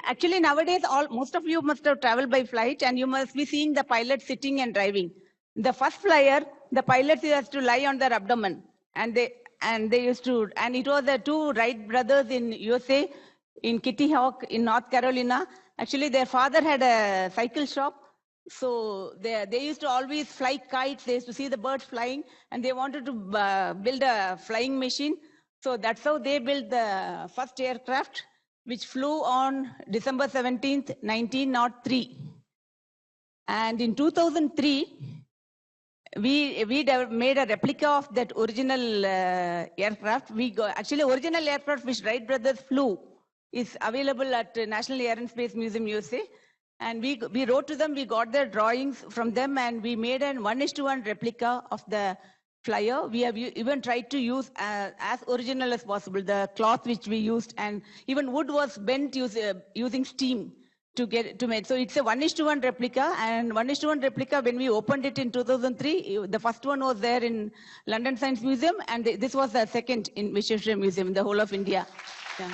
Speaker 5: Actually, nowadays, most of you must have traveled by flight, and you must be seeing the pilot sitting and driving. The first flyer, the pilots has to lie on their abdomen, and they used to, and it was the two Wright brothers in USA, in Kitty Hawk in North Carolina. Actually, their father had a cycle shop, so they used to always fly kites. They used to see the birds flying, and they wanted to build a flying machine. So that's how they built the first aircraft, which flew on December 17th, 1903. And in 2003, we made a replica of that original aircraft. Actually, original aircraft which Wright brothers flew is available at National Air and Space Museum, USA. And we wrote to them, we got their drawings from them, and we made an 1:1 replica of the flyer. We have even tried to use as original as possible the cloth which we used, and even wood was bent using steam to make. So it's a 1:1 replica, and 1:1 replica, when we opened it in 2003, the first one was there in London Science Museum, and this was the second in Visvesvaraya Museum in the whole of India. Yeah.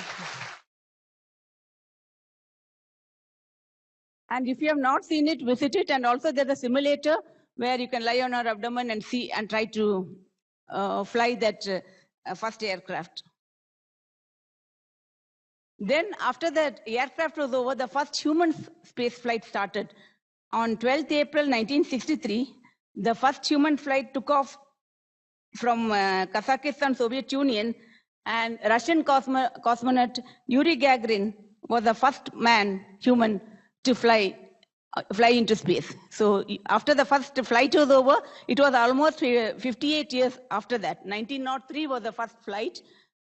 Speaker 5: And if you have not seen it, visit it. And also there's a simulator where you can lie on your abdomen and see and try to fly that first aircraft. Then after that aircraft was over, the first human space flight started. On 12th April 1963, the first human flight took off from Kazakhstan, Soviet Union, And Russian cosmonaut Yuri Gagarin was the first human to fly into space. So after the first flight was over, it was almost 58 years after that. 1903 was the first flight,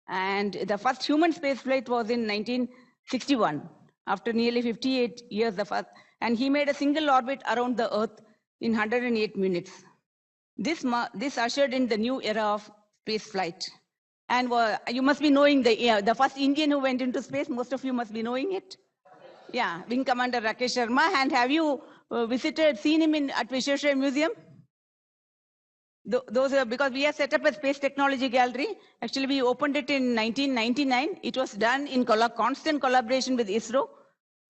Speaker 5: and the first human space flight was in 1961. After nearly 58 years, and he made a single orbit around the Earth in 108 minutes. This ushered in the new era of space flight. And you must be knowing the first Indian who went into space. Most of you must be knowing it. Yeah, Wing Commander Rakesh Sharma. And have you seen him at Visvesvaraya Museum? Because we have set up a space technology gallery. Actually, we opened it in 1999. It was done in constant collaboration with ISRO.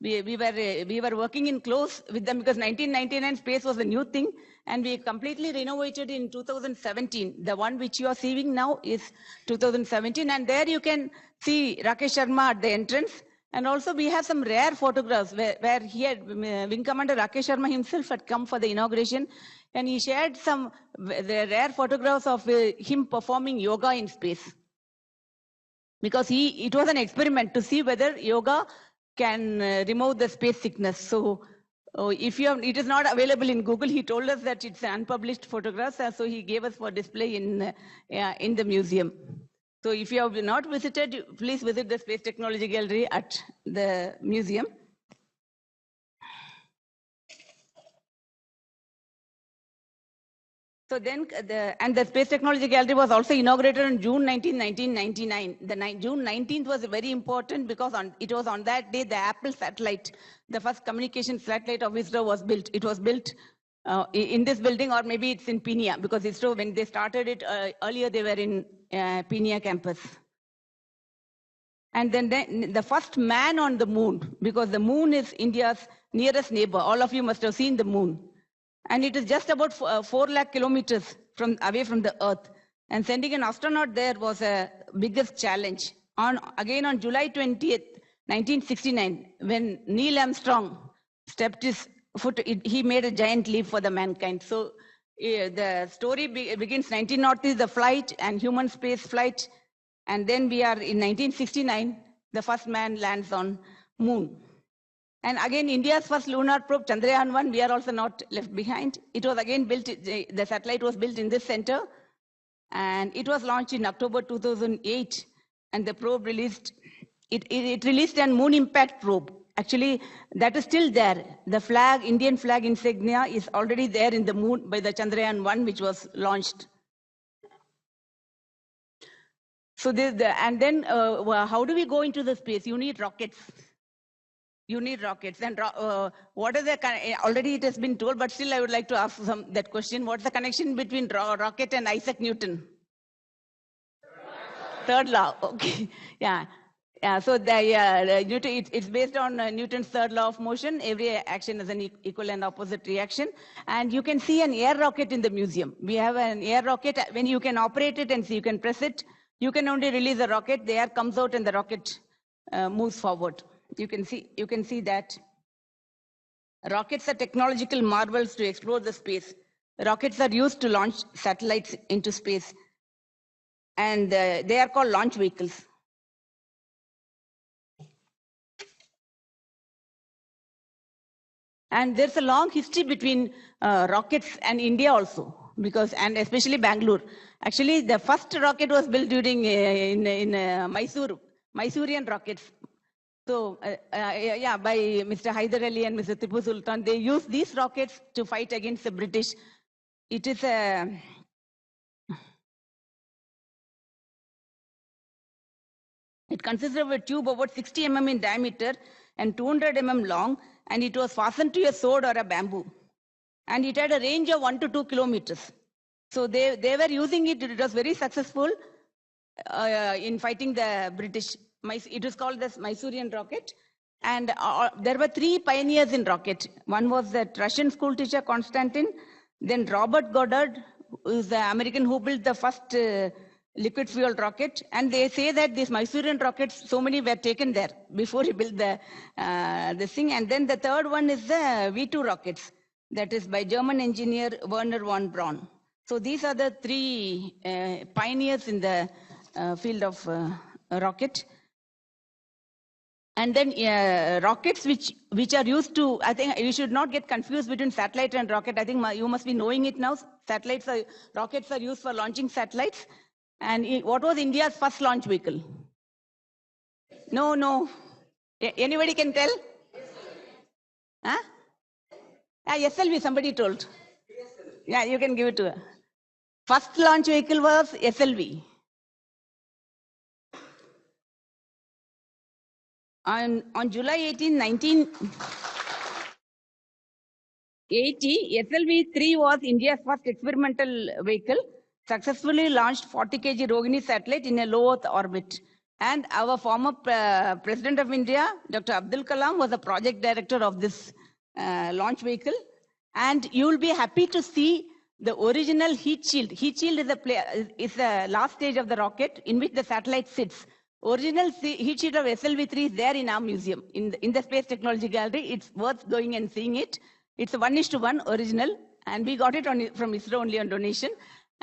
Speaker 5: We were working in close with them because 1999 space was a new thing, and we completely renovated in 2017. The one which you are seeing now is 2017, and there you can see Rakesh Sharma at the entrance. And also we have some rare photographs where he had, Wing Commander Rakesh Sharma himself had come for the inauguration, and he shared the rare photographs of him performing yoga in space. Because it was an experiment to see whether yoga can remove the space sickness. So it is not available in Google. He told us that it's unpublished photographs, so he gave us for display in the museum. So if you have not visited, please visit the Space Technology Gallery at the museum. So then, the Space Technology Gallery was also inaugurated on June 19, 1999. June 19th was very important because it was on that day the Apple satellite, the first communication satellite of ISRO was built. It was built in this building, or maybe it's in Peenya, because ISRO, when they started it earlier, they were in Peenya campus. And then the first man on the moon, because the moon is India's nearest neighbor. All of you must have seen the moon. And it is just about 4 lakh kilometers away from the Earth. And sending an astronaut there was a biggest challenge. Again on July 20th, 1969, when Neil Armstrong stepped his foot, he made a giant leap for the mankind. So the story begins 1903, the flight and human space flight. And then we are in 1969, the first man lands on moon. And again, India's first lunar probe, Chandrayaan-1, we are also not left behind. It was again built, the satellite was built in this center, and it was launched in October 2008, and the probe released, it released a moon impact probe. Actually, that is still there. The flag, Indian flag insignia is already there in the moon by the Chandrayaan-1, which was launched. So how do we go into the space? You need rockets. You need rockets. And what is already it has been told, but still I would like to ask that question. What's the connection between rocket and Isaac Newton? Third law, okay. Yeah. So it's based on Newton's third law of motion. Every action has an equal and opposite reaction. And you can see an air rocket in the museum. We have an air rocket. When you can operate it and see, you can press it, you can only release a rocket. The air comes out and the rocket moves forward. You can see that. Rockets are technological marvels to explore the space. Rockets are used to launch satellites into space. And they are called launch vehicles. And there's a long history between rockets and India also, and especially Bangalore. Actually, the first rocket was built during in Mysorean rockets. So, by Mr. Hyder Ali and Mr. Tipu Sultan, they used these rockets to fight against the British. It is it consists of a tube about 60 mm in diameter and 200 mm long, and it was fastened to a sword or a bamboo. And it had a range of 1 to 2 kilometers. So they were using it. It was very successful in fighting the British. It was called the Mysorean rocket. And there were 3 pioneers in rocket. One was the Russian school teacher, Konstantin. Then Robert Goddard, who is the American who built the first liquid fuel rocket. And they say that these Mysorean rockets, so many were taken there before he built this thing. And then the third one is the V2 rockets. That is by German engineer Werner von Braun. So these are the 3 pioneers in the field of rocket. And then rockets which are used to, I think you should not get confused between satellite and rocket. I think you must be knowing it now. Rockets are used for launching satellites. And what was India's first launch vehicle? No. Anybody can tell? Huh? SLV, somebody told. Yeah, you can give it to her. First launch vehicle was SLV. On July 18, 1980, SLV-3 was India's first experimental vehicle, successfully launched 40 kg Rohini satellite in a low Earth orbit. And our former President of India, Dr. Abdul Kalam, was the project director of this launch vehicle. And you will be happy to see the original heat shield. Heat shield is the last stage of the rocket in which the satellite sits. Original heat shield of SLV-3 is there in our museum, in the Space Technology Gallery. It's worth going and seeing it. It's a 1:1 original, and we got it from ISRO only on donation.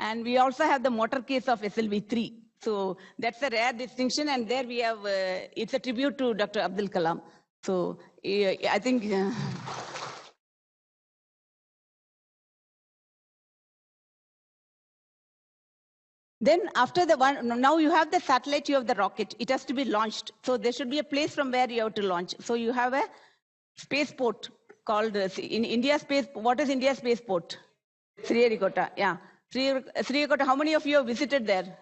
Speaker 5: And we also have the motor case of SLV-3. So that's a rare distinction, and there we have, it's a tribute to Dr. Abdul Kalam. So I think... Then after the one, now you have the satellite, you have the rocket. It has to be launched. So there should be a place from where you have to launch. So you have a spaceport called, in India space, what is India spaceport? Sriharikota, yeah. Sriharikota, how many of you have visited there?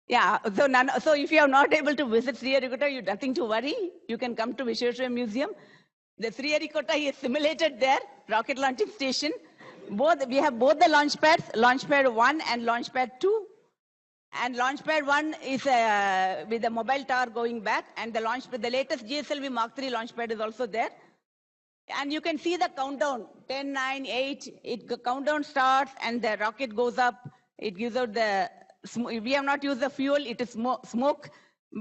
Speaker 5: Yeah, so if you are not able to visit Sriharikota, you have nothing to worry. You can come to Vishweshwara Museum. The Sriharikota is simulated there, rocket launching station. We have both the launch pads, Launch Pad 1 and Launch Pad 2. And Launch Pad 1 is with the mobile tower going back, and the latest GSLV Mark III launch pad is also there. And you can see the countdown, 10, 9, 8, countdown starts and the rocket goes up. It gives out the, we have not used the fuel, it is smoke,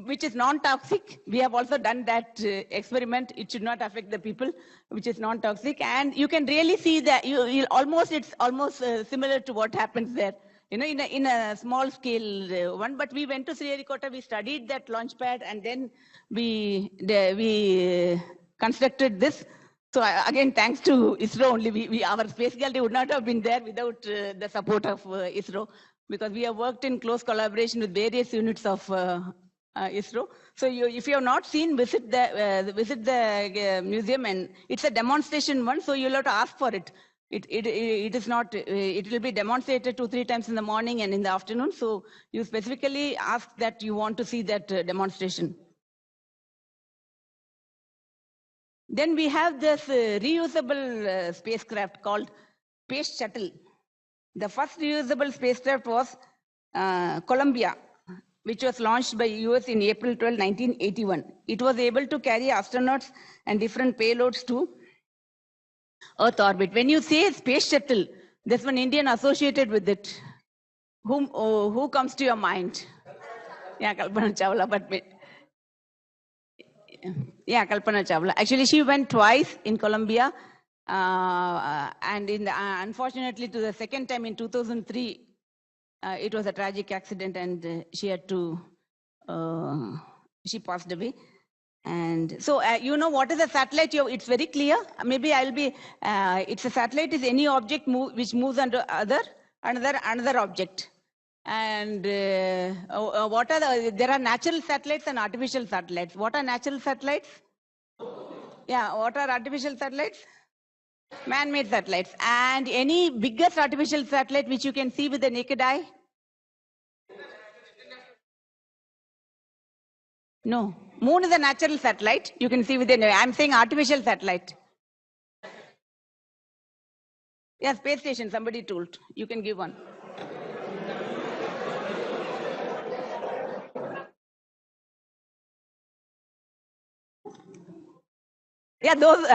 Speaker 5: which is non-toxic. We have also done that experiment. It should not affect the people, which is non-toxic. And you can really see that it's almost similar to what happens there. You know, in a small scale one. But we went to Sriharikota, we studied that launch pad, and then we constructed this. So again, thanks to ISRO only, our space gallery would not have been there without the support of ISRO, because we have worked in close collaboration with various units of ISRO. So if you have not seen, visit the museum, and it's a demonstration one, so you'll have to ask for it. It is not, it will be demonstrated 2-3 times in the morning and in the afternoon. So you specifically ask that you want to see that demonstration. Then we have this reusable spacecraft called Space Shuttle. The first reusable spacecraft was Columbia, which was launched by US in April 12, 1981. It was able to carry astronauts and different payloads to Earth orbit. When you say Space Shuttle, there's one Indian associated with it. Who comes to your mind? Yeah, Kalpana Chawla, but... Yeah, Kalpana Chawla. Actually, she went twice in Colombia, and unfortunately, to the second time in 2003, it was a tragic accident, and she had to. She passed away. And so, you know what is a satellite? It's very clear. Maybe I'll be. It's a satellite is any object which moves under another object. And what are there are natural satellites and artificial satellites. What are natural satellites? Yeah, what are artificial satellites? Man-made satellites. And any biggest artificial satellite which you can see with the naked eye? No. Moon is a natural satellite. You can see with the, I'm saying artificial satellite. Yeah, space station, somebody told. You can give one. Yeah, those.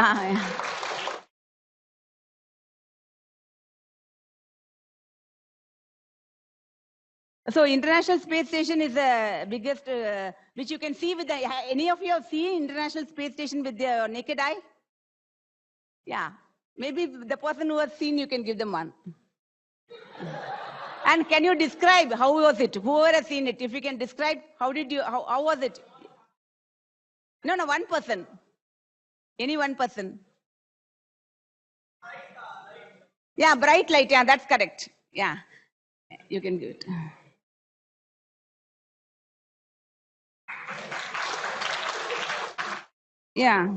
Speaker 5: So International Space Station is the biggest, which you can see with the, any of you have seen International Space Station with their naked eye? Yeah, maybe the person who has seen, you can give them one. And can you describe how was it? Whoever has seen it, if you can describe, how did you, how was it? No, one person. Any one person. Yeah, bright light. Yeah, that's correct. Yeah, you can do it. Yeah.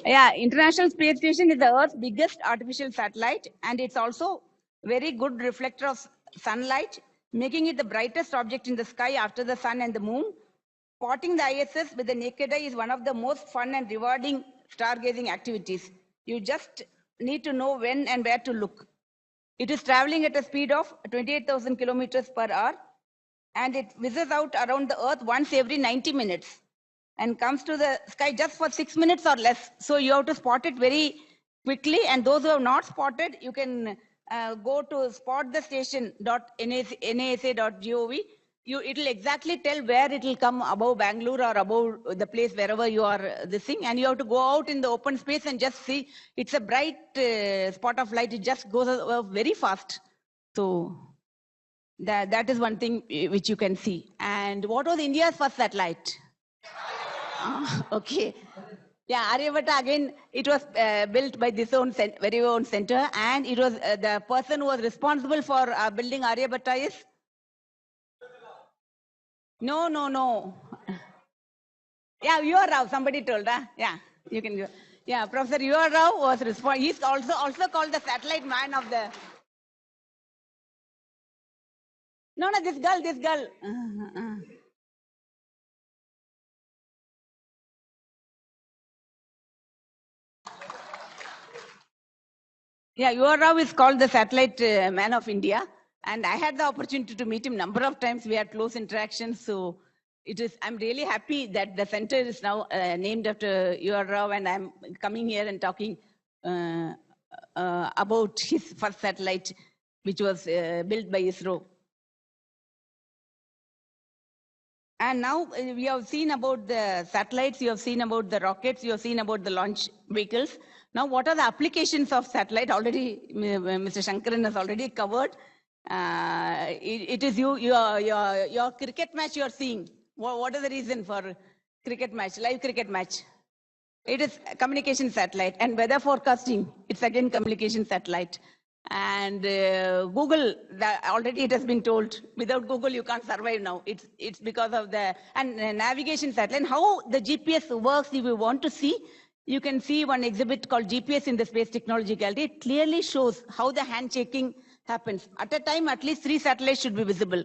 Speaker 5: Yeah, International Space Station is the Earth's biggest artificial satellite, and it's also very good reflector of sunlight, making it the brightest object in the sky after the sun and the moon. Spotting the ISS with the naked eye is one of the most fun and rewarding stargazing activities. You just need to know when and where to look. It is traveling at a speed of 28,000 kilometers per hour, and it whizzes out around the Earth once every 90 minutes and comes to the sky just for 6 minutes or less. So you have to spot it very quickly, and those who have not spotted, you can go to spotthestation.nasa.gov. It will exactly tell where it will come above Bangalore or above the place wherever you are this thing, and you have to go out in the open space and just see. It's a bright spot of light. It just goes very fast. So that is one thing which you can see. And what was India's first satellite? Okay. Yeah, Aryabhatta, again, it was built by this very own center, and it was the person who was responsible for building Aryabhatta is? No. Yeah, U.R. Rao, somebody told, huh? Yeah, you can go. Yeah, Professor U.R. Rao was responsible. He's also called the satellite man of the... No, this girl. Yeah, U.R. Rao is called the satellite man of India. And I had the opportunity to meet him a number of times. We had close interactions. So I'm really happy that the center is now named after U.R. Rao, and I'm coming here and talking about his first satellite, which was built by ISRO. And now we have seen about the satellites, you have seen about the rockets, you have seen about the launch vehicles. Now, what are the applications of satellite? Already, Mr. Shankaran has already covered. It is your cricket match you are seeing. What is the reason for cricket match, live cricket match? It is communication satellite. And weather forecasting, it's again communication satellite. And Google, already it has been told, without Google you can't survive now. It's because of the navigation satellite. How the GPS works, if you want to see, you can see one exhibit called GPS in the Space Technology Gallery. It clearly shows how the handshaking happens. At a time, at least 3 satellites should be visible.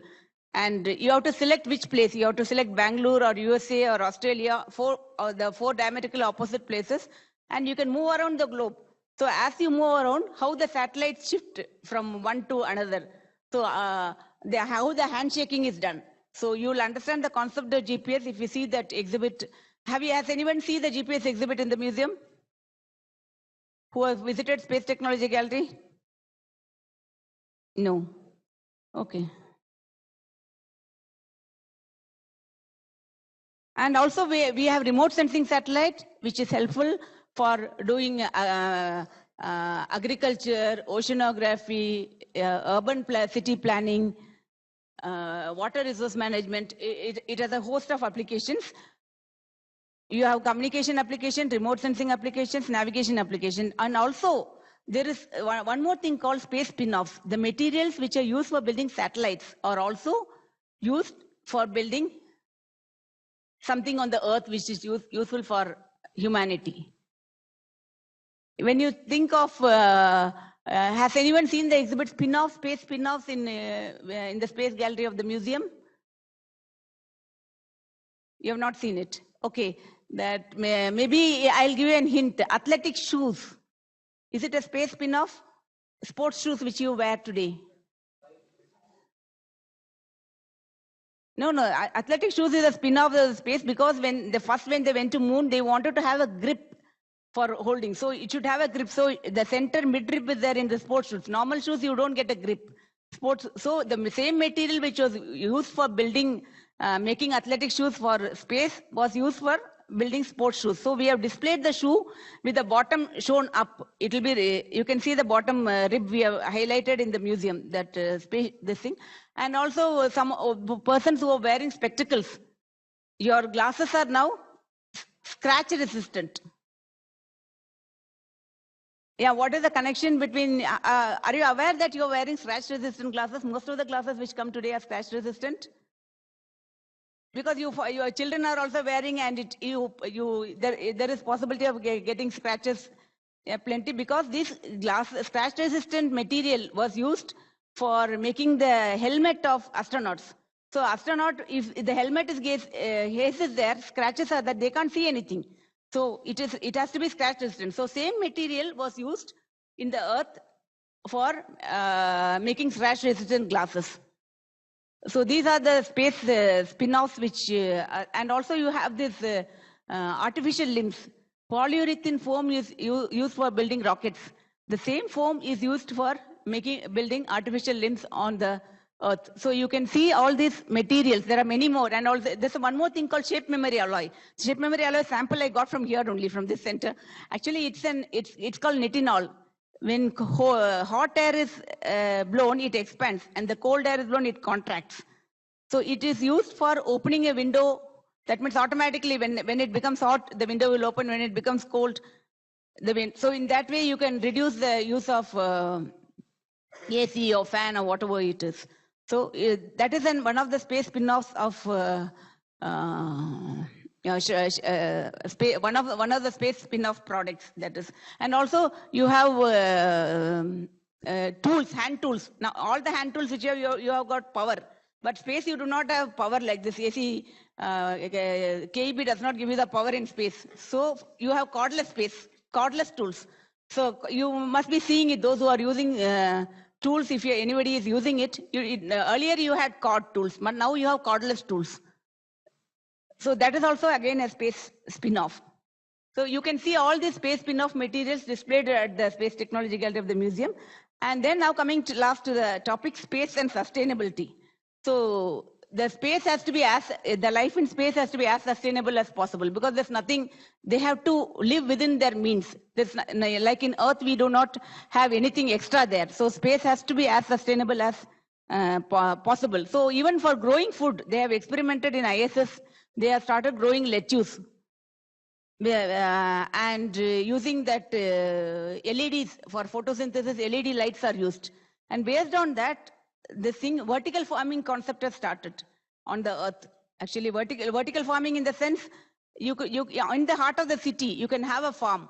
Speaker 5: And you have to select which place. You have to select Bangalore or USA or Australia, the 4 diametrically opposite places, and you can move around the globe. So as you move around, how the satellites shift from one to another. So how the handshaking is done. So you will understand the concept of GPS if you see that exhibit. Has anyone seen the GPS exhibit in the museum? Who has visited Space Technology Gallery? No. Okay. And also we have remote sensing satellite, which is helpful for doing agriculture, oceanography, urban city planning, water resource management. It has a host of applications. You have communication application, remote sensing applications, navigation application. And also there is one more thing called space spin-offs. The materials which are used for building satellites are also used for building something on the earth which is useful for humanity. When you think of, has anyone seen the exhibit spin-offs, space spin-offs in the Space Gallery of the museum? You have not seen it. Okay, that maybe I'll give you a hint. Athletic shoes. Is it a space spin-off? Sports shoes which you wear today. No. Athletic shoes is a spin-off of the space because when they went to moon, they wanted to have a grip for holding. So it should have a grip. So the center mid-rib is there in the sports shoes. Normal shoes, you don't get a grip. So the same material which was used for building, making athletic shoes for space was used for building sports shoes. So we have displayed the shoe with the bottom shown up. It will be, you can see the bottom rib we have highlighted in the museum, that this thing. And also some persons who are wearing spectacles, your glasses are now scratch resistant. Yeah, what is the connection between, are you aware that you're wearing scratch resistant glasses? Most of the glasses which come today are scratch resistant. Because your children are also wearing, and there is possibility of getting scratches plenty, because this scratch resistant material was used for making the helmet of astronauts. So astronaut, if the helmet is haze there, scratches are that they can't see anything. So it has to be scratch resistant. So same material was used in the earth for making scratch resistant glasses. So these are the space spin-offs, which and also you have this artificial limbs. Polyurethane foam is used for building rockets. The same foam is used for building artificial limbs on the Earth. So you can see all these materials. There are many more, and also there's one more thing called shape memory alloy. Shape memory alloy sample I got from here only, from this center. Actually, it's called nitinol. When hot air is blown, it expands, and the cold air is blown, it contracts. So it is used for opening a window. That means automatically when it becomes hot, the window will open. When it becomes cold, the wind. So in that way, you can reduce the use of AC or fan or whatever it is. So that is one of the space spin-offs of one of the space spin-off products, that is. And also you have tools, hand tools. Now all the hand tools which you have got power, but space you do not have power like this. AC KEB does not give you the power in space. So you have cordless tools. So you must be seeing it, those who are using tools, if anybody is using it. Earlier you had cord tools, but now you have cordless tools. So that is also again a space spin-off. So you can see all these space spin-off materials displayed at the Space Technology Gallery of the museum. And then now coming to the topic, space and sustainability. So the space has to be the life in space has to be as sustainable as possible, because there's nothing, they have to live within their means. Like in Earth, we do not have anything extra there. So space has to be as sustainable as possible. So even for growing food, they have experimented in ISS. They have started growing lettuce. And using that LEDs for photosynthesis, LED lights are used. And based on that, this thing, vertical farming concept has started on the Earth. Actually, vertical farming in the sense, in the heart of the city, you can have a farm.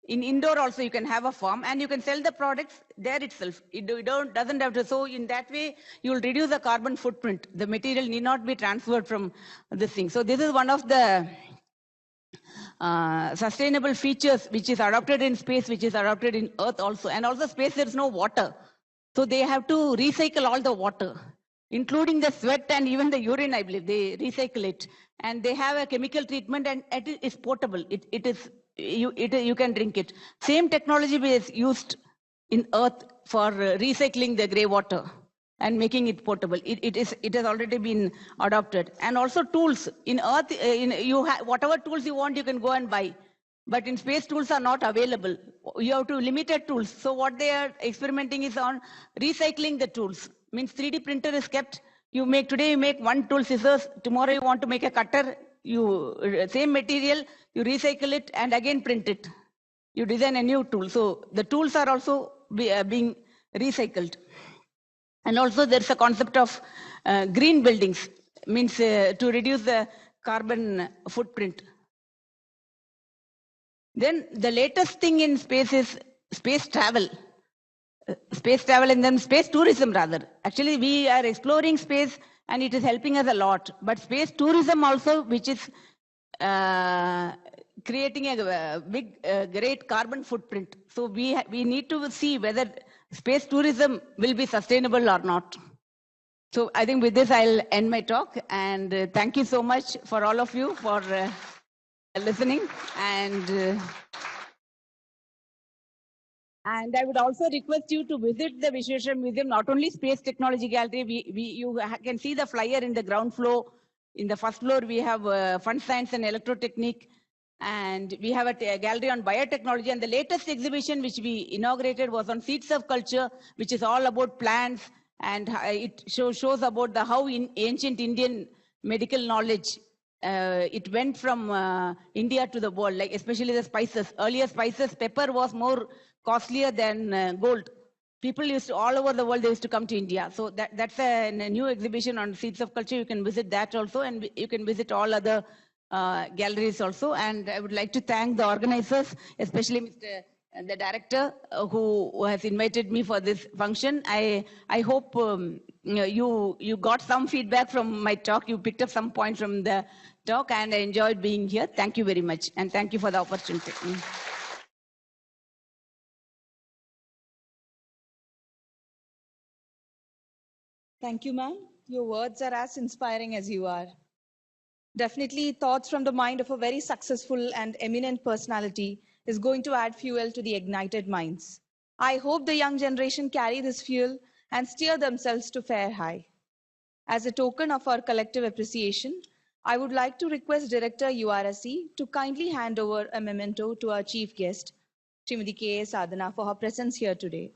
Speaker 5: In indoor also, you can have a farm, and you can sell the products there itself. It doesn't have to. So in that way, you will reduce the carbon footprint. The material need not be transferred from this thing. So this is one of the sustainable features which is adopted in space, which is adopted in Earth also. And also space, there is no water. So they have to recycle all the water, including the sweat and even the urine, I believe. They recycle it. And they have a chemical treatment, and it is portable. You can drink it. Same technology is used in Earth for recycling the grey water and making it portable. It has already been adopted. And also tools. In Earth, whatever tools you want, you can go and buy. But in space, tools are not available. You have to limited tools. So what they are experimenting is on recycling the tools. Means 3D printer is kept. Today you make one tool, scissors. Tomorrow you want to make a cutter. Same material, you recycle it and again print it. You design a new tool. So the tools are also being recycled. And also there's a concept of green buildings. Means to reduce the carbon footprint. Then the latest thing in space is space travel. Space travel and then space tourism rather. Actually, we are exploring space and it is helping us a lot. But space tourism also, which is creating a big, great carbon footprint. So we need to see whether space tourism will be sustainable or not. So I think with this, I'll end my talk. And thank you so much for all of you for listening. And I would also request you to visit the Vishweshwar Museum, not only Space Technology Gallery. You can see the flyer in the ground floor. In the first floor, we have fund science and electrotechnique, and we have a gallery on biotechnology. And the latest exhibition which we inaugurated was on seeds of culture, which is all about plants, and it shows about how in ancient Indian medical knowledge it went from India to the world, like especially the spices. Earlier spices, pepper was more costlier than gold. People used to, all over the world, they used to come to India. So that's a new exhibition on seeds of culture. You can visit that also, and you can visit all other galleries also. And I would like to thank the organizers, especially Mr. The director who has invited me for this function. I hope you got some feedback from my talk. You picked up some points from the talk, and I enjoyed being here. Thank you very much, and thank you for the opportunity.
Speaker 21: Thank you, ma'am. Your words are as inspiring as you are. Definitely, thoughts from the mind of a very successful and eminent personality is going to add fuel to the ignited minds. I hope the young generation carry this fuel and steer themselves to fair high. As a token of our collective appreciation, I would like to request Director URSC to kindly hand over a memento to our chief guest, Srimati K.A. Sadhana, for her presence here today.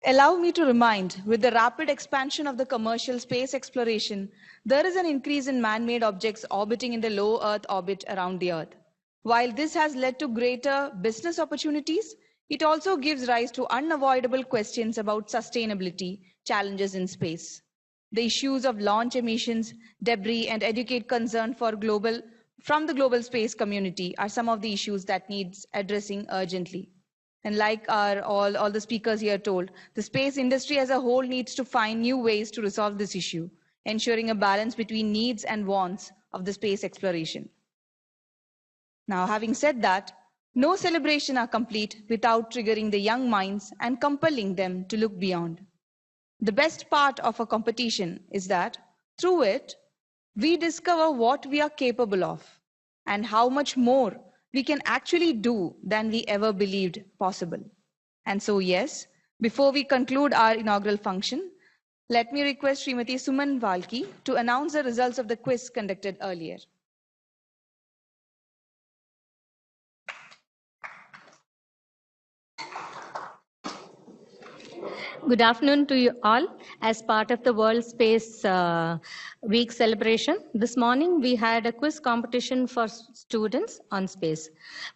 Speaker 21: Allow me to remind, with the rapid expansion of the commercial space exploration, there is an increase in man-made objects orbiting in the low Earth orbit around the Earth. While this has led to greater business opportunities, it also gives rise to unavoidable questions about sustainability challenges in space. The issues of launch emissions, debris, and educate concern from the global space community are some of the issues that needs addressing urgently. And like all the speakers here told, the space industry as a whole needs to find new ways to resolve this issue, ensuring a balance between needs and wants of the space exploration. Now, having said that, no celebration are complete without triggering the young minds and compelling them to look beyond. The best part of a competition is that through it, we discover what we are capable of and how much more we can actually do than we ever believed possible. And so, yes, before we conclude our inaugural function, let me request Srimati Suman Valki to announce the results of the quiz conducted earlier.
Speaker 7: Good afternoon to you all. As part of the World Space Week celebration, this morning we had a quiz competition for students on space.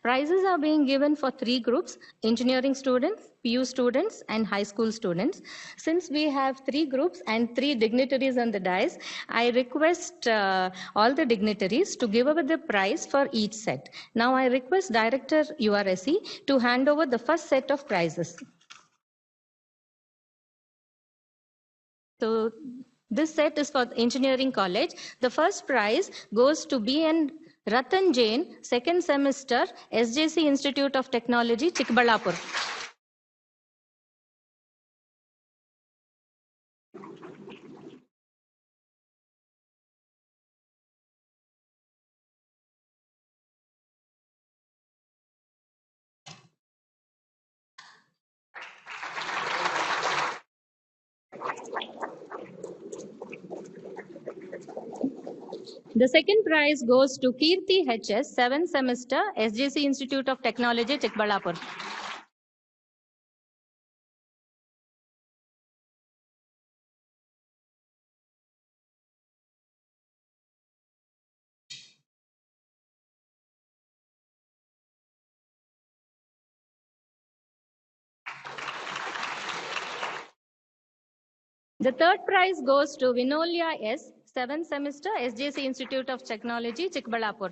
Speaker 7: Prizes are being given for 3 groups: engineering students, PU students, and high school students. Since we have 3 groups and 3 dignitaries on the dais, I request all the dignitaries to give over the prize for each set. Now I request Director URSE to hand over the first set of prizes. So this set is for engineering college. The first prize goes to B.N. Ratan Jain, second semester, SJC Institute of Technology, Chikbalapur. The second prize goes to Kirti HS, 7th semester, SJC Institute of Technology, Chikbalapur. The third prize goes to Vinolya S, 7th semester, SJC Institute of Technology, Chikbalapur.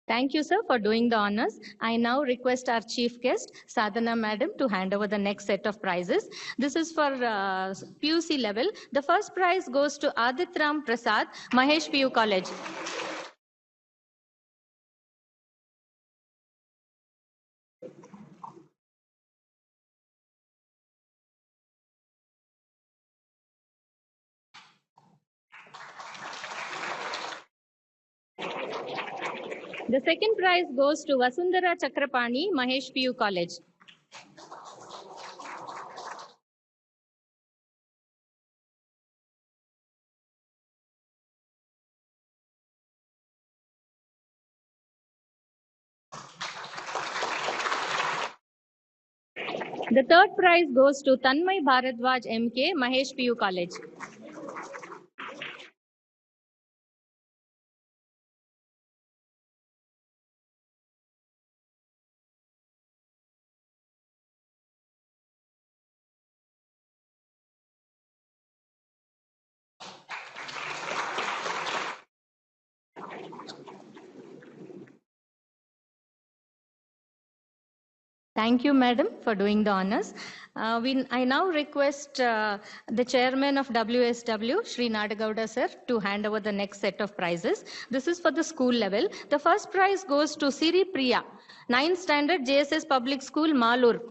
Speaker 7: Thank you, sir, for doing the honors. I now request our chief guest, Sadhana Madam, to hand over the next set of prizes. This is for PUC level. The first prize goes to Aditram Prasad, Mahesh PU College. The second prize goes to Vasundhara Chakrapani, Mahesh PU College. The third prize goes to Tanmay Bharadwaj MK, Mahesh PU College. Thank you, Madam, for doing the honors. I now request the chairman of WSW, Shri Nadagowda sir, to hand over the next set of prizes. This is for the school level. The first prize goes to Siri Priya, 9th standard JSS Public School, Malur.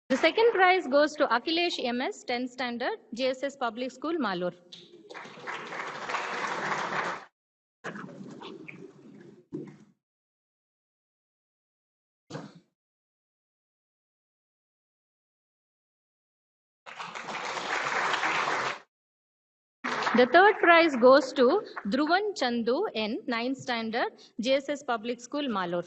Speaker 7: The second prize goes to Akhilesh MS, 10th standard, JSS Public School, Malur. The third prize goes to Dhruvan Chandu N, 9th standard, JSS Public School, Malur.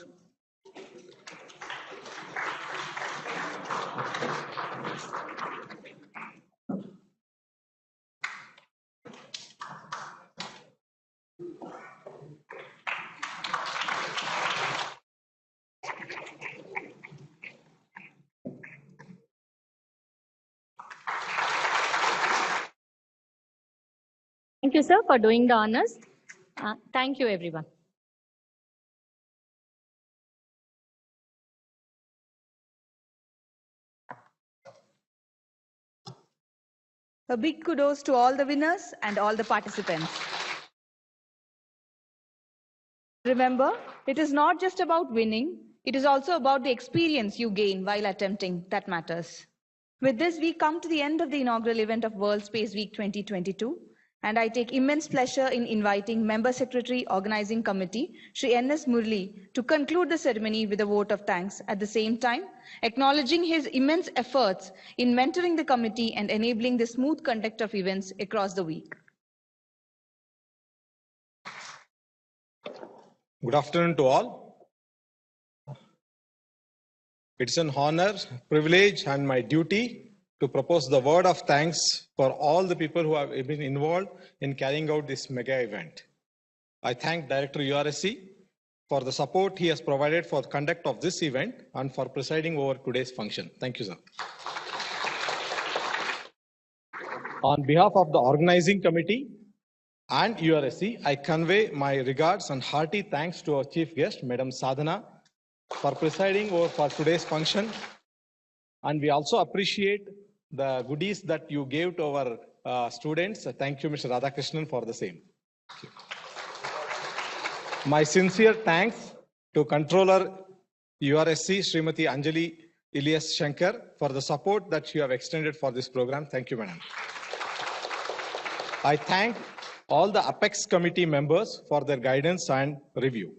Speaker 7: Thank you, sir, for doing the honors. Thank you, everyone.
Speaker 21: A big kudos to all the winners and all the participants. Remember, it is not just about winning, it is also about the experience you gain while attempting that matters. With this, we come to the end of the inaugural event of World Space Week 2022, and I take immense pleasure in inviting Member Secretary Organizing Committee, Shri N.S. Murli, to conclude the ceremony with a vote of thanks. At the same time, acknowledging his immense efforts in mentoring the committee and enabling the smooth conduct of events across the week.
Speaker 8: Good afternoon to all. It's an honor, privilege, and my duty to propose the word of thanks for all the people who have been involved in carrying out this mega event. I thank Director URSC for the support he has provided for the conduct of this event and for presiding over today's function. Thank you, sir. On behalf of the organizing committee and URSC, I convey my regards and hearty thanks to our chief guest, Madam Sadhana, for presiding over for today's function. And we also appreciate the goodies that you gave to our students. Thank you, Mr. Radhakrishnan, for the same. My sincere thanks to Controller URSC, Srimati Anjali Ilyas Shankar, for the support that you have extended for this program. Thank you, Madam. I thank all the Apex committee members for their guidance and review.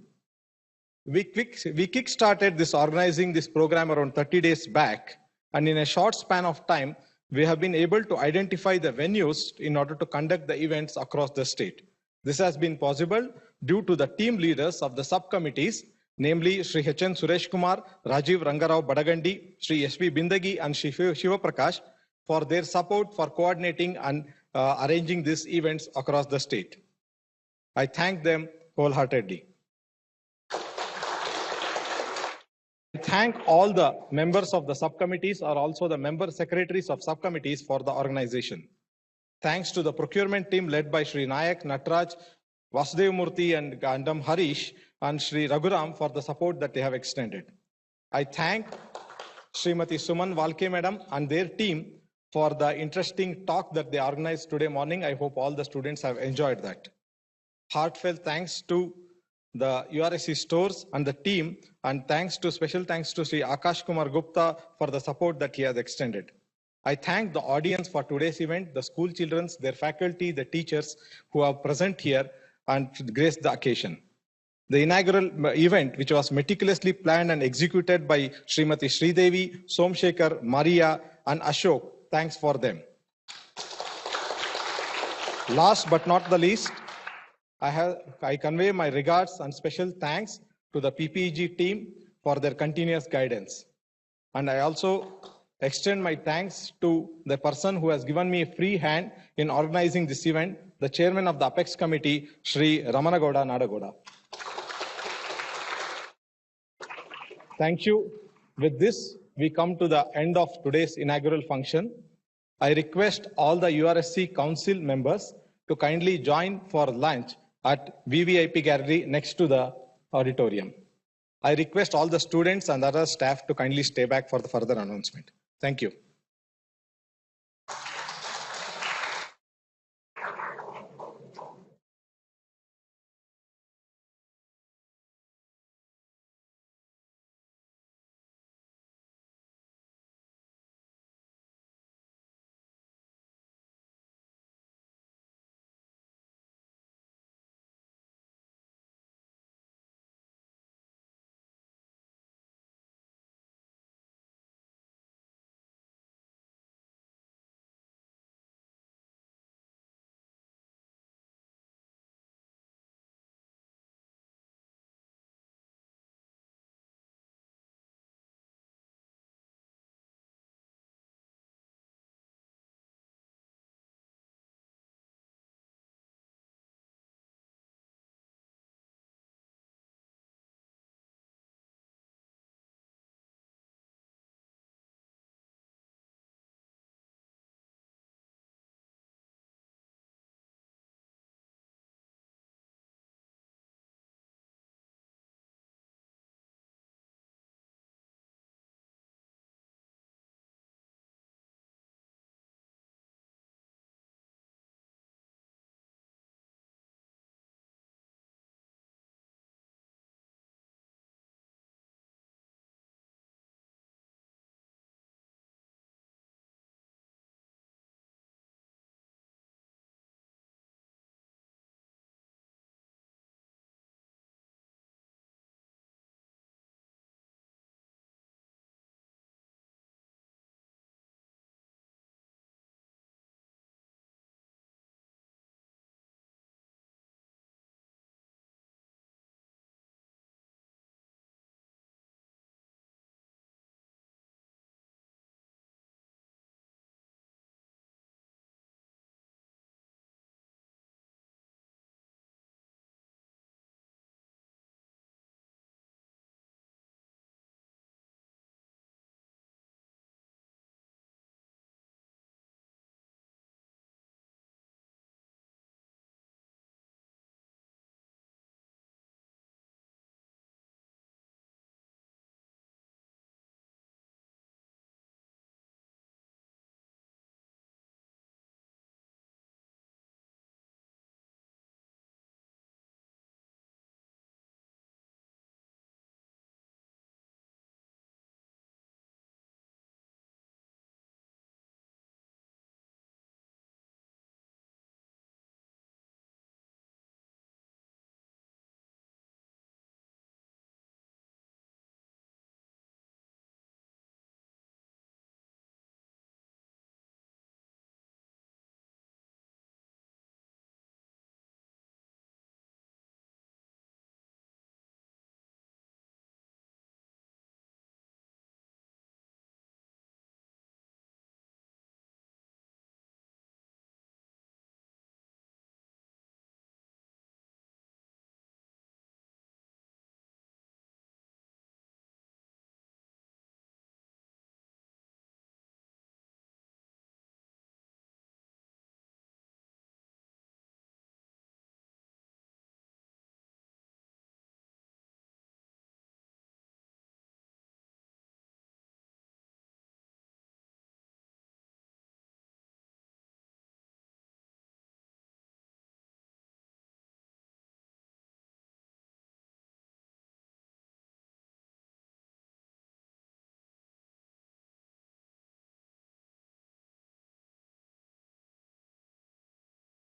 Speaker 8: We kick-started organizing this program around 30 days back, and in a short span of time, we have been able to identify the venues in order to conduct the events across the state. This has been possible due to the team leaders of the subcommittees, namely Sri H.N. Suresh Kumar, Rajiv Rangarao Badagandi, Sri S.V. Bindagi, and Sri Shiva Prakash, for their support for coordinating and arranging these events across the state. I thank them wholeheartedly. I thank all the members of the subcommittees or also the member secretaries of subcommittees for the organization. Thanks to the procurement team led by Sri Nayak, Natraj, Vasudev Murthy and Gandam Harish and Sri Raghuram for the support that they have extended. I thank Srimati Suman Valke madam and their team for the interesting talk that they organized today morning. I hope all the students have enjoyed that. Heartfelt thanks to the URSC stores and the team, and special thanks to Sri Akash Kumar Gupta for the support that he has extended. I thank the audience for today's event, the school children, their faculty, the teachers who are present here and graced the occasion. The inaugural event, which was meticulously planned and executed by Srimati Sridevi, Somshekar, Maria, and Ashok, thanks for them. Last but not the least, I convey my regards and special thanks to the PPEG team for their continuous guidance. And I also extend my thanks to the person who has given me a free hand in organizing this event, the chairman of the Apex Committee, Sri Ramanagowda Nadagoda. Thank you. With this, we come to the end of today's inaugural function. I request all the URSC Council members to kindly join for lunch at VVIP Gallery next to the auditorium. I request all the students and other staff to kindly stay back for the further announcement. Thank you.